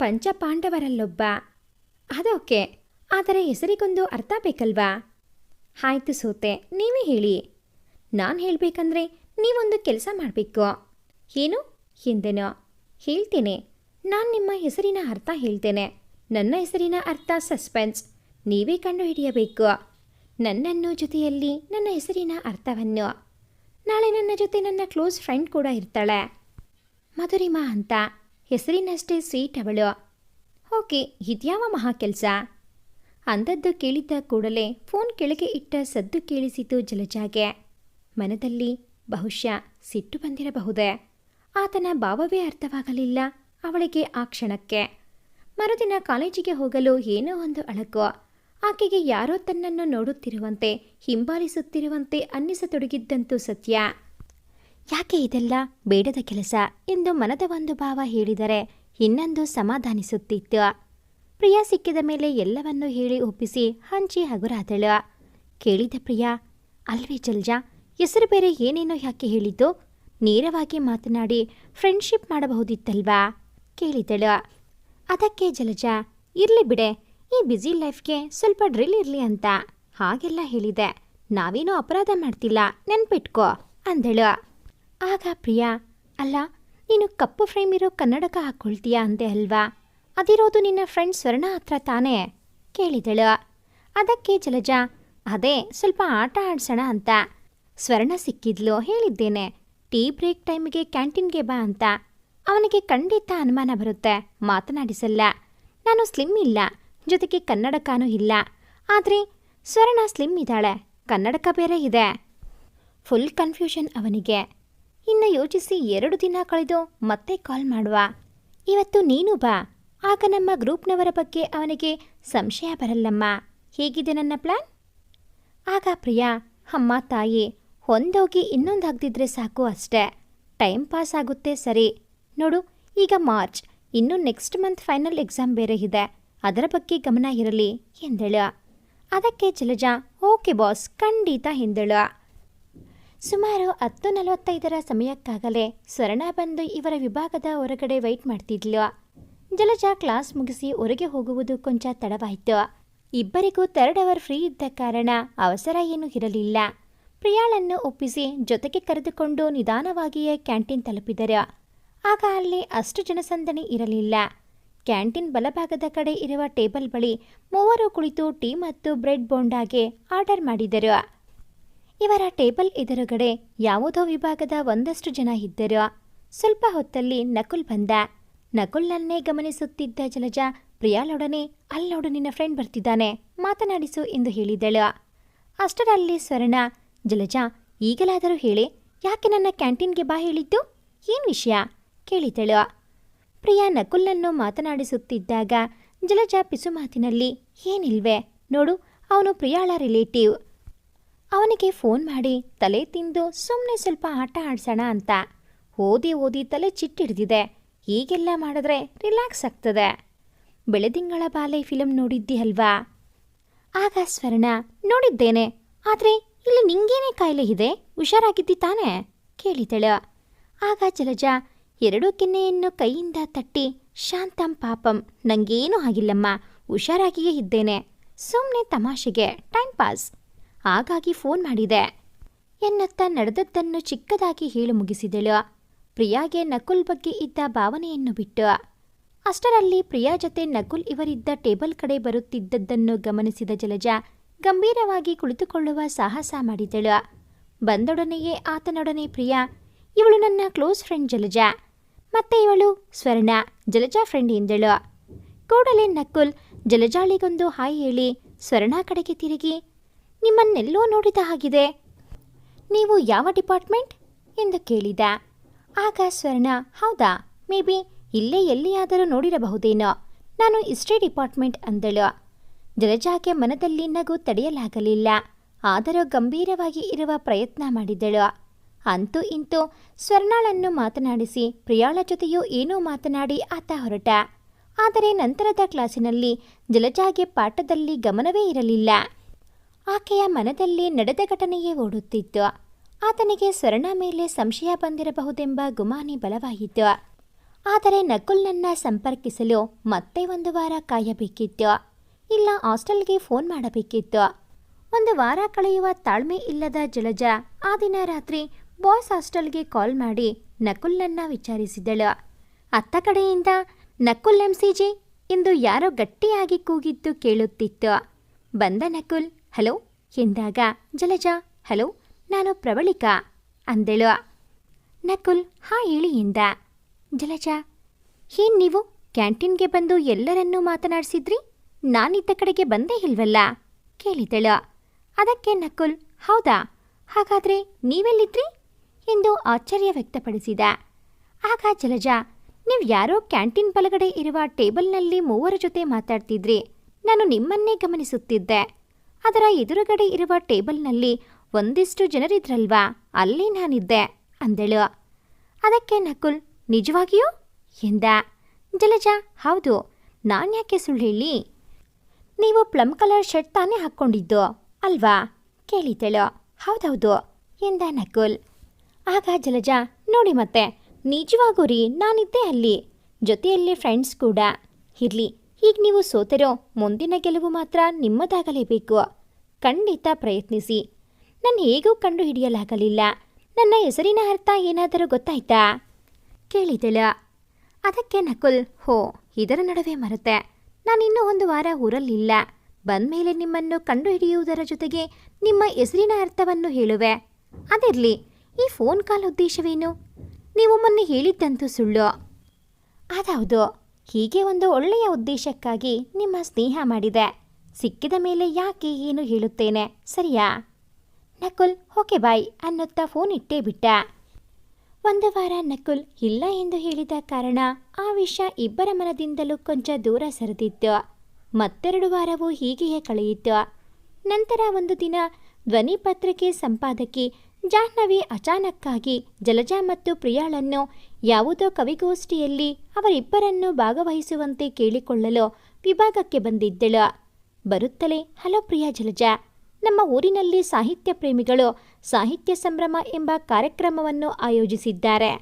ಪಂಚಪಾಂಡವರಲ್ಲೊಬ್ಬ. ಅದೋಕೆ, ಆದರೆ ಹೆಸರಿಗೊಂದು ಅರ್ಥ ಬೇಕಲ್ವಾ? ಆಯಿತು, ಸೋತೆ, ನೀವೇ ಹೇಳಿ. ನಾನು ಹೇಳಬೇಕಂದ್ರೆ ನೀವೊಂದು ಕೆಲಸ ಮಾಡಬೇಕು. ಏನು ಎಂದೆನೋ? ಹೇಳ್ತೇನೆ. ನಾನು ನಿಮ್ಮ ಹೆಸರಿನ ಅರ್ಥ ಹೇಳ್ತೇನೆ. ನನ್ನ ಹೆಸರಿನ ಅರ್ಥ ಸಸ್ಪೆನ್ಸ್. ನೀವೇ ಕಂಡುಹಿಡಿಯಬೇಕು. ನನ್ನನ್ನು ಜೊತೆಯಲ್ಲಿ ನನ್ನ ಹೆಸರಿನ ಅರ್ಥವನ್ನು. ನಾಳೆ ನನ್ನ ಜೊತೆ ನನ್ನ ಕ್ಲೋಸ್ ಫ್ರೆಂಡ್ ಕೂಡ ಇರ್ತಾಳೆ, ಮಧುರಿಮಾ ಅಂತ. ಹೆಸರಿನಷ್ಟೇ ಸ್ವೀಟ್ ಅವಳು. ಓಕೆ, ಇದ್ಯಾವ ಮಹಾ ಕೆಲಸ? ಅಂದದ್ದು ಕೇಳಿದ್ದ ಕೂಡಲೇ ಫೋನ್ ಕೆಳಗೆ ಇಟ್ಟ ಸದ್ದು ಕೇಳಿಸಿತು ಜಲಜಾಗೆ. ಮನದಲ್ಲಿ ಬಹುಶಃ ಸಿಟ್ಟು ಬಂದಿರಬಹುದೇ. ಆತನ ಭಾವವೇ ಅರ್ಥವಾಗಲಿಲ್ಲ ಅವಳಿಗೆ ಆ ಕ್ಷಣಕ್ಕೆ. ಮರುದಿನ ಕಾಲೇಜಿಗೆ ಹೋಗಲು ಏನೋ ಒಂದು ಅಳಕು. ಆಕೆಗೆ ಯಾರೋ ತನ್ನನ್ನು ನೋಡುತ್ತಿರುವಂತೆ, ಹಿಂಬಾಲಿಸುತ್ತಿರುವಂತೆ ಅನ್ನಿಸತೊಡಗಿದ್ದಂತೂ ಸತ್ಯ. ಯಾಕೆ ಇದೆಲ್ಲ ಬೇಡದ ಕೆಲಸ ಎಂದು ಮನದ ಒಂದು ಭಾವ ಹೇಳಿದರೆ ಇನ್ನೊಂದು ಸಮಾಧಾನಿಸುತ್ತಿತ್ತು. ಪ್ರಿಯಾ ಸಿಕ್ಕಿದ ಮೇಲೆ ಎಲ್ಲವನ್ನೂ ಹೇಳಿ ಒಪ್ಪಿಸಿ ಹಂಚಿ ಹಗುರಾದಳು. ಕೇಳಿದ ಪ್ರಿಯಾ, ಅಲ್ವೇ ಜಲಜಾ, ಹೆಸರು ಬೇರೆ ಏನೇನೋ ಯಾಕೆ ಹೇಳಿದ್ದು? ನೇರವಾಗಿ ಮಾತನಾಡಿ ಫ್ರೆಂಡ್ಶಿಪ್ ಮಾಡಬಹುದಿತ್ತಲ್ವಾ ಕೇಳಿದಳು. ಅದಕ್ಕೆ ಜಲಜಾ, ಇರಲಿ ಬಿಡೆ, ಈ ಬ್ಯುಸಿ ಲೈಫ್ಗೆ ಸ್ವಲ್ಪ ಡ್ರಿಲ್ ಇರಲಿ ಅಂತ ಹಾಗೆಲ್ಲ ಹೇಳಿದೆ. ನಾವೇನೂ ಅಪರಾಧ ಮಾಡ್ತಿಲ್ಲ, ನೆನ್ಪಿಟ್ಕೋ ಅಂದಳು. ಆಗ ಪ್ರಿಯಾ, ಅಲ್ಲ ನೀನು ಕಪ್ಪು ಫ್ರೇಮ್ ಇರೋ ಕನ್ನಡಕ ಹಾಕ್ಕೊಳ್ತೀಯಾ ಅಂದೆ ಅಲ್ವಾ? ಅದಿರೋದು ನಿನ್ನ ಫ್ರೆಂಡ್ ಸ್ವರ್ಣ ಹತ್ರ ತಾನೇ ಕೇಳಿದಳು. ಅದಕ್ಕೆ ಜಲಜಾ, ಅದೇ ಸ್ವಲ್ಪ ಆಟ ಆಡ್ಸೋಣ ಅಂತ. ಸ್ವರ್ಣ ಸಿಕ್ಕಿದ್ಲು, ಹೇಳಿದ್ದೇನೆ ಟೀ ಬ್ರೇಕ್ ಟೈಮಿಗೆ ಕ್ಯಾಂಟೀನ್ಗೆ ಬಾ ಅಂತ. ಅವನಿಗೆ ಖಂಡಿತ ಅನುಮಾನ ಬರುತ್ತೆ, ಮಾತನಾಡಿಸಲ್ಲ. ನಾನು ಸ್ಲಿಮ್ ಇಲ್ಲ, ಜೊತೆಗೆ ಕನ್ನಡಕನೂ ಇಲ್ಲ. ಆದರೆ ಸ್ವರ್ಣ ಸ್ಲಿಮ್ ಇದ್ದಾಳೆ, ಕನ್ನಡಕ ಬೇರೆ ಇದೆ. ಫುಲ್ ಕನ್ಫ್ಯೂಷನ್ ಅವನಿಗೆ. ಇನ್ನು ಯೋಚಿಸಿ 2 ದಿನ ಕಳೆದು ಮತ್ತೆ ಕಾಲ್ ಮಾಡುವ. ಇವತ್ತು ನೀನು ಬಾ, ಆಗ ನಮ್ಮ ಗ್ರೂಪ್ನವರ ಬಗ್ಗೆ ಅವನಿಗೆ ಸಂಶಯ ಬರಲ್ಲಮ್ಮ. ಹೇಗಿದೆ ನನ್ನ ಪ್ಲಾನ್? ಆಗ ಪ್ರಿಯಾ, ಅಮ್ಮ ತಾಯಿ, ಒಂದೋಗಿ ಇನ್ನೊಂದಾಗ್ದಿದ್ರೆ ಸಾಕು ಅಷ್ಟೇ. ಟೈಮ್ ಪಾಸ್ ಆಗುತ್ತೆ ಸರಿ. ನೋಡು, ಈಗ ಮಾರ್ಚ್, ಇನ್ನು ನೆಕ್ಸ್ಟ್ ಮಂತ್ ಫೈನಲ್ ಎಕ್ಸಾಮ್ ಬೇರೆ ಇದೆ, ಅದರ ಬಗ್ಗೆ ಗಮನ ಇರಲಿ ಎಂದಳು. ಅದಕ್ಕೆ ಜಲಜಾ, ಓಕೆ ಬಾಸ್, ಖಂಡಿತ ಎಂದಳು. ಸುಮಾರು 10:45 ಸಮಯಕ್ಕಾಗಲೇ ಸ್ವರ್ಣ ಬಂದು ಇವರ ವಿಭಾಗದ ಹೊರಗಡೆ ವೆಯ್ಟ್ ಮಾಡ್ತಿದ್ಲು. ಜಲಜಾ ಕ್ಲಾಸ್ ಮುಗಿಸಿ ಹೊರಗೆ ಹೋಗುವುದು ಕೊಂಚ ತಡವಾಯಿತು. ಇಬ್ಬರಿಗೂ 3 ಅವರ್ ಫ್ರೀ ಇದ್ದ ಕಾರಣ ಅವಸರ ಏನೂ ಇರಲಿಲ್ಲ. ಪ್ರಿಯಾಳನ್ನು ಒಪ್ಪಿಸಿ ಜೊತೆಗೆ ಕರೆದುಕೊಂಡು ನಿಧಾನವಾಗಿಯೇ ಕ್ಯಾಂಟೀನ್ ತಲುಪಿದರು. ಆಗ ಅಲ್ಲಿ ಅಷ್ಟು ಜನಸಂದಣಿ ಇರಲಿಲ್ಲ. ಕ್ಯಾಂಟೀನ್ ಬಲಭಾಗದ ಕಡೆ ಇರುವ ಟೇಬಲ್ ಬಳಿ 3 ಕುಳಿತು ಟೀ ಮತ್ತು ಬ್ರೆಡ್ ಬೋಂಡಾಗೆ ಆರ್ಡರ್ ಮಾಡಿದರು. ಇವರ ಟೇಬಲ್ ಎದುರುಗಡೆ ಯಾವುದೋ ವಿಭಾಗದ ಒಂದಷ್ಟು ಜನ ಇದ್ದರು. ಸ್ವಲ್ಪ ಹೊತ್ತಲ್ಲಿ ನಕುಲ್ ಬಂದ. ನಕುಲ್ನನ್ನೇ ಗಮನಿಸುತ್ತಿದ್ದ ಜಲಜಾ ಪ್ರಿಯಾಳೊಡನೆ, ಅಲ್ಲೋಡು ನಿನ್ನ ಫ್ರೆಂಡ್ ಬರ್ತಿದ್ದಾನೆ, ಮಾತನಾಡಿಸು ಎಂದು ಹೇಳಿದಳು. ಅಷ್ಟರಲ್ಲಿ ಸ್ವರ್ಣ, ಜಲಜಾ ಈಗಲಾದರೂ ಹೇಳಿ, ಯಾಕೆ ನನ್ನ ಕ್ಯಾಂಟೀನ್ಗೆ ಬಾ ಹೇಳಿದ್ದು? ಏನು ವಿಷಯ ಕೇಳಿದಳು. ಪ್ರಿಯಾ ನಕುಲ್ನನ್ನು ಮಾತನಾಡಿಸುತ್ತಿದ್ದಾಗ ಜಲಜಾ ಪಿಸುಮಾತಿನಲ್ಲಿ, ಏನಿಲ್ವೇ, ನೋಡು ಅವನು ಪ್ರಿಯಾಳ ರಿಲೇಟಿವ್. ಅವನಿಗೆ ಫೋನ್ ಮಾಡಿ ತಲೆ ತಿಂದು ಸುಮ್ಮನೆ ಸ್ವಲ್ಪ ಆಟ ಆಡ್ಸೋಣ ಅಂತ. ಓದಿ ಓದಿ ತಲೆ ಚಿಟ್ಟಿಡ್ದಿದೆ, ಹೀಗೆಲ್ಲ ಮಾಡಿದ್ರೆ ರಿಲ್ಯಾಕ್ಸ್ ಆಗ್ತದೆ. ಬೆಳೆದಿಂಗಳ ಬಾಲೆ ಫಿಲಮ್ ನೋಡಿದ್ದಿ ಅಲ್ವಾ? ಆಗ ಸ್ವರ್ಣ, ನೋಡಿದ್ದೇನೆ, ಆದರೆ ಇಲ್ಲಿ ನಿಂಗೇನೇ ಕಾಯಿಲೆ ಇದೆ, ಹುಷಾರಾಗಿದ್ದಿ ತಾನೇ ಕೇಳಿದಳು. ಆಗ ಜಲಜಾ 2 ಕೆನ್ನೆಯನ್ನು ಕೈಯಿಂದ ತಟ್ಟಿ, ಶಾಂತಂ ಪಾಪಂ, ನಂಗೇನೂ ಆಗಿಲ್ಲಮ್ಮ, ಹುಷಾರಾಗಿಯೇ ಇದ್ದೇನೆ, ಸುಮ್ಮನೆ ತಮಾಷೆಗೆ ಟೈಮ್ ಪಾಸ್, ಹಾಗಾಗಿ ಫೋನ್ ಮಾಡಿದೆ ಎನ್ನುತ್ತಾ ನಡೆದದ್ದನ್ನು ಚಿಕ್ಕದಾಗಿ ಹೇಳು ಮುಗಿಸಿದಳು. ಪ್ರಿಯಾಗೆ ನಕುಲ್ ಬಗ್ಗೆ ಇದ್ದ ಭಾವನೆಯನ್ನು ಬಿಟ್ಟು. ಅಷ್ಟರಲ್ಲಿ ಪ್ರಿಯಾ ಜೊತೆ ನಕುಲ್ ಇವರಿದ್ದ ಟೇಬಲ್ ಕಡೆ ಬರುತ್ತಿದ್ದದ್ದನ್ನು ಗಮನಿಸಿದ ಜಲಜಾ ಗಂಭೀರವಾಗಿ ಕುಳಿತುಕೊಳ್ಳುವ ಸಾಹಸ ಮಾಡಿದಳು. ಬಂದೊಡನೆಯೇ ಆತನೊಡನೆ ಪ್ರಿಯಾ, ಇವಳು ನನ್ನ ಕ್ಲೋಸ್ ಫ್ರೆಂಡ್ ಜಲಜಾ, ಮತ್ತೆ ಇವಳು ಸ್ವರ್ಣ, ಜಲಜಾ ಫ್ರೆಂಡ್ ಎಂದಳು. ಕೂಡಲೇ ನಕುಲ್ ಜಲಜಾಳಿಗೊಂದು ಹಾಯ್ ಹೇಳಿ ಸ್ವರ್ಣ ಕಡೆಗೆ ತಿರುಗಿ, ನಿಮ್ಮನ್ನೆಲ್ಲೋ ನೋಡಿದ ಹಾಗಿದೆ, ನೀವು ಯಾವ ಡಿಪಾರ್ಟ್ಮೆಂಟ್ ಎಂದು ಕೇಳಿದ. ಆಗ ಸ್ವರ್ಣ, ಹೌದಾ, ಮೇ ಬಿ ಇಲ್ಲೇ ಎಲ್ಲಿಯಾದರೂ ನೋಡಿರಬಹುದೇನೋ, ನಾನು ಹಿಸ್ಟ್ರಿ ಡಿಪಾರ್ಟ್ಮೆಂಟ್ ಅಂದಳು. ಜಲಜಾಗೆ ಮನದಲ್ಲಿ ನಗು ತಡೆಯಲಾಗಲಿಲ್ಲ, ಆದರೂ ಗಂಭೀರವಾಗಿ ಇರುವ ಪ್ರಯತ್ನ ಮಾಡಿದಳು. ಅಂತೂ ಇಂತೂ ಸ್ವರ್ಣಳನ್ನು ಮಾತನಾಡಿಸಿ ಪ್ರಿಯಾಳ ಜೊತೆಯೂ ಏನೋ ಮಾತನಾಡಿ ಆತ ಹೊರಟ. ಆದರೆ ನಂತರದ ಕ್ಲಾಸಿನಲ್ಲಿ ಜಲಜಾಗೆ ಪಾಠದಲ್ಲಿ ಗಮನವೇ ಇರಲಿಲ್ಲ. ಆಕೆಯ ಮನದಲ್ಲಿ ನಡೆದ ಘಟನೆಯೇ ಓಡುತ್ತಿತ್ತು. ಆತನಿಗೆ ಸ್ವರ್ಣ ಮೇಲೆ ಸಂಶಯ ಬಂದಿರಬಹುದೆಂಬ ಗುಮಾನಿ ಬಲವಾಯಿತು. ಆದರೆ ನಕುಲ್ನನ್ನ ಸಂಪರ್ಕಿಸಲು ಮತ್ತೆ 1 ವಾರ ಕಾಯಬೇಕಿತ್ತು, ಇಲ್ಲ ಹಾಸ್ಟೆಲ್ಗೆ ಫೋನ್ ಮಾಡಬೇಕಿತ್ತು. 1 ವಾರ ಕಳೆಯುವ ತಾಳ್ಮೆ ಇಲ್ಲದ ಜಲಜಾ ಆ ದಿನ ರಾತ್ರಿ ಬಾಯ್ಸ್ ಹಾಸ್ಟೆಲ್ಗೆ ಕಾಲ್ ಮಾಡಿ ನಕುಲ್ನನ್ನ ವಿಚಾರಿಸಿದಳು. ಅತ್ತ ಕಡೆಯಿಂದ ನಕುಲ್ ಎಂಸಿಜಿ ಎಂದು ಯಾರೋ ಗಟ್ಟಿಯಾಗಿ ಕೂಗಿದ್ದು ಕೇಳುತ್ತಿತ್ತು. ಬಂದ ನಕುಲ್, ಹಲೋ ಎಂದಾಗ ಜಲಜಾ, ಹಲೋ, ನಾನು ಪ್ರವಳಿಕಾ ಅಂದಳು. ನಕುಲ್, ಹಾ ಹೇಳಿ ಎಂದ. ಜಲಜಾ, ಏನ್ ನೀವು ಕ್ಯಾಂಟೀನ್ಗೆ ಬಂದು ಎಲ್ಲರನ್ನೂ ಮಾತನಾಡಿಸಿದ್ರಿ, ನಾನಿದ್ದ ಕಡೆಗೆ ಬಂದೇ ಇಲ್ವಲ್ಲ ಕೇಳಿದಳು. ಅದಕ್ಕೆ ನಕುಲ್, ಹೌದಾ, ಹಾಗಾದ್ರೆ ನೀವೆಲ್ಲಿದ್ರಿ ಎಂದು ಆಶ್ಚರ್ಯ ವ್ಯಕ್ತಪಡಿಸಿದ. ಆಗ ಜಲಜಾ, ನೀವು ಯಾರೋ ಕ್ಯಾಂಟೀನ್ ಬಲಗಡೆ ಇರುವ ಟೇಬಲ್ನಲ್ಲಿ 3 ಜೊತೆ ಮಾತಾಡ್ತಿದ್ರಿ, ನಾನು ನಿಮ್ಮನ್ನೇ ಗಮನಿಸುತ್ತಿದ್ದೆ. ಅದರ ಎದುರುಗಡೆ ಇರುವ ಟೇಬಲ್ನಲ್ಲಿ ಒಂದಿಷ್ಟು ಜನರಿದ್ರಲ್ವಾ, ಅಲ್ಲಿ ನಾನಿದ್ದೆ ಅಂದಳು. ಅದಕ್ಕೆ ನಕುಲ್, ನಿಜವಾಗಿಯೂ ಎಂದ. ಜಲಜಾ, ಹೌದು, ನಾನ್ಯಾಕೆ ಸುಳ್ಳು ಹೇಳಿ, ನೀವು ಪ್ಲಮ್ ಕಲರ್ ಶರ್ಟ್ ತಾನೇ ಹಾಕ್ಕೊಂಡಿದ್ದು ಅಲ್ವಾ ಕೇಳಿದಳು. ಹೌದೌದು ಎಂದ ನಕುಲ್. ಆಗ ಜಲಜಾ, ನೋಡಿ ಮತ್ತೆ, ನಿಜವಾಗೂ ರೀ, ನಾನಿದ್ದೆ ಅಲ್ಲಿ, ಜೊತೆಯಲ್ಲಿ ಫ್ರೆಂಡ್ಸ್ ಕೂಡ. ಇರಲಿ, ಈಗ ನೀವು ಸೋತರೋ ಮುಂದಿನ ಗೆಲುವು ಮಾತ್ರ ನಿಮ್ಮದಾಗಲೇಬೇಕು, ಖಂಡಿತ ಪ್ರಯತ್ನಿಸಿ. ನನ್ನ ಹೇಗೂ ಕಂಡು ಹಿಡಿಯಲಾಗಲಿಲ್ಲ. ನನ್ನ ಹೆಸರಿನ ಅರ್ಥ ಏನಾದರೂ ಗೊತ್ತಾಯ್ತಾ ಕೇಳಿದಳ. ಅದಕ್ಕೆ ನಕುಲ್, ಹೋ ಇದರ ನಡುವೆ ಮರೆತೆ, ನಾನಿನ್ನೂ 1 ವಾರ ಊರಲ್ಲಿಲ್ಲ. ಬಂದಮೇಲೆ ನಿಮ್ಮನ್ನು ಕಂಡು ಹಿಡಿಯುವುದರ ಜೊತೆಗೆ ನಿಮ್ಮ ಹೆಸರಿನ ಅರ್ಥವನ್ನು ಹೇಳುವೆ. ಅದಿರಲಿ, ಈ ಫೋನ್ ಕಾಲ್ ಉದ್ದೇಶವೇನು? ನೀವು ಮೊನ್ನೆ ಹೇಳಿದ್ದಂತೂ ಸುಳ್ಳು. ಅದೌದು, ಹೀಗೆ ಒಂದು ಒಳ್ಳೆಯ ಉದ್ದೇಶಕ್ಕಾಗಿ ನಿಮ್ಮ ಸ್ನೇಹ ಮಾಡಿದೆ. ಸಿಕ್ಕಿದ ಮೇಲೆ ಯಾಕೆ ಏನು ಹೇಳುತ್ತೇನೆ, ಸರಿಯಾ? ನಕುಲ್ ಓಕೆ ಬಾಯ್ ಅನ್ನುತ್ತಾ ಫೋನ್ ಇಟ್ಟೇ ಬಿಟ್ಟ. 1 ವಾರ ನಕುಲ್ ಇಲ್ಲ ಎಂದು ಹೇಳಿದ ಕಾರಣ ಆ ವಿಷಯ ಇಬ್ಬರ ಮನದಿಂದಲೂ ಕೊಂಚ ದೂರ ಸರಿದಿತ್ತು. ಮತ್ತೆರಡು ವಾರವೂ ಹೀಗೆಯೇ ಕಳೆಯಿತು. ನಂತರ ಒಂದು ದಿನ ಧ್ವನಿ ಪತ್ರಿಕೆ ಸಂಪಾದಕಿ ಜಾಹ್ನವಿ ಅಚಾನಕ್ಕಾಗಿ ಜಲಜಾ ಮತ್ತು ಪ್ರಿಯಾಳನ್ನು ಯಾವುದೋ ಕವಿಗೋಷ್ಠಿಯಲ್ಲಿ ಅವರಿಬ್ಬರನ್ನು ಭಾಗವಹಿಸುವಂತೆ ಕೇಳಿಕೊಳ್ಳಲು ವಿಭಾಗಕ್ಕೆ ಬಂದಿದ್ದಳು. ಬರುತ್ತಲೇ, ಹಲೋ ಪ್ರಿಯಾ, ಜಲಜಾ, ನಮ್ಮ ಊರಿನಲ್ಲಿ ಸಾಹಿತ್ಯ ಪ್ರೇಮಿಗಳು ಸಾಹಿತ್ಯ ಸಂಭ್ರಮ ಎಂಬ ಕಾರ್ಯಕ್ರಮವನ್ನು ಆಯೋಜಿಸಿದ್ದಾರೆ.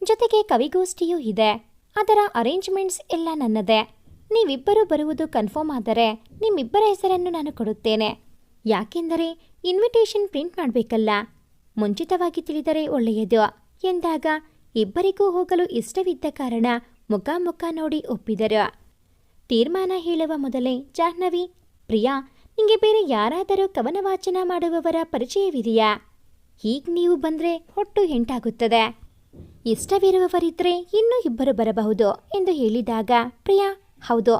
ಜೊತೆಗೆ ಕವಿಗೋಷ್ಠಿಯೂ ಇದೆ. ಅದರ ಅರೇಂಜ್ಮೆಂಟ್ಸ್ ಎಲ್ಲ ನನ್ನದೇ. ನೀವಿಬ್ಬರೂ ಬರುವುದು ಕನ್ಫರ್ಮ್ ಆದರೆ ನಿಮ್ಮಿಬ್ಬರ ಹೆಸರನ್ನು ನಾನು ಕೊಡುತ್ತೇನೆ. ಯಾಕೆಂದರೆ ಇನ್ವಿಟೇಷನ್ ಪ್ರಿಂಟ್ ಮಾಡಬೇಕಲ್ಲ. ಮುಂಚಿತವಾಗಿ ತಿಳಿದರೆ ಒಳ್ಳೆಯದು ಎಂದಾಗ ಇಬ್ಬರಿಗೂ ಹೋಗಲು ಇಷ್ಟವಿದ್ದ ಕಾರಣ ಮುಖ ನೋಡಿ ಒಪ್ಪಿದರು. ತೀರ್ಮಾನ ಹೇಳುವ ಮೊದಲೇ ಜಾಹ್ನವಿ, ಪ್ರಿಯಾ, ನಿಮಗೆ ಬೇರೆ ಯಾರಾದರೂ ಕವನ ವಾಚನ ಮಾಡುವವರ ಪರಿಚಯವಿದೆಯಾ? ಹೀಗೆ ನೀವು ಬಂದರೆ ಒಟ್ಟು 8 ಆಗುತ್ತದೆ. ಇಷ್ಟವಿರುವವರಿದ್ದರೆ ಇನ್ನೂ 2 ಬರಬಹುದು ಎಂದು ಹೇಳಿದಾಗ ಪ್ರಿಯಾ, ಹೌದು,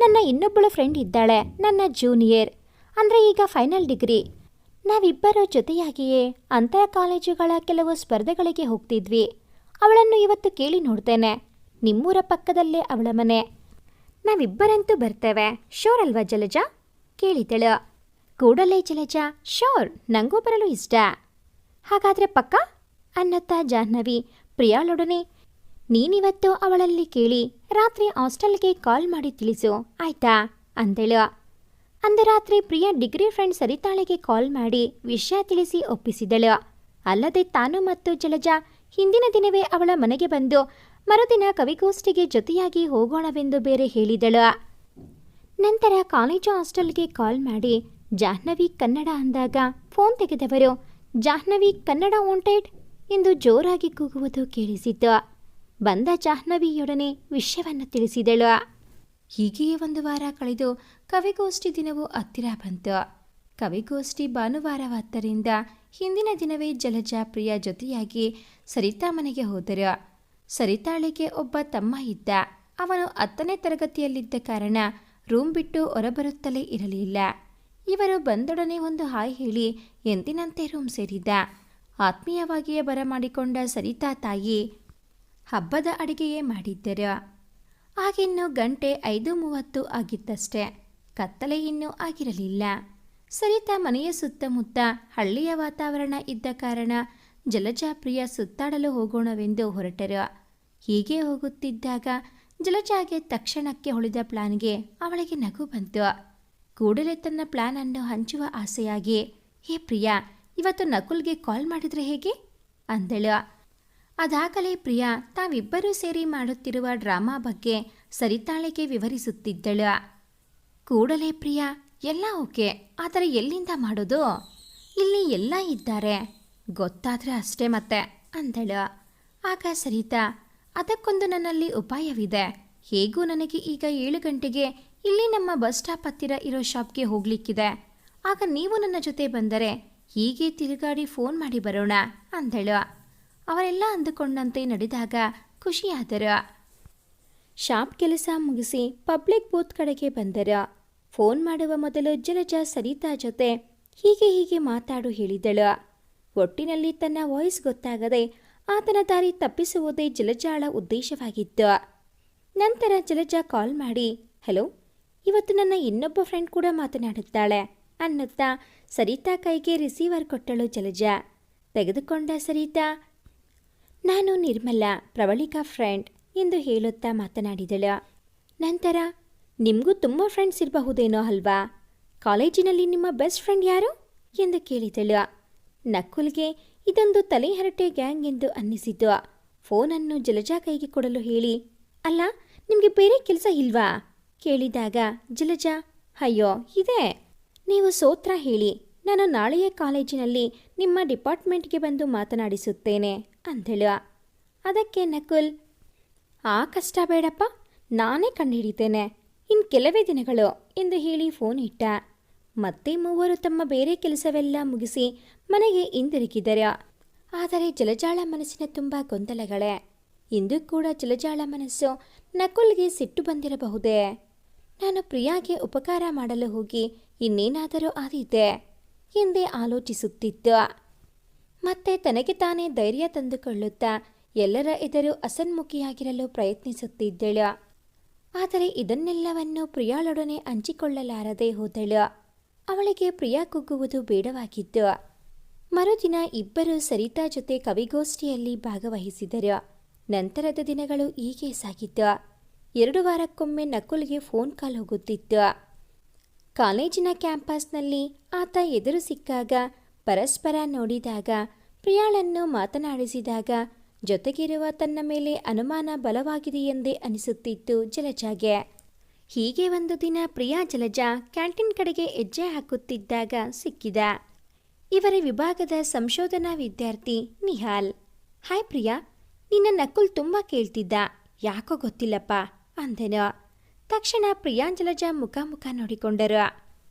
ನನ್ನ ಇನ್ನೊಬ್ಬಳು ಫ್ರೆಂಡ್ ಇದ್ದಾಳೆ, ನನ್ನ ಜೂನಿಯರ್, ಅಂದರೆ ಈಗ ಫೈನಲ್ ಡಿಗ್ರಿ. ನಾವಿಬ್ಬರು ಜೊತೆಯಾಗಿಯೇ ಅಂತರ ಕಾಲೇಜುಗಳ ಕೆಲವು ಸ್ಪರ್ಧೆಗಳಿಗೆ ಹೋಗ್ತಿದ್ವಿ. ಅವಳನ್ನು ಇವತ್ತು ಕೇಳಿ ನೋಡ್ತೇನೆ. ನಿಮ್ಮೂರ ಪಕ್ಕದಲ್ಲೇ ಅವಳ ಮನೆ. ನಾವಿಬ್ಬರಂತೂ ಬರ್ತೇವೆ, ಶೋರ್ ಅಲ್ವಾ ಜಲಜಾ ಕೇಳಿದಳು. ಕೂಡಲೇ ಜಲಜಾ, ಶೋರ್, ನನಗೂ ಬರಲು ಇಷ್ಟ. ಹಾಗಾದರೆ ಪಕ್ಕ ಅನ್ನುತ್ತಾ ಜಾಹ್ನವಿ ಪ್ರಿಯಾಳೊಡನೆ, ನೀನಿವತ್ತು ಅವಳಲ್ಲಿ ಕೇಳಿ ರಾತ್ರಿ ಹಾಸ್ಟೆಲ್ಗೆ ಕಾಲ್ ಮಾಡಿ ತಿಳಿಸು, ಆಯ್ತಾ ಅಂದಳು. ಅಂದು ರಾತ್ರಿ ಪ್ರಿಯಾ ಡಿಗ್ರಿ ಫ್ರೆಂಡ್ ಸರಿತಾಳಿಗೆ ಕಾಲ್ ಮಾಡಿ ವಿಷಯ ತಿಳಿಸಿ ಒಪ್ಪಿಸಿದಳು. ಅಲ್ಲದೆ ತಾನು ಮತ್ತು ಜಲಜಾ ಹಿಂದಿನ ದಿನವೇ ಅವಳ ಮನೆಗೆ ಬಂದು ಮರುದಿನ ಕವಿಗೋಷ್ಠಿಗೆ ಜೊತೆಯಾಗಿ ಹೋಗೋಣವೆಂದು ಬೇರೆ ಹೇಳಿದಳು. ನಂತರ ಕಾಲೇಜು ಹಾಸ್ಟೆಲ್ಗೆ ಕಾಲ್ ಮಾಡಿ ಜಾಹ್ನವಿ ಕನ್ನಡ ಅಂದಾಗ ಫೋನ್ ತೆಗೆದವರು ಜಾಹ್ನವಿ ಕನ್ನಡ ವಾಂಟೆಡ್ ಎಂದು ಜೋರಾಗಿ ಕೂಗುವುದು ಕೇಳಿಸಿತು. ಬಂದ ಜಾಹ್ನವಿಯೊಡನೆ ವಿಷಯವನ್ನು ತಿಳಿಸಿದಳು. ಹೀಗೆಯೇ 1 ವಾರ ಕಳೆದು ಕವಿಗೋಷ್ಠಿ ದಿನವೂ ಹತ್ತಿರ ಬಂತು. ಕವಿಗೋಷ್ಠಿ ಭಾನುವಾರವಾದ್ದರಿಂದ ಹಿಂದಿನ ದಿನವೇ ಜಲಜಾ ಪ್ರಿಯಾ ಜೊತೆಯಾಗಿ ಸರಿತಾ ಮನೆಗೆ ಹೋದರು. ಸರಿತಾಳಿಗೆ ಒಬ್ಬ ತಮ್ಮ ಇದ್ದ. ಅವನು 10ನೇ ತರಗತಿಯಲ್ಲಿದ್ದ ಕಾರಣ ರೂಮ್ ಬಿಟ್ಟು ಹೊರಬರುತ್ತಲೇ ಇರಲಿಲ್ಲ. ಇವರು ಬಂದೊಡನೆ ಒಂದು ಹಾಯ್ ಹೇಳಿ ಎಂದಿನಂತೆ ರೂಮ್ ಸೇರಿದ್ದ. ಆತ್ಮೀಯವಾಗಿಯೇ ಬರಮಾಡಿಕೊಂಡ ಸರಿತಾ ತಾಯಿ ಹಬ್ಬದ ಅಡಿಗೆಯೇ ಮಾಡಿದ್ದರು. ಆಗಿನ್ನು ಗಂಟೆ 5:30 ಆಗಿತ್ತಷ್ಟೆ. ಕತ್ತಲೆ ಇನ್ನೂ ಆಗಿರಲಿಲ್ಲ. ಸರಿತಾ ಮನೆಯ ಸುತ್ತಮುತ್ತ ಹಳ್ಳಿಯ ವಾತಾವರಣ ಇದ್ದ ಕಾರಣ ಜಲಜಾ ಪ್ರಿಯ ಸುತ್ತಾಡಲು ಹೋಗೋಣವೆಂದು ಹೊರಟರು. ಹೀಗೆ ಹೋಗುತ್ತಿದ್ದಾಗ ಜಲಜಾಗೆ ತಕ್ಷಣಕ್ಕೆ ಹೊಳೆದ ಪ್ಲಾನ್ಗೆ ಅವಳಿಗೆ ನಗು ಬಂತು. ಕೂಡಲೇ ತನ್ನ ಪ್ಲಾನ್ ಅನ್ನು ಹಂಚುವ ಆಸೆಯಾಗಿ, ಹೇ ಪ್ರಿಯಾ, ಇವತ್ತು ನಕುಲ್ಗೆ ಕಾಲ್ ಮಾಡಿದರೆ ಹೇಗೆ ಅಂದಳು. ಅದಾಗಲೇ ಪ್ರಿಯಾ ತಾವಿಬ್ಬರೂ ಸೇರಿ ಮಾಡುತ್ತಿರುವ ಡ್ರಾಮಾ ಬಗ್ಗೆ ಸರಿತಾಳಿಗೆ ವಿವರಿಸುತ್ತಿದ್ದಳು. ಕೂಡಲೇ ಪ್ರಿಯಾ, ಎಲ್ಲ ಓಕೆ, ಆದರೆ ಎಲ್ಲಿಂದ ಮಾಡೋದು? ಇಲ್ಲಿ ಎಲ್ಲ ಇದ್ದಾರೆ, ಗೊತ್ತಾದರೆ ಅಷ್ಟೇ ಮತ್ತೆ ಅಂದಳು. ಆಗ ಸರಿತಾ, ಅದಕ್ಕೊಂದು ನನ್ನಲ್ಲಿ ಉಪಾಯವಿದೆ. ಹೇಗೂ ನನಗೆ ಈಗ 7 ಗಂಟೆಗೆ ಇಲ್ಲಿ ನಮ್ಮ ಬಸ್ ಸ್ಟಾಪ್ ಹತ್ತಿರ ಇರೋ ಶಾಪ್ಗೆ ಹೋಗ್ಲಿಕ್ಕಿದೆ. ಆಗ ನೀವು ನನ್ನ ಜೊತೆ ಬಂದರೆ ಹೀಗೆ ತಿರುಗಾಡಿ ಫೋನ್ ಮಾಡಿ ಬರೋಣ ಅಂದಳು. ಅವರೆಲ್ಲ ಅಂದುಕೊಂಡಂತೆ ನಡೆದಾಗ ಖುಷಿಯಾದರು. ಶಾಪ್ ಕೆಲಸ ಮುಗಿಸಿ ಪಬ್ಲಿಕ್ ಬೂತ್ ಕಡೆಗೆ ಬಂದರು. ಫೋನ್ ಮಾಡುವ ಮೊದಲು ಜಲಜಾ ಸರಿತಾ ಜೊತೆ ಹೀಗೆ ಮಾತಾಡು ಹೇಳಿದಳು. ಒಟ್ಟಿನಲ್ಲಿ ತನ್ನ ವಾಯ್ಸ್ ಗೊತ್ತಾಗದೆ ಆತನ ದಾರಿ ತಪ್ಪಿಸುವುದೇ ಜಲಜಾಳ ಉದ್ದೇಶವಾಗಿತ್ತು. ನಂತರ ಜಲಜಾ ಕಾಲ್ ಮಾಡಿ, ಹಲೋ, ಇವತ್ತು ನನ್ನ ಇನ್ನೊಬ್ಬ ಫ್ರೆಂಡ್ ಕೂಡ ಮಾತನಾಡುತ್ತಾಳೆ ಅನ್ನುತ್ತಾ ಸರಿತಾ ಕೈಗೆ ರಿಸೀವರ್ ಕೊಟ್ಟಳು ಜಲಜಾ. ತೆಗೆದುಕೊಂಡ ಸರಿತಾ, ನಾನು ನಿರ್ಮಲಾ, ಪ್ರವಳಿಕಾ ಫ್ರೆಂಡ್ ಎಂದು ಹೇಳುತ್ತಾ ಮಾತನಾಡಿದಳು. ನಂತರ, ನಿಮಗೂ ತುಂಬ ಫ್ರೆಂಡ್ಸ್ ಇರಬಹುದೇನೋ ಅಲ್ವಾ? ಕಾಲೇಜಿನಲ್ಲಿ ನಿಮ್ಮ ಬೆಸ್ಟ್ ಫ್ರೆಂಡ್ ಯಾರು ಎಂದು ಕೇಳಿದಳು. ನಕುಲ್ಗೆ ಇದೊಂದು ತಲೆಹರಟೆ ಗ್ಯಾಂಗ್ ಎಂದು ಅನ್ನಿಸಿತು. ಫೋನನ್ನು ಜಲಜಾ ಕೈಗೆ ಕೊಡಲು ಹೇಳಿ, ಅಲ್ಲ, ನಿಮಗೆ ಬೇರೆ ಕೆಲಸ ಇಲ್ವಾ ಕೇಳಿದಾಗ ಜಲಜಾ, ಅಯ್ಯೋ ಇದೆ, ನೀವು ಸೋತ್ರ ಹೇಳಿ, ನಾನು ನಾಳೆಯ ಕಾಲೇಜಿನಲ್ಲಿ ನಿಮ್ಮ ಡಿಪಾರ್ಟ್ಮೆಂಟ್ಗೆ ಬಂದು ಮಾತನಾಡಿಸುತ್ತೇನೆ ಅಂದಳು. ಅದಕ್ಕೆ ನಕುಲ್, ಆ ಕಷ್ಟ ಬೇಡಪ್ಪ, ನಾನೇ ಕಂಡುಹಿಡಿತೇನೆ, ಇನ್ನು ಕೆಲವೇ ದಿನಗಳು ಎಂದು ಹೇಳಿ ಫೋನ್ ಇಟ್ಟ. ಮತ್ತೆ ಮೂವರು ತಮ್ಮ ಬೇರೆ ಕೆಲಸವೆಲ್ಲ ಮುಗಿಸಿ ಮನೆಗೆ ಹಿಂದಿರುಗಿದರು. ಆದರೆ ಜಲಜಾಳ ಮನಸ್ಸಿನ ತುಂಬ ಗೊಂದಲಗಳೇ. ಇಂದು ಕೂಡ ಜಲಜಾಳ ಮನಸ್ಸು ನಕುಲ್ಗೆ ಸಿಟ್ಟು ಬಂದಿರಬಹುದೇ? ನಾನು ಪ್ರಿಯಾಗೆ ಉಪಕಾರ ಮಾಡಲು ಹೋಗಿ ಇನ್ನೇನಾದರೂ ಆದೀತೆ ಎಂದೇ ಆಲೋಚಿಸುತ್ತಿತ್ತು. ಮತ್ತೆ ತನಗೆ ತಾನೇ ಧೈರ್ಯ ತಂದುಕೊಳ್ಳುತ್ತಾ ಎಲ್ಲರ ಎದುರು ಅಸನ್ಮುಖಿಯಾಗಿರಲು ಪ್ರಯತ್ನಿಸುತ್ತಿದ್ದಳು. ಆದರೆ ಇದನ್ನೆಲ್ಲವನ್ನು ಪ್ರಿಯಾಳೊಡನೆ ಹಂಚಿಕೊಳ್ಳಲಾರದೆ ಹೋದಳು. ಅವಳಿಗೆ ಪ್ರಿಯಾ ಕುಗ್ಗುವುದು ಬೇಡವಾಗಿತ್ತು. ಮರುದಿನ ಇಬ್ಬರು ಸರಿತಾ ಜೊತೆ ಕವಿಗೋಷ್ಠಿಯಲ್ಲಿ ಭಾಗವಹಿಸಿದರು. ನಂತರದ ದಿನಗಳು ಹೀಗೆ ಸಾಗಿತ್ತು. 2 ವಾರಕ್ಕೊಮ್ಮೆ ನಕುಲ್ಗೆ ಫೋನ್ ಕಾಲ್ ಹೋಗುತ್ತಿತ್ತು. ಕಾಲೇಜಿನ ಕ್ಯಾಂಪಸ್ನಲ್ಲಿ ಆತ ಎದುರು ಸಿಕ್ಕಾಗ, ಪರಸ್ಪರ ನೋಡಿದಾಗ, ಪ್ರಿಯಾಳನ್ನು ಮಾತನಾಡಿಸಿದಾಗ ಜೊತೆಗಿರುವ ತನ್ನ ಮೇಲೆ ಅನುಮಾನ ಬಲವಾಗಿದೆಯೆಂದೇ ಅನಿಸುತ್ತಿತ್ತು ಜಲಜಾಗೆ. ಹೀಗೆ ಒಂದು ದಿನ ಪ್ರಿಯಾ ಜಲಜಾ ಕ್ಯಾಂಟೀನ್ ಕಡೆಗೆ ಹೆಜ್ಜೆ ಹಾಕುತ್ತಿದ್ದಾಗ ಸಿಕ್ಕಿದ. ಇವರ ವಿಭಾಗದ ಸಂಶೋಧನಾ ವಿದ್ಯಾರ್ಥಿ ನಿಹಾಲ್. ಹಾಯ್ ಪ್ರಿಯಾ, ನಿನ್ನ ನಕುಲ್ ತುಂಬ ಕೇಳ್ತಿದ್ದ, ಯಾಕೋ ಗೊತ್ತಿಲ್ಲಪ್ಪ ಅಂದೆನು. ತಕ್ಷಣ ಪ್ರಿಯಾ ಜಲಜಾ ಮುಖ ನೋಡಿಕೊಂಡರು.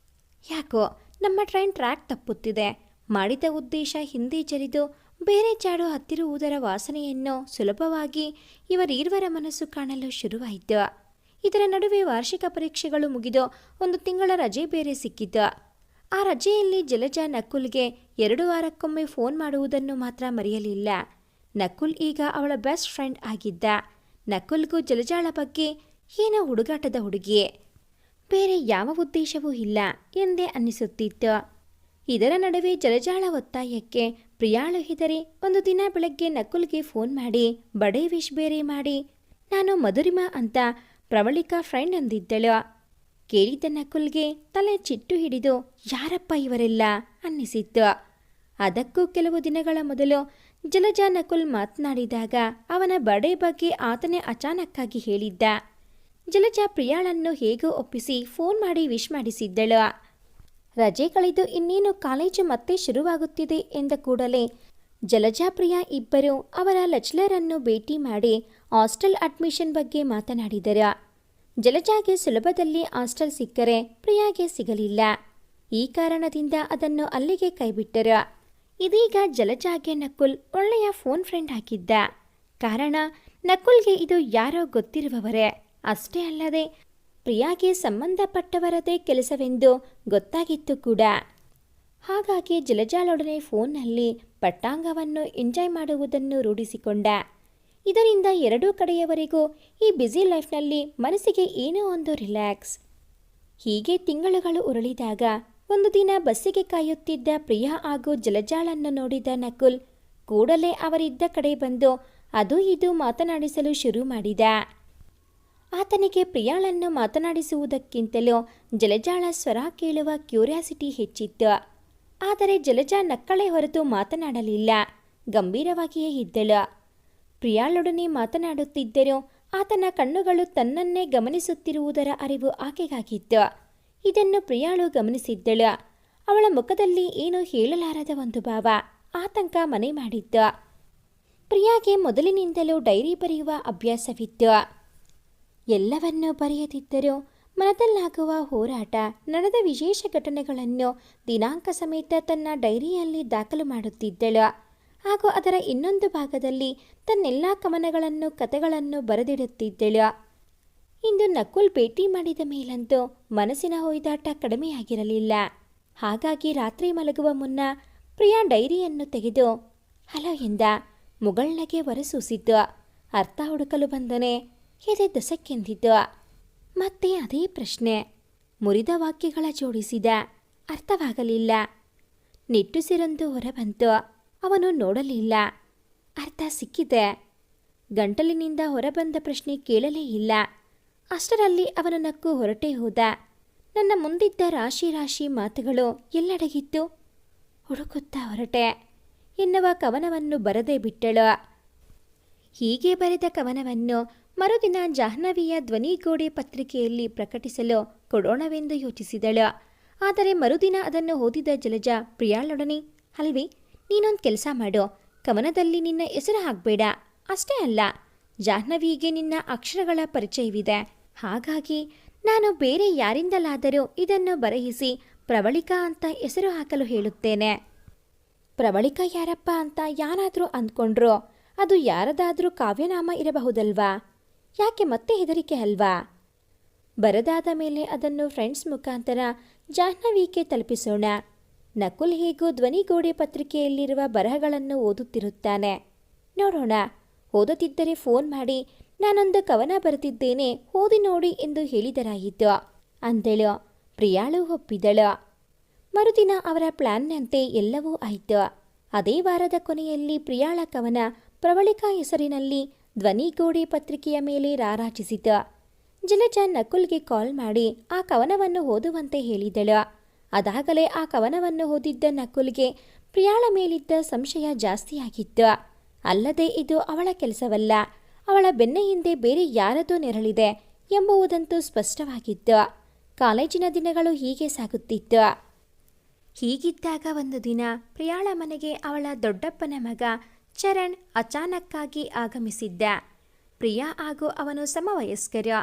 ಯಾಕೋ ನಮ್ಮ ಟ್ರೈನ್ ಟ್ರ್ಯಾಕ್ ತಪ್ಪುತ್ತಿದೆ. ಮಾಡಿದ ಉದ್ದೇಶ ಹಿಂದೆ ಜರಿದು ಬೇರೆ ಜಾಡು ಹತ್ತಿರುವುದರ ವಾಸನೆಯನ್ನು ಸುಲಭವಾಗಿ ಇವರೀರ್ವರ ಮನಸ್ಸು ಕಾಣಲು ಶುರುವಾಯಿತು. ಇದರ ನಡುವೆ ವಾರ್ಷಿಕ ಪರೀಕ್ಷೆಗಳು ಮುಗಿದು 1 ತಿಂಗಳ ರಜೆ ಬೇರೆ ಸಿಕ್ಕಿತು. ಆ ರಜೆಯಲ್ಲಿ ಜಲಜಾ ನಕುಲ್ಗೆ 2 ವಾರಕ್ಕೊಮ್ಮೆ ಫೋನ್ ಮಾಡುವುದನ್ನು ಮಾತ್ರ ಮರೆಯಲಿಲ್ಲ. ನಕುಲ್ ಈಗ ಅವಳ ಬೆಸ್ಟ್ ಫ್ರೆಂಡ್ ಆಗಿದ್ದ. ನಕುಲ್ಗೂ ಜಲಜಾಳ ಬಗ್ಗೆ ಏನೋ ಹುಡುಗಾಟದ ಹುಡುಗಿ, ಬೇರೆ ಯಾವ ಉದ್ದೇಶವೂ ಇಲ್ಲ ಎಂದೇ ಅನ್ನಿಸುತ್ತಿತ್ತು. ಇದರ ನಡುವೆ ಜಲಜಾಳ ಒತ್ತಾಯಕ್ಕೆ ಪ್ರಿಯಾಳು ಹೆದರಿ ಒಂದು ದಿನ ಬೆಳಗ್ಗೆ ನಕುಲ್ಗೆ ಫೋನ್ ಮಾಡಿ ಬಡೇ ವಿಶ್ ಬೇರೆ ಮಾಡಿ, ನಾನು ಮಧುರಿಮಾ ಅಂತ ಪ್ರವಳಿಕಾ ಫ್ರೆಂಡ್ ಅಂದಿದ್ದಳು. ಕೇಳಿದ್ದ ನಕುಲ್ಗೆ ತಲೆ ಚಿಟ್ಟು ಹಿಡಿದು ಯಾರಪ್ಪ ಇವರೆಲ್ಲ ಅನ್ನಿಸಿತ್ತು. ಅದಕ್ಕೂ ಕೆಲವು ದಿನಗಳ ಮೊದಲು ಜಲಜಾ ನಕುಲ್ ಮಾತನಾಡಿದಾಗ ಅವನ ಬರ್ಡೇ ಬಗ್ಗೆ ಆತನೇ ಅಚಾನಕ್ಕಾಗಿ ಹೇಳಿದ್ದ. ಜಲಜಾ ಪ್ರಿಯಾಳನ್ನು ಹೇಗೋ ಒಪ್ಪಿಸಿ ಫೋನ್ ಮಾಡಿ ವಿಶ್ ಮಾಡಿಸಿದ್ದಳು. ರಜೆ ಕಳೆದು ಇನ್ನೇನು ಕಾಲೇಜು ಮತ್ತೆ ಶುರುವಾಗುತ್ತಿದೆ ಎಂದ ಕೂಡಲೇ ಜಲಜಾ ಪ್ರಿಯಾ ಇಬ್ಬರು ಅವರ ಲೆಕ್ಚರರನ್ನು ಭೇಟಿ ಮಾಡಿ ಹಾಸ್ಟೆಲ್ ಅಡ್ಮಿಷನ್ ಬಗ್ಗೆ ಮಾತನಾಡಿದರು. ಜಲಜಾಗೆ ಸುಲಭದಲ್ಲಿ ಹಾಸ್ಟೆಲ್ ಸಿಕ್ಕರೆ ಪ್ರಿಯಾಗೆ ಸಿಗಲಿಲ್ಲ. ಈ ಕಾರಣದಿಂದ ಅದನ್ನು ಅಲ್ಲಿಗೆ ಕೈಬಿಟ್ಟರು. ಇದೀಗ ಜಲಜಾಗೆ ನಕುಲ್ ಒಳ್ಳೆಯ ಫೋನ್ ಫ್ರೆಂಡ್ ಆಗಿದ್ದ. ಕಾರಣ ನಕುಲ್ಗೆ ಇದು ಯಾರೋ ಗೊತ್ತಿರುವವರೇ. ಅಷ್ಟೇ ಅಲ್ಲದೆ ಪ್ರಿಯಾಗೆ ಸಂಬಂಧಪಟ್ಟವರದೇ ಕೆಲಸವೆಂದು ಗೊತ್ತಾಗಿತ್ತು ಕೂಡ. ಹಾಗಾಗಿ ಜಲಜಾಳೊಡನೆ ಫೋನ್ನಲ್ಲಿ ಪಟ್ಟಾಂಗವನ್ನು ಎಂಜಾಯ್ ಮಾಡುವುದನ್ನು ರೂಢಿಸಿಕೊಂಡ. ಇದರಿಂದ ಎರಡೂ ಕಡೆಯವರೆಗೂ ಈ ಬ್ಯುಸಿ ಲೈಫ್ನಲ್ಲಿ ಮನಸ್ಸಿಗೆ ಏನೋ ಒಂದು ರಿಲ್ಯಾಕ್ಸ್. ಹೀಗೆ ತಿಂಗಳುಗಳು ಉರುಳಿದಾಗ ಒಂದು ದಿನ ಬಸ್ಸಿಗೆ ಕಾಯುತ್ತಿದ್ದ ಪ್ರಿಯಾ ಹಾಗೂ ಜಲಜಾಳನ್ನು ನೋಡಿದ ನಕುಲ್ ಕೂಡಲೇ ಅವರಿದ್ದ ಕಡೆ ಬಂದು ಅದು ಇದು ಮಾತನಾಡಿಸಲು ಶುರು ಮಾಡಿದ. ಆತನಿಗೆ ಪ್ರಿಯಾಳನ್ನು ಮಾತನಾಡಿಸುವುದಕ್ಕಿಂತಲೂ ಜಲಜಾಳ ಸ್ವರ ಕೇಳುವ ಕ್ಯೂರಿಯಾಸಿಟಿ ಹೆಚ್ಚಿತ್ತು. ಆದರೆ ಜಲಜಾ ನಕ್ಕಳೆ ಹೊರತು ಮಾತನಾಡಲಿಲ್ಲ, ಗಂಭೀರವಾಗಿಯೇ ಇದ್ದಳು. ಪ್ರಿಯಾಳೊಡನೆ ಮಾತನಾಡುತ್ತಿದ್ದರೂ ಆತನ ಕಣ್ಣುಗಳು ತನ್ನನ್ನೇ ಗಮನಿಸುತ್ತಿರುವುದರ ಅರಿವು ಆಕೆಗಾಗಿತ್ತು. ಇದನ್ನು ಪ್ರಿಯಾಳು ಗಮನಿಸಿದ್ದಳು. ಅವಳ ಮುಖದಲ್ಲಿ ಏನೂ ಹೇಳಲಾರದ ಒಂದು ಭಾವ, ಆತಂಕ ಮನೆ ಮಾಡಿತ್ತು. ಪ್ರಿಯಾಗೆ ಮೊದಲಿನಿಂದಲೂ ಡೈರಿ ಬರೆಯುವ ಅಭ್ಯಾಸವಿತ್ತು. ಎಲ್ಲವನ್ನೂ ಬರೆಯದಿದ್ದರೂ ಮನದಲ್ಲಾಗುವ ಹೋರಾಟ, ನಡೆದ ವಿಶೇಷ ಘಟನೆಗಳನ್ನು ದಿನಾಂಕ ಸಮೇತ ತನ್ನ ಡೈರಿಯಲ್ಲಿ ದಾಖಲು ಮಾಡುತ್ತಿದ್ದಳು. ಹಾಗೂ ಅದರ ಇನ್ನೊಂದು ಭಾಗದಲ್ಲಿ ತನ್ನೆಲ್ಲ ಕವನಗಳನ್ನು, ಕಥೆಗಳನ್ನು ಬರೆದಿಡುತ್ತಿದ್ದಳು. ಇಂದು ನಕುಲ್ ಭೇಟಿ ಮಾಡಿದ ಮೇಲಂತೂ ಮನಸ್ಸಿನ ಹೊಯ್ದಾಟ ಕಡಿಮೆಯಾಗಿರಲಿಲ್ಲ. ಹಾಗಾಗಿ ರಾತ್ರಿ ಮಲಗುವ ಮುನ್ನ ಪ್ರಿಯಾ ಡೈರಿಯನ್ನು ತೆಗೆದು ಹಲೋ ಎಂದ. ಮುಗಳ್ನಗೆ ಹೊರಸೂಸಿದ್ದು. ಅರ್ಥ ಹುಡುಕಲು ಬಂದನೆ. ಎದೆ ದಸಕ್ಕೆಂದಿದ್ದು. ಮತ್ತೆ ಅದೇ ಪ್ರಶ್ನೆ. ಮುರಿದ ವಾಕ್ಯಗಳ ಜೋಡಿಸಿದ. ಅರ್ಥವಾಗಲಿಲ್ಲ. ನಿಟ್ಟುಸಿರೊಂದು ಹೊರಬಂತು. ಅವನು ನೋಡಲಿಲ್ಲ. ಅರ್ಥ ಸಿಕ್ಕಿದೆ. ಗಂಟಲಿನಿಂದ ಹೊರಬಂದ ಪ್ರಶ್ನೆ ಕೇಳಲೇ ಇಲ್ಲ. ಅಷ್ಟರಲ್ಲಿ ಅವನು ನಕ್ಕು ಹೊರಟೇ ಹೋದ. ನನ್ನ ಮುಂದಿದ್ದ ರಾಶಿ ರಾಶಿ ಮಾತುಗಳು ಎಲ್ಲಡಗಿತ್ತು. ಹುಡುಕುತ್ತಾ ಹೊರಟೆ ಎನ್ನುವ ಕವನವನ್ನು ಬರದೇ ಬಿಟ್ಟಳು. ಹೀಗೆ ಬರೆದ ಕವನವನ್ನು ಮರುದಿನ ಜಾಹ್ನವಿಯ ಧ್ವನಿಗೋಡೆ ಪತ್ರಿಕೆಯಲ್ಲಿ ಪ್ರಕಟಿಸಲು ಕೊಡೋಣವೆಂದು ಯೋಚಿಸಿದಳು. ಆದರೆ ಮರುದಿನ ಅದನ್ನು ಓದಿದ ಜಲಜ ಪ್ರಿಯಾಳೊಡನೆ, ಅಲ್ವೇ, ನೀನೊಂದು ಕೆಲಸ ಮಾಡು, ಕವನದಲ್ಲಿ ನಿನ್ನ ಹೆಸರು ಹಾಕಬೇಡ. ಅಷ್ಟೇ ಅಲ್ಲ, ಜಾಹ್ನವಿಗೆ ನಿನ್ನ ಅಕ್ಷರಗಳ ಪರಿಚಯವಿದೆ. ಹಾಗಾಗಿ ನಾನು ಬೇರೆ ಯಾರಿಂದಲಾದರೂ ಇದನ್ನು ಬರೆಯಿಸಿ ಪ್ರವಳಿಕಾ ಅಂತ ಹೆಸರು ಹಾಕಲು ಹೇಳುತ್ತೇನೆ. ಪ್ರವಳಿಕಾ ಯಾರಪ್ಪ ಅಂತ ಯಾರಾದರೂ ಅಂದ್ಕೊಂಡ್ರೋ ಅದು ಯಾರದಾದ್ರೂ ಕಾವ್ಯನಾಮ ಇರಬಹುದಲ್ವಾ? ಯಾಕೆ ಮತ್ತೆ ಹೆದರಿಕೆ ಅಲ್ವಾ? ಬರದಾದ ಮೇಲೆ ಅದನ್ನು ಫ್ರೆಂಡ್ಸ್ ಮುಖಾಂತರ ಜಾಹ್ನವಿಗೆ ತಲುಪಿಸೋಣ. ನಕುಲ್ ಹೇಗೂ ಧ್ವನಿಗೋಡೆ ಪತ್ರಿಕೆಯಲ್ಲಿರುವ ಬರಹಗಳನ್ನು ಓದುತ್ತಿರುತ್ತಾನೆ. ನೋಡೋಣ, ಓದುತ್ತಿದ್ದರೆ ಫೋನ್ ಮಾಡಿ ನಾನೊಂದು ಕವನ ಬರೆದಿದ್ದೇನೆ, ಓದಿ ನೋಡಿ ಎಂದು ಹೇಳಿದರಾಯಿತು ಅಂದಳು. ಪ್ರಿಯಾಳು ಒಪ್ಪಿದಳು. ಮರುದಿನ ಅವರ ಪ್ಲಾನ್ನಂತೆ ಎಲ್ಲವೂ ಆಯಿತು. ಅದೇ ವಾರದ ಕೊನೆಯಲ್ಲಿ ಪ್ರಿಯಾಳ ಕವನ ಪ್ರವಳಿಕಾ ಹೆಸರಿನಲ್ಲಿ ಧ್ವನಿಗೋಡೆ ಪತ್ರಿಕೆಯ ಮೇಲೆ ರಾರಾಜಿಸಿತು. ಜಲಜ ನಕುಲ್ಗೆ ಕಾಲ್ ಮಾಡಿ ಆ ಕವನವನ್ನು ಓದುವಂತೆ ಹೇಳಿದಳು. ಅದಾಗಲೇ ಆ ಕವನವನ್ನು ಓದಿದ್ದ ನಕುಲ್ಗೆ ಪ್ರಿಯಾಳ ಮೇಲಿದ್ದ ಸಂಶಯ ಜಾಸ್ತಿಯಾಗಿತ್ತು. ಅಲ್ಲದೆ ಇದು ಅವಳ ಕೆಲಸವಲ್ಲ, ಅವಳ ಬೆನ್ನ ಹಿಂದೆ ಬೇರೆ ಯಾರದೋ ನೆರಳಿದೆ ಎಂಬುವುದಂತೂ ಸ್ಪಷ್ಟವಾಗಿತ್ತು. ಕಾಲೇಜಿನ ದಿನಗಳು ಹೀಗೆ ಸಾಗುತ್ತಿತ್ತು. ಹೀಗಿದ್ದಾಗ ಒಂದು ದಿನ ಪ್ರಿಯಾಳ ಮನೆಗೆ ಅವಳ ದೊಡ್ಡಪ್ಪನ ಮಗ ಚರಣ್ ಅಚಾನಕ್ಕಾಗಿ ಆಗಮಿಸಿದ್ದ. ಪ್ರಿಯಾ ಹಾಗೂ ಅವನು ಸಮವಯಸ್ಕರು.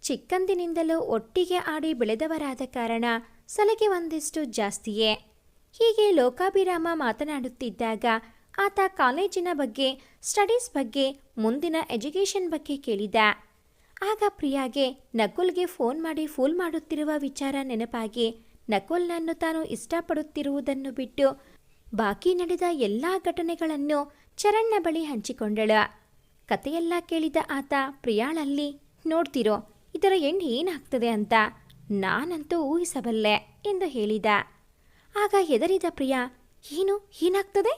ಚಿಕ್ಕಂದಿನಿಂದಲೂ ಒಟ್ಟಿಗೆ ಆಡಿ ಬೆಳೆದವರಾದ ಕಾರಣ ಸಲಿಗೆ ಒಂದಿಷ್ಟು ಜಾಸ್ತಿಯೇ. ಹೀಗೆ ಲೋಕಾಭಿರಾಮ ಮಾತನಾಡುತ್ತಿದ್ದಾಗ ಆತ ಕಾಲೇಜಿನ ಬಗ್ಗೆ, ಸ್ಟಡೀಸ್ ಬಗ್ಗೆ, ಮುಂದಿನ ಎಜುಕೇಷನ್ ಬಗ್ಗೆ ಕೇಳಿದ. ಆಗ ಪ್ರಿಯಾಗೆ ನಕುಲ್ಗೆ ಫೋನ್ ಮಾಡಿ ಫೂಲ್ ಮಾಡುತ್ತಿರುವ ವಿಚಾರ ನೆನಪಾಗಿ ನಕುಲ್ನನ್ನು ತಾನು ಇಷ್ಟಪಡುತ್ತಿರುವುದನ್ನು ಬಿಟ್ಟು ಬಾಕಿ ನಡೆದ ಎಲ್ಲ ಘಟನೆಗಳನ್ನು ಚರಣ್ನ ಬಳಿ ಹಂಚಿಕೊಂಡಳು. ಕತೆಯೆಲ್ಲ ಕೇಳಿದ ಆತ ಪ್ರಿಯಾಳಲ್ಲಿ, ನೋಡ್ತಿರೋ ಇದರ ಎಂಡ್ ಏನಾಗ್ತದೆ ಅಂತ ನಾನಂತೂ ಊಹಿಸಬಲ್ಲೆ ಎಂದು ಹೇಳಿದ. ಆಗ ಹೆದರಿದ ಪ್ರಿಯಾ, ಏನಾಗ್ತದೆ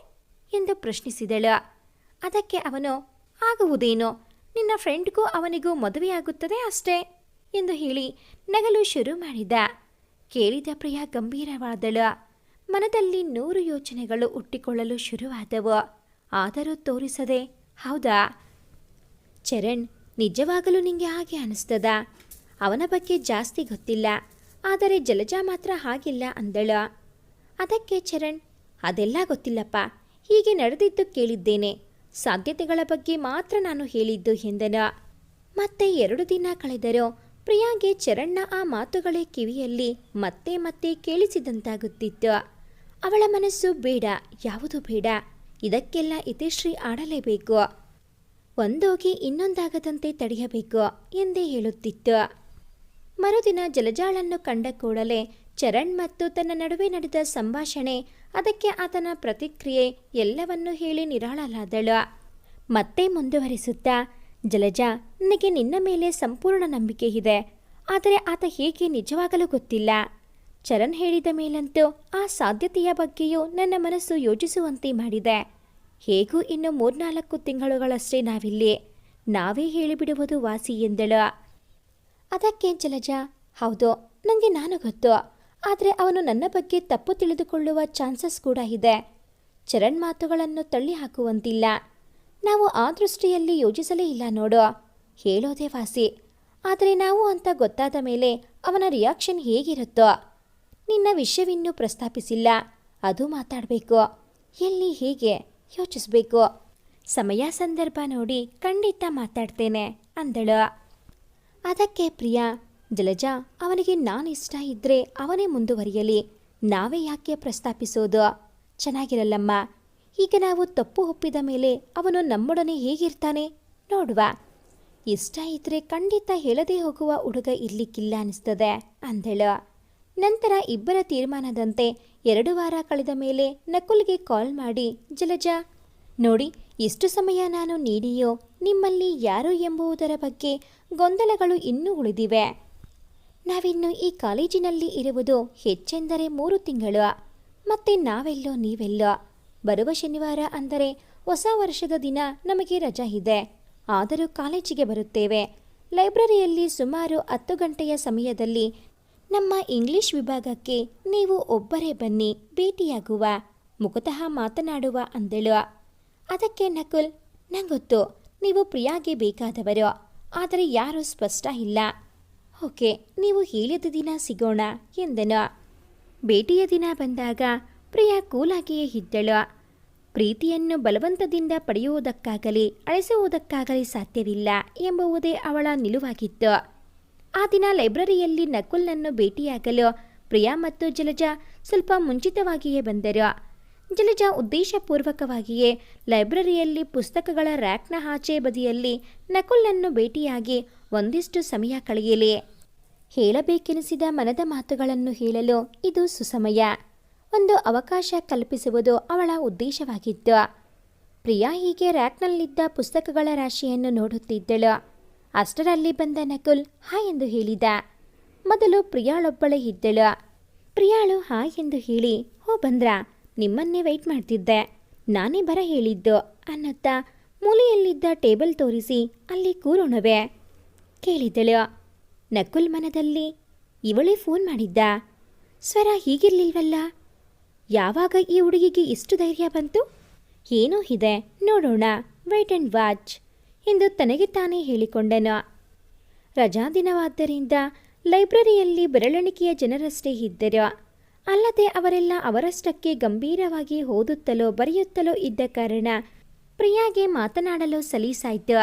ಎಂದು ಪ್ರಶ್ನಿಸಿದಳು. ಅದಕ್ಕೆ ಅವನು, ಆಗುವುದೇನೋ, ನಿನ್ನ ಫ್ರೆಂಡ್ಗೂ ಅವನಿಗೂ ಮದುವೆಯಾಗುತ್ತದೆ ಅಷ್ಟೇ ಎಂದು ಹೇಳಿ ನಗಲು ಶುರು ಮಾಡಿದ. ಕೇಳಿದ ಪ್ರಿಯಾ ಗಂಭೀರವಾದಳು. ಮನದಲ್ಲಿ 100 ಯೋಚನೆಗಳು ಹುಟ್ಟಿಕೊಳ್ಳಲು ಶುರುವಾದವು. ಆದರೂ ತೋರಿಸದೆ, ಹೌದಾ ಚರಣ್, ನಿಜವಾಗಲೂ ನಿಂಗೆ ಹಾಗೆ ಅನಿಸ್ತದ? ಅವನ ಬಗ್ಗೆ ಜಾಸ್ತಿ ಗೊತ್ತಿಲ್ಲ, ಆದರೆ ಜಲಜಾ ಮಾತ್ರ ಹಾಗಿಲ್ಲ ಅಂದಳು. ಅದಕ್ಕೆ ಚರಣ್, ಅದೆಲ್ಲ ಗೊತ್ತಿಲ್ಲಪ್ಪ, ಹೀಗೆ ನಡೆದಿದ್ದು ಕೇಳಿದ್ದೇನೆ, ಸಾಧ್ಯತೆಗಳ ಬಗ್ಗೆ ಮಾತ್ರ ನಾನು ಹೇಳಿದ್ದು ಎಂದನು. ಮತ್ತೆ 2 ದಿನ ಕಳೆದರೂ ಪ್ರಿಯಾಗೆ ಚರಣ್ನ ಆ ಮಾತುಗಳೇ ಕಿವಿಯಲ್ಲಿ ಮತ್ತೆ ಮತ್ತೆ ಕೇಳಿಸಿದಂತಾಗುತ್ತಿತ್ತು. ಅವಳ ಮನಸ್ಸು ಬೇಡ, ಯಾವುದು ಬೇಡ, ಇದಕ್ಕೆಲ್ಲ ಇತಿಶ್ರೀ ಆಡಲೇಬೇಕು, ಒಂದೋಗಿ ಇನ್ನೊಂದಾಗದಂತೆ ತಡೆಯಬೇಕು ಎಂದೇ ಹೇಳುತ್ತಿತ್ತು. ಮರುದಿನ ಜಲಜಾಳನ್ನು ಕಂಡ ಕೂಡಲೇ ಚರಣ್ ಮತ್ತು ತನ್ನ ನಡುವೆ ನಡೆದ ಸಂಭಾಷಣೆ, ಅದಕ್ಕೆ ಆತನ ಪ್ರತಿಕ್ರಿಯೆ ಎಲ್ಲವನ್ನೂ ಹೇಳಿ ನಿರಾಳಲಾದಳು. ಮತ್ತೆ ಮುಂದುವರಿಸುತ್ತಾ, ಜಲಜಾ, ನನಗೆ ನಿನ್ನ ಮೇಲೆ ಸಂಪೂರ್ಣ ನಂಬಿಕೆ ಇದೆ, ಆದರೆ ಆತ ಹೇಗೆ ನಿಜವಾಗಲೂ ಗೊತ್ತಿಲ್ಲ. ಚರಣ್ ಹೇಳಿದ ಮೇಲಂತೂ ಆ ಸಾಧ್ಯತೆಯ ಬಗ್ಗೆಯೂ ನನ್ನ ಮನಸ್ಸು ಯೋಚಿಸುವಂತೆ ಮಾಡಿದೆ. ಹೇಗೂ ಇನ್ನು 3-4 ತಿಂಗಳುಗಳಷ್ಟೇ ನಾವಿಲ್ಲಿ, ನಾವೇ ಹೇಳಿಬಿಡುವುದು ವಾಸಿ ಎಂದಳು. ಅದಕ್ಕೆ ಜಲಜಾ, ಹೌದು, ನನಗೆ ನಾನು ಗೊತ್ತು, ಆದರೆ ಅವನು ನನ್ನ ಬಗ್ಗೆ ತಪ್ಪು ತಿಳಿದುಕೊಳ್ಳುವ ಚಾನ್ಸಸ್ ಕೂಡ ಇದೆ. ಚರಣ್ ಮಾತುಗಳನ್ನು ತಳ್ಳಿ ಹಾಕುವಂತಿಲ್ಲ. ನಾವು ಆ ದೃಷ್ಟಿಯಲ್ಲಿ ಯೋಚಿಸಲೇ ಇಲ್ಲ ನೋಡು, ಹೇಳೋದೇ ವಾಸಿ. ಆದರೆ ನಾವು ಅಂತ ಗೊತ್ತಾದ ಮೇಲೆ ಅವನ ರಿಯಾಕ್ಷನ್ ಹೇಗಿರುತ್ತೋ? ನಿನ್ನ ವಿಷಯವಿನ್ನೂ ಪ್ರಸ್ತಾಪಿಸಿಲ್ಲ, ಅದು ಮಾತಾಡಬೇಕು. ಎಲ್ಲಿ, ಹೇಗೆ ಯೋಚಿಸಬೇಕು. ಸಮಯ ಸಂದರ್ಭ ನೋಡಿ ಖಂಡಿತ ಮಾತಾಡ್ತೇನೆ ಅಂದಳು. ಅದಕ್ಕೆ ಪ್ರಿಯಾ, ಜಲಜಾ, ಅವನಿಗೆ ನಾನು ಇಷ್ಟ ಇದ್ದರೆ ಅವನೇ ಮುಂದುವರಿಯಲಿ, ನಾವೇ ಯಾಕೆ ಪ್ರಸ್ತಾಪಿಸೋದು? ಚೆನ್ನಾಗಿರಲ್ಲಮ್ಮ. ಈಗ ನಾವು ತಪ್ಪು ಒಪ್ಪಿದ ಮೇಲೆ ಅವನು ನಮ್ಮೊಡನೆ ಹೇಗಿರ್ತಾನೆ ನೋಡುವ. ಇಷ್ಟ ಇದ್ರೆ ಖಂಡಿತ ಹೇಳದೆ ಹೋಗುವ ಹುಡುಗ ಇರ್ಲಿಕ್ಕಿಲ್ಲ ಅನಿಸ್ತದೆ ಅಂದಳು. ನಂತರ ಇಬ್ಬರ ತೀರ್ಮಾನದಂತೆ 2 ವಾರ ಕಳೆದ ಮೇಲೆ ನಕುಲ್ಗೆ ಕಾಲ್ ಮಾಡಿ, ಜಲಜಾ ನೋಡಿ, ಎಷ್ಟು ಸಮಯ ನಾನು ನೀಡಿಯೋ ನಿಮ್ಮಲ್ಲಿ ಯಾರು ಎಂಬುದರ ಬಗ್ಗೆ ಗೊಂದಲಗಳು ಇನ್ನೂ ಉಳಿದಿವೆ. ನಾವಿನ್ನು ಈ ಕಾಲೇಜಿನಲ್ಲಿ ಇರುವುದು ಹೆಚ್ಚೆಂದರೆ 3 ತಿಂಗಳು. ಮತ್ತೆ ನಾವೆಲ್ಲೋ ನೀವೆಲ್ಲೋ. ಬರುವ ಶನಿವಾರ ಅಂದರೆ ಹೊಸ ವರ್ಷದ ದಿನ ನಮಗೆ ರಜಾ ಇದೆ, ಆದರೂ ಕಾಲೇಜಿಗೆ ಬರುತ್ತೇವೆ. ಲೈಬ್ರರಿಯಲ್ಲಿ ಸುಮಾರು 10 ಗಂಟೆಯ ಸಮಯದಲ್ಲಿ ನಮ್ಮ ಇಂಗ್ಲಿಷ್ ವಿಭಾಗಕ್ಕೆ ನೀವು ಒಬ್ಬರೇ ಬನ್ನಿ, ಭೇಟಿಯಾಗುವ, ಮುಖತಃ ಮಾತನಾಡುವ ಅಂದಳು. ಅದಕ್ಕೆ ನಕುಲ್, ನಂಗೊತ್ತು ನೀವು ಪ್ರಿಯಾಗೆ ಬೇಕಾದವರು, ಆದರೆ ಯಾರೂ ಸ್ಪಷ್ಟ ಇಲ್ಲ. ಓಕೆ, ನೀವು ಹೇಳಿದ ದಿನ ಸಿಗೋಣ ಎಂದನು. ಭೇಟಿಯ ದಿನ ಬಂದಾಗ ಪ್ರಿಯಾ ಕೂಲಾಗಿಯೇ ಇದ್ದಳು. ಪ್ರೀತಿಯನ್ನು ಬಲವಂತದಿಂದ ಪಡೆಯುವುದಕ್ಕಾಗಲಿ ಅಳಿಸುವುದಕ್ಕಾಗಲಿ ಸಾಧ್ಯವಿಲ್ಲ ಎಂಬುವುದೇ ಅವಳ ನಿಲುವಾಗಿತ್ತು. ಆ ದಿನ ಲೈಬ್ರರಿಯಲ್ಲಿ ನಕುಲ್ನನ್ನು ಭೇಟಿಯಾಗಲು ಪ್ರಿಯಾ ಮತ್ತು ಜಲಜಾ ಸ್ವಲ್ಪ ಮುಂಚಿತವಾಗಿಯೇ ಬಂದರು. ಜಲಜಾ ಉದ್ದೇಶಪೂರ್ವಕವಾಗಿಯೇ ಲೈಬ್ರರಿಯಲ್ಲಿ ಪುಸ್ತಕಗಳ ರ್ಯಾಕ್ನ ಆಚೆ ಬದಿಯಲ್ಲಿ ನಕುಲ್ನನ್ನು ಭೇಟಿಯಾಗಿ ಒಂದಿಷ್ಟು ಸಮಯ ಕಳೆಯಲಿ. ಹೇಳಬೇಕೆನಿಸಿದ ಮನದ ಮಾತುಗಳನ್ನು ಹೇಳಲು ಇದು ಸುಸಮಯ. ಒಂದು ಅವಕಾಶ ಕಲ್ಪಿಸುವುದು ಅವಳ ಉದ್ದೇಶವಾಗಿತ್ತು. ಪ್ರಿಯಾ ಹೀಗೆ ರ್ಯಾಕ್ನಲ್ಲಿದ್ದ ಪುಸ್ತಕಗಳ ರಾಶಿಯನ್ನು ನೋಡುತ್ತಿದ್ದಳು. ಅಷ್ಟರಲ್ಲಿ ಬಂದ ನಕುಲ್ ಹಾಯ್ ಎಂದು ಹೇಳಿದ. ಮೊದಲು ಪ್ರಿಯಾಳೊಬ್ಬಳೇ ಇದ್ದಳು. ಪ್ರಿಯಾಳು ಹಾಯ್ ಎಂದು ಹೇಳಿ, ಓ ಬಂದ್ರಾ, ನಿಮ್ಮನ್ನೇ ವೆಯ್ಟ್ ಮಾಡ್ತಿದ್ದೆ, ನಾನೇ ಬರ ಹೇಳಿದ್ದು ಅನ್ನುತ್ತಾ ಮೂಲೆಯಲ್ಲಿದ್ದ ಟೇಬಲ್ ತೋರಿಸಿ ಅಲ್ಲಿ ಕೂರೋಣವೆ ಕೇಳಿದಳು. ನಕುಲ್ ಮನದಲ್ಲಿ ಇವಳೇ ಫೋನ್ ಮಾಡಿದ್ದ, ಸ್ವರ ಹೀಗಿರ್ಲಿಲ್ವಲ್ಲ, ಯಾವಾಗ ಈ ಹುಡುಗಿಗೆ ಇಷ್ಟು ಧೈರ್ಯ ಬಂತು? ಏನೋ ಇದೆ, ನೋಡೋಣ, ವೇಟ್ ಆ್ಯಂಡ್ ವಾಚ್ ಎಂದು ತನಗೆ ತಾನೇ ಹೇಳಿಕೊಂಡನು. ರಜಾದಿನವಾದ್ದರಿಂದ ಲೈಬ್ರರಿಯಲ್ಲಿ ಬೆರಳೆಣಿಕೆಯ ಜನರಷ್ಟೇ ಇದ್ದರು. ಅಲ್ಲದೆ ಅವರೆಲ್ಲ ಅವರಷ್ಟಕ್ಕೆ ಗಂಭೀರವಾಗಿ ಓದುತ್ತಲೋ ಬರೆಯುತ್ತಲೋ ಇದ್ದ ಕಾರಣ ಪ್ರಿಯಾಗೆ ಮಾತನಾಡಲು ಸಲೀಸಾಯಿತು.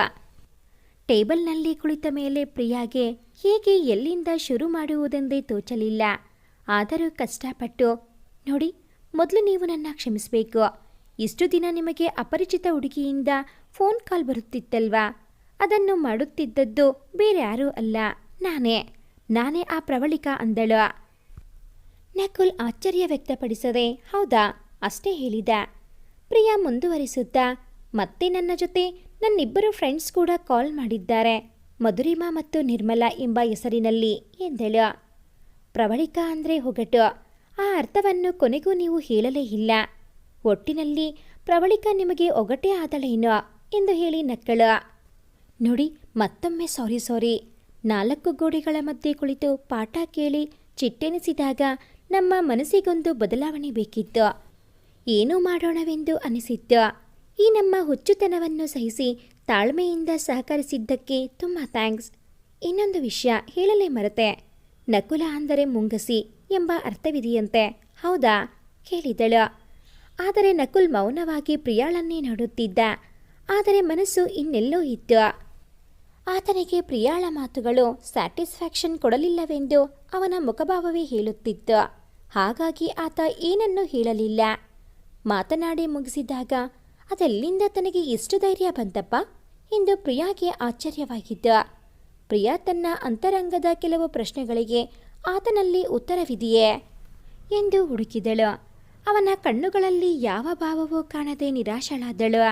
ಟೇಬಲ್ನಲ್ಲಿ ಕುಳಿತ ಮೇಲೆ ಪ್ರಿಯಾಗೆ ಹೇಗೆ ಎಲ್ಲಿಂದ ಶುರು ಮಾಡುವುದೆಂದೇ ತೋಚಲಿಲ್ಲ. ಆದರೂ ಕಷ್ಟಪಟ್ಟು, ನೋಡಿ, ಮೊದಲು ನೀವು ನನ್ನ ಕ್ಷಮಿಸಬೇಕು. ಇಷ್ಟು ದಿನ ನಿಮಗೆ ಅಪರಿಚಿತ ಹುಡುಗಿಯಿಂದ ಫೋನ್ ಕಾಲ್ ಬರುತ್ತಿತ್ತಲ್ವಾ, ಅದನ್ನು ಮಾಡುತ್ತಿದ್ದದ್ದು ಬೇರೆ ಯಾರೂ ಅಲ್ಲ, ನಾನೇ ಆ ಪ್ರವಳಿಕಾ ಅಂದಳು. ನಕುಲ್ ಆಶ್ಚರ್ಯ ವ್ಯಕ್ತಪಡಿಸದೆ ಹೌದಾ ಅಷ್ಟೇ ಹೇಳಿದ. ಪ್ರಿಯಾ ಮುಂದುವರಿಸುತ್ತಾ, ಮತ್ತೆ ನನ್ನ ಜೊತೆ ನನ್ನಿಬ್ಬರು ಫ್ರೆಂಡ್ಸ್ ಕೂಡ ಕಾಲ್ ಮಾಡಿದ್ದಾರೆ, ಮಧುರಿಮಾ ಮತ್ತು ನಿರ್ಮಲಾ ಎಂಬ ಹೆಸರಿನಲ್ಲಿ ಎಂದಳು. ಪ್ರವಳಿಕಾ ಅಂದರೆ ಹೊಗಟು, ಆ ಅರ್ಥವನ್ನು ಕೊನೆಗೂ ನೀವು ಹೇಳಲೇ ಇಲ್ಲ. ಒಟ್ಟಿನಲ್ಲಿ ಪ್ರವಳಿಕಾ ನಿಮಗೆ ಒಗಟೇ ಆದಳೇನೋ ಎಂದು ಹೇಳಿ ನಕ್ಕಳು. ನೋಡಿ, ಮತ್ತೊಮ್ಮೆ ಸಾರಿ. 4 ಗೋಡೆಗಳ ಮಧ್ಯೆ ಕುಳಿತು ಪಾಠ ಕೇಳಿ ಚಿಟ್ಟೆನಿಸಿದಾಗ ನಮ್ಮ ಮನಸ್ಸಿಗೊಂದು ಬದಲಾವಣೆ ಬೇಕಿತ್ತು. ಏನೂ ಮಾಡೋಣವೆಂದು ಅನಿಸಿತ್ತು. ಈ ನಮ್ಮ ಹುಚ್ಚುತನವನ್ನು ಸಹಿಸಿ ತಾಳ್ಮೆಯಿಂದ ಸಹಕರಿಸಿದ್ದಕ್ಕೆ ತುಂಬ ಥ್ಯಾಂಕ್ಸ್. ಇನ್ನೊಂದು ವಿಷಯ ಹೇಳಲೇ ಮರೆತೆ, ನಕುಲ ಅಂದರೆ ಮುಂಗಸಿ ಎಂಬ ಅರ್ಥವಿದೆಯಂತೆ, ಹೌದಾ ಕೇಳಿದಳು. ಆದರೆ ನಕುಲ್ ಮೌನವಾಗಿ ಪ್ರಿಯಾಳನ್ನೇ ನೋಡುತ್ತಿದ್ದ. ಆದರೆ ಮನಸ್ಸು ಇನ್ನೆಲ್ಲೋ ಇತ್ತು. ಆತನಿಗೆ ಪ್ರಿಯಾಳ ಮಾತುಗಳು ಸ್ಯಾಟಿಸ್ಫ್ಯಾಕ್ಷನ್ ಕೊಡಲಿಲ್ಲವೆಂದು ಅವನ ಮುಖಭಾವವೇ ಹೇಳುತ್ತಿತ್ತು. ಹಾಗಾಗಿ ಆತ ಏನನ್ನೂ ಹೇಳಲಿಲ್ಲ. ಮಾತನಾಡಿ ಮುಗಿಸಿದಾಗ ಅದೆಲ್ಲಿಂದ ತನಗೆ ಎಷ್ಟು ಧೈರ್ಯ ಬಂತಪ್ಪ ಎಂದು ಪ್ರಿಯಾಗೆ ಆಶ್ಚರ್ಯವಾಗಿತ್ತು. ಪ್ರಿಯಾ ತನ್ನ ಅಂತರಂಗದ ಕೆಲವು ಪ್ರಶ್ನೆಗಳಿಗೆ ಆತನಲ್ಲಿ ಉತ್ತರವಿದೆಯೇ ಎಂದು ಹುಡುಕಿದಳು. ಅವನ ಕಣ್ಣುಗಳಲ್ಲಿ ಯಾವ ಭಾವವೂ ಕಾಣದೆ ನಿರಾಶಳಾದಳು.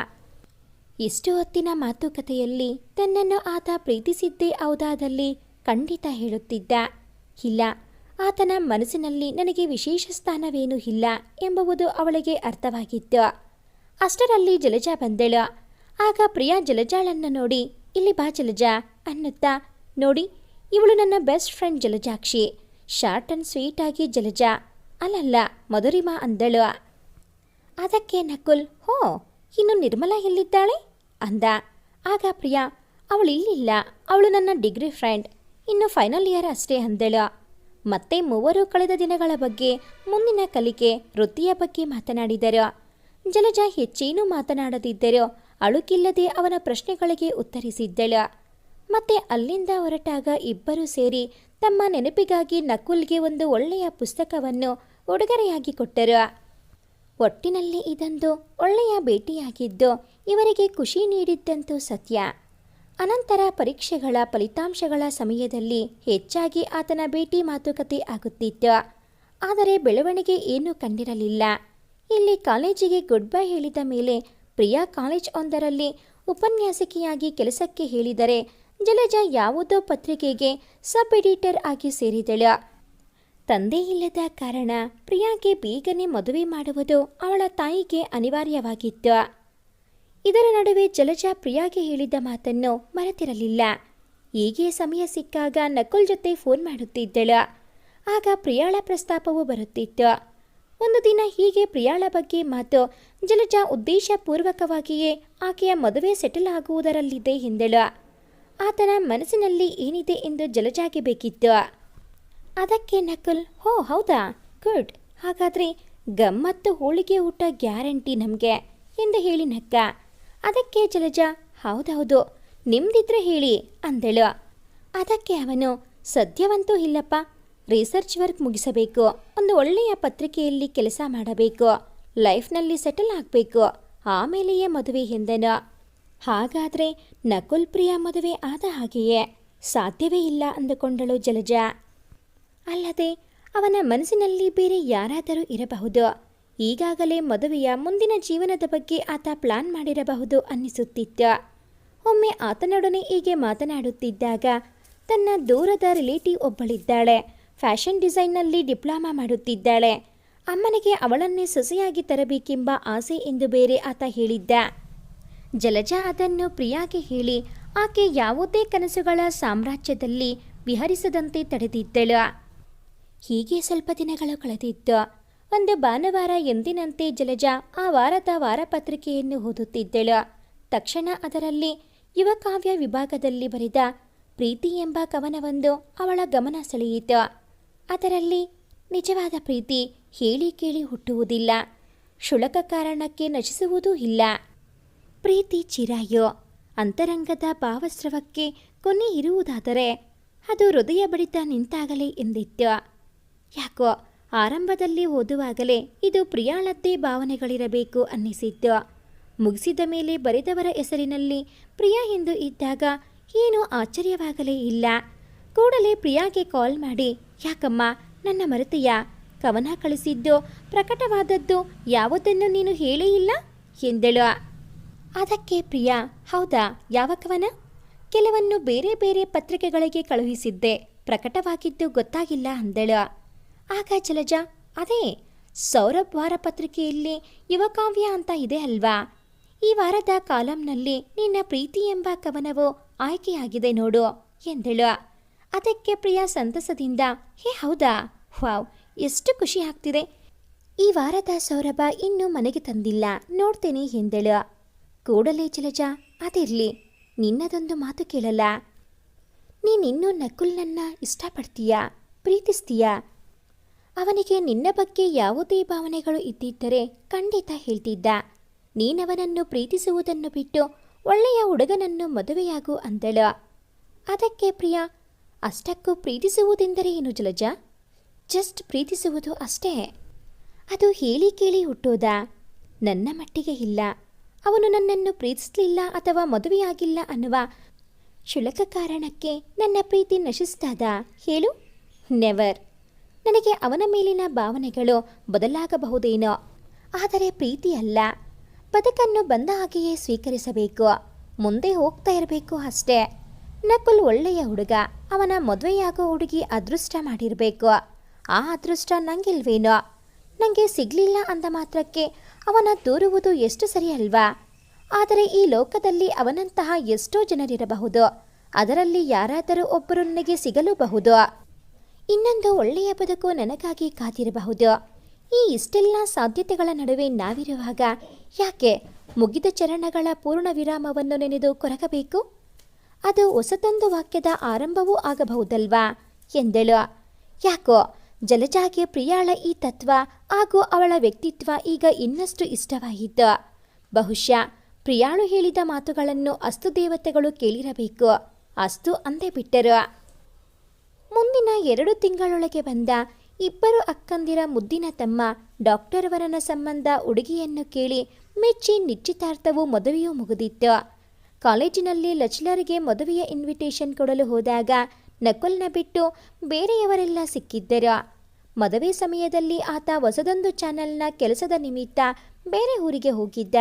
ಇಷ್ಟು ಹೊತ್ತಿನ ಮಾತುಕತೆಯಲ್ಲಿ ತನ್ನನ್ನು ಆತ ಪ್ರೀತಿಸಿದ್ದೇ ಹೌದಾದಲ್ಲಿ ಖಂಡಿತ ಹೇಳುತ್ತಿದ್ದ. ಇಲ್ಲ, ಆತನ ಮನಸ್ಸಿನಲ್ಲಿ ನನಗೆ ವಿಶೇಷ ಸ್ಥಾನವೇನೂ ಇಲ್ಲ ಎಂಬುದು ಅವಳಿಗೆ ಅರ್ಥವಾಗಿತ್ತು. ಅಷ್ಟರಲ್ಲಿ ಜಲಜಾ ಬಂದಳು. ಆಗ ಪ್ರಿಯಾ ಜಲಜಾಳನ್ನು ನೋಡಿ, ಇಲ್ಲಿ ಬಾ ಜಲಜಾ ಅನ್ನುತ್ತಾ, ನೋಡಿ, ಇವಳು ನನ್ನ best friend Jalajakshi, short and sweet ಆಗಿ ಜಲಜಾ, ಅಲ್ಲಲ್ಲ ಮಧುರಿಮಾ ಅಂದಳು. ಅದಕ್ಕೆ ನಕುಲ್, ಹೋ, ಇನ್ನು ನಿರ್ಮಲಾ ಎಲ್ಲಿದ್ದಾಳೆ ಅಂದ. ಆಗ ಪ್ರಿಯಾ, ಅವಳು ಇಲ್ಲಿಲ್ಲ, ಅವಳು ನನ್ನ ಡಿಗ್ರಿ ಫ್ರೆಂಡ್, ಇನ್ನು ಫೈನಲ್ ಇಯರ್ ಅಷ್ಟೇ ಅಂದಳು. ಮತ್ತೆ ಮೂವರು ಕಳೆದ ದಿನಗಳ ಬಗ್ಗೆ, ಮುಂದಿನ ಕಲಿಕೆ, ವೃತ್ತಿಯ ಬಗ್ಗೆ ಮಾತನಾಡಿದರು. ಜಲಜಾ ಹೆಚ್ಚೇನೂ ಮಾತನಾಡದಿದ್ದರೂ ಅಳುಕಿಲ್ಲದೆ ಅವನ ಪ್ರಶ್ನೆಗಳಿಗೆ ಉತ್ತರಿಸಿದ್ದಳು. ಮತ್ತೆ ಅಲ್ಲಿಂದ ಹೊರಟಾಗ ಇಬ್ಬರೂ ಸೇರಿ ತಮ್ಮ ನೆನಪಿಗಾಗಿ ನಕುಲ್ಗೆ ಒಂದು ಒಳ್ಳೆಯ ಪುಸ್ತಕವನ್ನು ಉಡುಗೊರೆಯಾಗಿ ಕೊಟ್ಟರು. ಒಟ್ಟಿನಲ್ಲಿ ಇದೊಂದು ಒಳ್ಳೆಯ ಭೇಟಿಯಾಗಿದ್ದು ಇವರಿಗೆ ಖುಷಿ ನೀಡಿದ್ದಂತೂ ಸತ್ಯ. ಅನಂತರ ಪರೀಕ್ಷೆಗಳ ಫಲಿತಾಂಶಗಳ ಸಮಯದಲ್ಲಿ ಹೆಚ್ಚಾಗಿ ಆತನ ಭೇಟಿ ಮಾತುಕತೆ ಆಗುತ್ತಿತ್ತು. ಆದರೆ ಬೆಳವಣಿಗೆ ಏನೂ ಕಂಡಿರಲಿಲ್ಲ. ಇಲ್ಲಿ ಕಾಲೇಜಿಗೆ ಗುಡ್ ಬೈ ಹೇಳಿದ ಮೇಲೆ ಪ್ರಿಯಾ ಕಾಲೇಜ್ ಒಂದರಲ್ಲಿ ಉಪನ್ಯಾಸಕಿಯಾಗಿ ಕೆಲಸಕ್ಕೆ ಹೇಳಿದರೆ ಜಲಜಾ ಯಾವುದೋ ಪತ್ರಿಕೆಗೆ ಸಬ್ ಎಡಿಟರ್ ಆಗಿ ಸೇರಿದಳು. ತಂದೆ ಇಲ್ಲದ ಕಾರಣ ಪ್ರಿಯಾಗೆ ಬೇಗನೆ ಮದುವೆ ಮಾಡುವುದು ಅವಳ ತಾಯಿಗೆ ಅನಿವಾರ್ಯವಾಗಿತ್ತು. ಇದರ ನಡುವೆ ಜಲಜಾ ಪ್ರಿಯಾಗೆ ಹೇಳಿದ ಮಾತನ್ನು ಮರೆತಿರಲಿಲ್ಲ. ಹೀಗೆ ಸಮಯ ಸಿಕ್ಕಾಗ ನಕುಲ್ ಜೊತೆ ಫೋನ್ ಮಾಡುತ್ತಿದ್ದಳು. ಆಗ ಪ್ರಿಯಾಳ ಪ್ರಸ್ತಾಪವು ಬರುತ್ತಿತ್ತು. ಒಂದು ದಿನ ಹೀಗೆ ಪ್ರಿಯಾಳ ಬಗ್ಗೆ ಮಾತು ಜಲಜಾ ಉದ್ದೇಶಪೂರ್ವಕವಾಗಿಯೇ ಆಕೆಯ ಮದುವೆ ಸೆಟಲ್ ಆಗುವುದರಲ್ಲಿದೆ ಎಂದಳು. ಆತನ ಮನಸ್ಸಿನಲ್ಲಿ ಏನಿದೆ ಎಂದು ಜಲಜಾಗೆ ಬೇಕಿತ್ತು. ಅದಕ್ಕೆ ನಕುಲ್, ಹೋ ಹೌದಾ, ಗುಡ್, ಹಾಗಾದರೆ ಗಮ್ಮತ್ತು ಹೋಳಿಗೆ ಊಟ ಗ್ಯಾರಂಟಿ ನಮಗೆ ಎಂದು ಹೇಳಿ ನಕ್ಕ. ಅದಕ್ಕೆ ಜಲಜಾ, ಹೌದೌದು, ನಿಮ್ದಿದ್ರೆ ಹೇಳಿ ಅಂದಳು. ಅದಕ್ಕೆ ಅವನು, ಸದ್ಯವಂತೂ ಇಲ್ಲಪ್ಪ, ರಿಸರ್ಚ್ ವರ್ಕ್ ಮುಗಿಸಬೇಕು, ಒಂದು ಒಳ್ಳೆಯ ಪತ್ರಿಕೆಯಲ್ಲಿ ಕೆಲಸ ಮಾಡಬೇಕು, ಲೈಫ್ನಲ್ಲಿ ಸೆಟಲ್ ಆಗಬೇಕು, ಆಮೇಲೆಯೇ ಮದುವೆ ಎಂದನು. ಹಾಗಾದರೆ ನಕುಲ್ ಪ್ರಿಯಾ ಮದುವೆ ಆದ ಹಾಗೆಯೇ? ಸಾಧ್ಯವೇ ಇಲ್ಲ ಅಂದುಕೊಂಡಳು ಜಲಜಾ. ಅಲ್ಲದೆ ಅವನ ಮನಸ್ಸಿನಲ್ಲಿ ಬೇರೆ ಯಾರಾದರೂ ಇರಬಹುದು. ಈಗಾಗಲೇ ಮದುವೆಯ ಮುಂದಿನ ಜೀವನದ ಬಗ್ಗೆ ಆತ ಪ್ಲಾನ್ ಮಾಡಿರಬಹುದು ಅನ್ನಿಸುತ್ತಿತ್ತು. ಒಮ್ಮೆ ಆತನೊಡನೆ ಹೀಗೆ ಮಾತನಾಡುತ್ತಿದ್ದಾಗ ತನ್ನ ದೂರದ ರಿಲೇಟಿವ್ ಒಬ್ಬಳಿದ್ದಾಳೆ. ಫ್ಯಾಷನ್ ಡಿಸೈನ್ನಲ್ಲಿ ಡಿಪ್ಲೊಮಾ ಮಾಡುತ್ತಿದ್ದಾಳೆ. ಅಮ್ಮನಿಗೆ ಅವಳನ್ನೇ ಸೊಸೆಯಾಗಿ ತರಬೇಕೆಂಬ ಆಸೆ ಎಂದು ಬೇರೆ ಆತ ಹೇಳಿದ್ದ. ಜಲಜಾ ಅದನ್ನು ಪ್ರಿಯಾಗೆ ಹೇಳಿ ಆಕೆ ಯಾವುದೇ ಕನಸುಗಳ ಸಾಮ್ರಾಜ್ಯದಲ್ಲಿ ವಿಹರಿಸದಂತೆ ತಡೆದಿದ್ದಳು. ಹೀಗೆ ಸ್ವಲ್ಪ ದಿನಗಳು ಕಳೆದಿತ್ತು. ಒಂದು ಭಾನುವಾರ ಎಂದಿನಂತೆ ಜಲಜಾ ಆ ವಾರದ ವಾರಪತ್ರಿಕೆಯನ್ನು ಓದುತ್ತಿದ್ದಳು. ತಕ್ಷಣ ಅದರಲ್ಲಿ ಯುವಕಾವ್ಯ ವಿಭಾಗದಲ್ಲಿ ಬರೆದ ಪ್ರೀತಿ ಎಂಬ ಕವನವೊಂದು ಅವಳ ಗಮನ ಸೆಳೆಯಿತು. ಅದರಲ್ಲಿ ನಿಜವಾದ ಪ್ರೀತಿ ಹೇಳಿ ಕೇಳಿ ಹುಟ್ಟುವುದಿಲ್ಲ, ಕ್ಷುಲ್ಲಕ ಕಾರಣಕ್ಕೆ ನಶಿಸುವುದೂ ಇಲ್ಲ. ಪ್ರೀತಿ ಚಿರಾಯು, ಅಂತರಂಗದ ಭಾವಸ್ರವಕ್ಕೆ ಕೊನೆ ಇರುವುದಾದರೆ ಅದು ಹೃದಯ ಬಡಿತ ನಿಂತಾಗಲೇ ಎಂದಿತ್ತು. ಯಾಕೋ ಆರಂಭದಲ್ಲಿ ಓದುವಾಗಲೇ ಇದು ಪ್ರಿಯಾಳದ್ದೇ ಭಾವನೆಗಳಿರಬೇಕು ಅನ್ನಿಸಿತ್ತು. ಮುಗಿಸಿದ ಮೇಲೆ ಬರೆದವರ ಹೆಸರಿನಲ್ಲಿ ಪ್ರಿಯಾ ಎಂದು ಇದ್ದಾಗ ಏನೂ ಆಶ್ಚರ್ಯವಾಗಲೇ ಇಲ್ಲ. ಕೂಡಲೇ ಪ್ರಿಯಾಗೆ ಕಾಲ್ ಮಾಡಿ, ಯಾಕಮ್ಮ ನನ್ನ ಮರೆತೆಯಾ? ಕವನ ಕಳಿಸಿದ್ದು, ಪ್ರಕಟವಾದದ್ದು ಯಾವುದನ್ನು ನೀನು ಹೇಳೇ ಇಲ್ಲ ಎಂದಳು. ಅದಕ್ಕೆ ಪ್ರಿಯಾ, ಹೌದಾ, ಯಾವ ಕವನ? ಕೆಲವನ್ನು ಬೇರೆ ಬೇರೆ ಪತ್ರಿಕೆಗಳಿಗೆ ಕಳುಹಿಸಿದ್ದೆ, ಪ್ರಕಟವಾಗಿದ್ದು ಗೊತ್ತಾಗಿಲ್ಲ ಅಂದಳು. ಆಗ ಜಲಜಾ, ಅದೇ ಸೌರಭ್ ವಾರಪತ್ರಿಕೆಯಲ್ಲಿ ಯುವಕಾವ್ಯ ಅಂತ ಇದೆ ಅಲ್ವಾ, ಈ ವಾರದ ಕಾಲಂನಲ್ಲಿ ನಿನ್ನ ಪ್ರೀತಿ ಎಂಬ ಕವನವು ಆಯ್ಕೆಯಾಗಿದೆ ನೋಡು ಎಂದಳು. ಅದಕ್ಕೆ ಪ್ರಿಯಾ ಸಂತಸದಿಂದ, ಹೇ ಹೌದಾ, ವಾವ್, ಎಷ್ಟು ಖುಷಿ ಆಗ್ತಿದೆ. ಈ ವಾರದ ಸೌರಭ ಇನ್ನೂ ಮನೆಗೆ ತಂದಿಲ್ಲ, ನೋಡ್ತೇನೆ ಎಂದಳು. ಕೂಡಲೇ ಜಲಜಾ, ಅದಿರಲಿ, ನಿನ್ನದೊಂದು ಮಾತು ಕೇಳಲ್ಲ. ನೀನಿನ್ನೂ ನಕುಲ್ನನ್ನ ಇಷ್ಟಪಡ್ತೀಯಾ, ಪ್ರೀತಿಸ್ತೀಯಾ? ಅವನಿಗೆ ನಿನ್ನ ಬಗ್ಗೆ ಯಾವುದೇ ಭಾವನೆಗಳು ಇದ್ದಿದ್ದರೆ ಖಂಡಿತ ಹೇಳ್ತಿದ್ದ. ನೀನವನನ್ನು ಪ್ರೀತಿಸುವುದನ್ನು ಬಿಟ್ಟು ಒಳ್ಳೆಯ ಹುಡುಗನನ್ನು ಮದುವೆಯಾಗು ಅಂದಳು. ಅದಕ್ಕೆ ಪ್ರಿಯಾ, ಅಷ್ಟಕ್ಕೂ ಪ್ರೀತಿಸುವುದೆಂದರೆ ಏನು ಜಲಜಾ? ಜಸ್ಟ್ ಪ್ರೀತಿಸುವುದು ಅಷ್ಟೇ. ಅದು ಹೇಳಿ ಕೇಳಿ ಹುಟ್ಟೋದಾ? ನನ್ನ ಮಟ್ಟಿಗೆ ಇಲ್ಲ. ಅವನು ನನ್ನನ್ನು ಪ್ರೀತಿಸಲಿಲ್ಲ ಅಥವಾ ಮದುವೆಯಾಗಿಲ್ಲ ಅನ್ನುವ ಕ್ಷುಲ್ಲಕ ಕಾರಣಕ್ಕೆ ನನ್ನ ಪ್ರೀತಿ ನಶಿಸ್ತಾದ ಹೇಳು? ನೆವರ್. ನನಗೆ ಅವನ ಮೇಲಿನ ಭಾವನೆಗಳು ಬದಲಾಗಬಹುದೇನೋ, ಆದರೆ ಪ್ರೀತಿ ಅಲ್ಲ. ಬದುಕನ್ನು ಬಂದ ಹಾಗೆಯೇ ಸ್ವೀಕರಿಸಬೇಕು, ಮುಂದೆ ಹೋಗ್ತಾ ಇರಬೇಕು ಅಷ್ಟೇ. ನಕುಲ್ ಒಳ್ಳೆಯ ಹುಡುಗ, ಅವನ ಮದುವೆಯಾಗೋ ಹುಡುಗಿ ಅದೃಷ್ಟ ಮಾಡಿರಬೇಕು. ಆ ಅದೃಷ್ಟ ನಂಗಿಲ್ವೇನೋ. ನನಗೆ ಸಿಗಲಿಲ್ಲ ಅಂದ ಮಾತ್ರಕ್ಕೆ ಅವನ ದೂರುವುದು ಎಷ್ಟು ಸರಿ ಅಲ್ವಾ? ಆದರೆ ಈ ಲೋಕದಲ್ಲಿ ಅವನಂತಹ ಎಷ್ಟೋ ಜನರಿರಬಹುದು. ಅದರಲ್ಲಿ ಯಾರಾದರೂ ಒಬ್ಬರು ನನಗೆ ಸಿಗಲೂಬಹುದು. ಇನ್ನೊಂದು ಒಳ್ಳೆಯ ಬದುಕು ನನಗಾಗಿ ಕಾದಿರಬಹುದು. ಈ ಇಷ್ಟೆಲ್ಲ ಸಾಧ್ಯತೆಗಳ ನಡುವೆ ನಾವಿರುವಾಗ ಯಾಕೆ ಮುಗಿದ ಚರಣಗಳ ಪೂರ್ಣ ವಿರಾಮವನ್ನು ನೆನೆದು ಕೊರಗಬೇಕು? ಅದು ಹೊಸತೊಂದು ವಾಕ್ಯದ ಆರಂಭವೂ ಆಗಬಹುದಲ್ವಾ ಎಂದಳು. ಯಾಕೋ ಜಲಜಾಗೆ ಪ್ರಿಯಾಳ ಈ ತತ್ವ ಹಾಗೂ ಅವಳ ವ್ಯಕ್ತಿತ್ವ ಈಗ ಇನ್ನಷ್ಟು ಇಷ್ಟವಾಯಿತು. ಬಹುಶಃ ಪ್ರಿಯಾಳು ಹೇಳಿದ ಮಾತುಗಳನ್ನು ಅಸ್ತು ದೇವತೆಗಳು ಕೇಳಿರಬೇಕು. ಅಸ್ತು ಅಂದೇ ಬಿಟ್ಟರು. ಮುಂದಿನ 2 ತಿಂಗಳೊಳಗೆ ಬಂದ ಇಬ್ಬರು ಅಕ್ಕಂದಿರ ಮುದ್ದಿನ ತಮ್ಮ ಡಾಕ್ಟರ್ ವರನ ಸಂಬಂಧ ಹುಡುಗಿಯನ್ನು ಕೇಳಿ ಮೆಚ್ಚಿ ನಿಶ್ಚಿತಾರ್ಥವೂ ಮದುವೆಯೂ ಮುಗಿದಿತ್ತು. ಕಾಲೇಜಿನಲ್ಲಿ ಲೆಕ್ಚರರ್ಗೆ ಮದುವೆಯ ಇನ್ವಿಟೇಷನ್ ಕೊಡಲು ಹೋದಾಗ ನಕುಲ್ನ ಬಿಟ್ಟು ಬೇರೆಯವರೆಲ್ಲ ಸಿಕ್ಕಿದ್ದರು. ಮದುವೆ ಸಮಯದಲ್ಲಿ ಆತ ಹೊಸದೊಂದು ಚಾನೆಲ್ನ ಕೆಲಸದ ನಿಮಿತ್ತ ಬೇರೆ ಊರಿಗೆ ಹೋಗಿದ್ದ.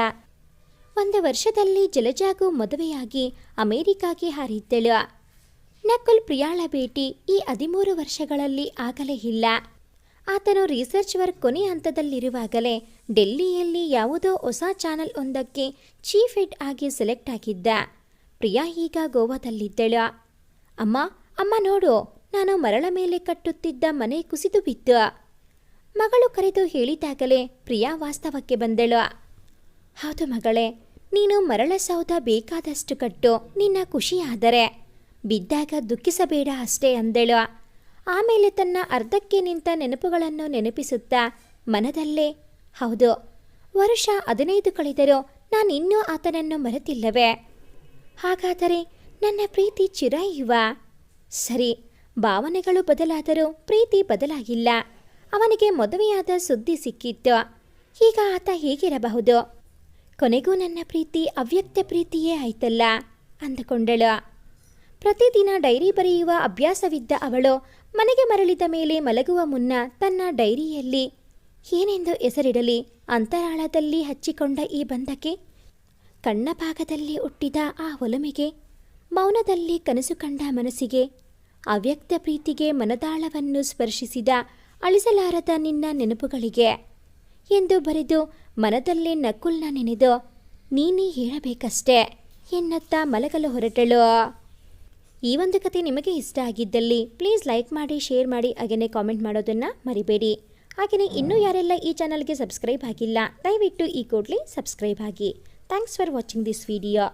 1 ವರ್ಷದಲ್ಲಿ ಜಲಜಾಗೂ ಮದುವೆಯಾಗಿ ಅಮೇರಿಕಾಗೆ ಹಾರಿದ್ದಳು. ನಕುಲ್ ಪ್ರಿಯಾಳ ಭೇಟಿ ಈ 13 ವರ್ಷಗಳಲ್ಲಿ ಆಗಲೇ ಇಲ್ಲ. ಆತನು ರಿಸರ್ಚ್ ವರ್ಕ್ ಕೊನೆ ಹಂತದಲ್ಲಿರುವಾಗಲೇ ಡೆಲ್ಲಿಯಲ್ಲಿ ಯಾವುದೋ ಹೊಸ ಚಾನೆಲ್ ಒಂದಕ್ಕೆ ಚೀಫ್ ಹೆಡ್ ಆಗಿ ಸೆಲೆಕ್ಟ್ ಆಗಿದ್ದ. ಪ್ರಿಯಾ ಈಗ ಗೋವಾದಲ್ಲಿದ್ದಳು. ಅಮ್ಮ ಅಮ್ಮ ನೋಡು, ನಾನು ಮರಳ ಮೇಲೆ ಕಟ್ಟುತ್ತಿದ್ದ ಮನೆ ಕುಸಿದು ಬಿತ್ತು. ಮಗಳು ಕರೆದು ಹೇಳಿದಾಗಲೇ ಪ್ರಿಯಾ ವಾಸ್ತವಕ್ಕೆ ಬಂದಳು. ಹೌದು ಮಗಳೇ, ನೀನು ಮರಳ ಸೌಧ ಬೇಕಾದಷ್ಟು ಕಟ್ಟು, ನಿನ್ನ ಖುಷಿಯಾದರೆ ಬಿದ್ದಾಗ ದುಃಖಿಸಬೇಡ ಅಷ್ಟೇ ಅಂದಳು. ಆಮೇಲೆ ತನ್ನ ಅರ್ಧಕ್ಕೆ ನಿಂತ ನೆನಪುಗಳನ್ನು ನೆನಪಿಸುತ್ತಾ ಮನದಲ್ಲೇ, ಹೌದು, ವರ್ಷ 15 ಕಳೆದರೂ ನಾನಿನ್ನೂ ಆತನನ್ನು ಮರೆತಿಲ್ಲವೇ? ಹಾಗಾದರೆ ನನ್ನ ಪ್ರೀತಿ ಚಿರಾಯುವ? ಸರಿ, ಭಾವನೆಗಳು ಬದಲಾದರೂ ಪ್ರೀತಿ ಬದಲಾಗಿಲ್ಲ. ಅವನಿಗೆ ಮದುವೆಯಾದ ಸುದ್ದಿ ಸಿಕ್ಕಿತ್ತು. ಈಗ ಆತ ಹೇಗಿರಬಹುದು? ಕೊನೆಗೂ ನನ್ನ ಪ್ರೀತಿ ಅವ್ಯಕ್ತ ಪ್ರೀತಿಯೇ ಆಯ್ತಲ್ಲ ಅಂದುಕೊಂಡಳು. ಪ್ರತಿದಿನ ಡೈರಿ ಬರೆಯುವ ಅಭ್ಯಾಸವಿದ್ದ ಅವಳು ಮನೆಗೆ ಮರಳಿದ ಮೇಲೆ ಮಲಗುವ ಮುನ್ನ ತನ್ನ ಡೈರಿಯಲ್ಲಿ ಏನೆಂದು ಹೆಸರಿಡಲಿ ಅಂತರಾಳದಲ್ಲಿ ಹಚ್ಚಿಕೊಂಡ ಈ ಬಂಧಕ್ಕೆ, ಕಣ್ಣ ಭಾಗದಲ್ಲಿ ಹುಟ್ಟಿದ ಆ ಒಲಮೆಗೆ, ಮೌನದಲ್ಲಿ ಕನಸು ಕಂಡ ಮನಸ್ಸಿಗೆ, ಅವ್ಯಕ್ತ ಪ್ರೀತಿಗೆ ಮನದಾಳವನ್ನು ಸ್ಪರ್ಶಿಸಿದ ಅಳಿಸಲಾರದ ನಿನ್ನ ನೆನಪುಗಳಿಗೆ ಎಂದು ಬರೆದು ಮನದಲ್ಲೇ ನಕುಲ್ನ ನೆನೆದು ನೀನೇ ಹೇಳಬೇಕಷ್ಟೆ ಎನ್ನುತ್ತಾ ಮಲಗಲು ಹೊರಟಳು. ಈ ಒಂದು ಕತೆ ನಿಮಗೆ ಇಷ್ಟ ಆಗಿದ್ದಲ್ಲಿ ಪ್ಲೀಸ್ ಲೈಕ್ ಮಾಡಿ, ಶೇರ್ ಮಾಡಿ, ಹಾಗೆಯೇ ಕಾಮೆಂಟ್ ಮಾಡೋದನ್ನು ಮರಿಬೇಡಿ. ಹಾಗೆಯೇ ಇನ್ನೂ ಯಾರೆಲ್ಲ ಈ ಚಾನಲ್ಗೆ ಸಬ್ಸ್ಕ್ರೈಬ್ ಆಗಿಲ್ಲ, ದಯವಿಟ್ಟು ಈ ಕೂಡಲೇ ಸಬ್ಸ್ಕ್ರೈಬ್ ಆಗಿ. Thanks for watching this video.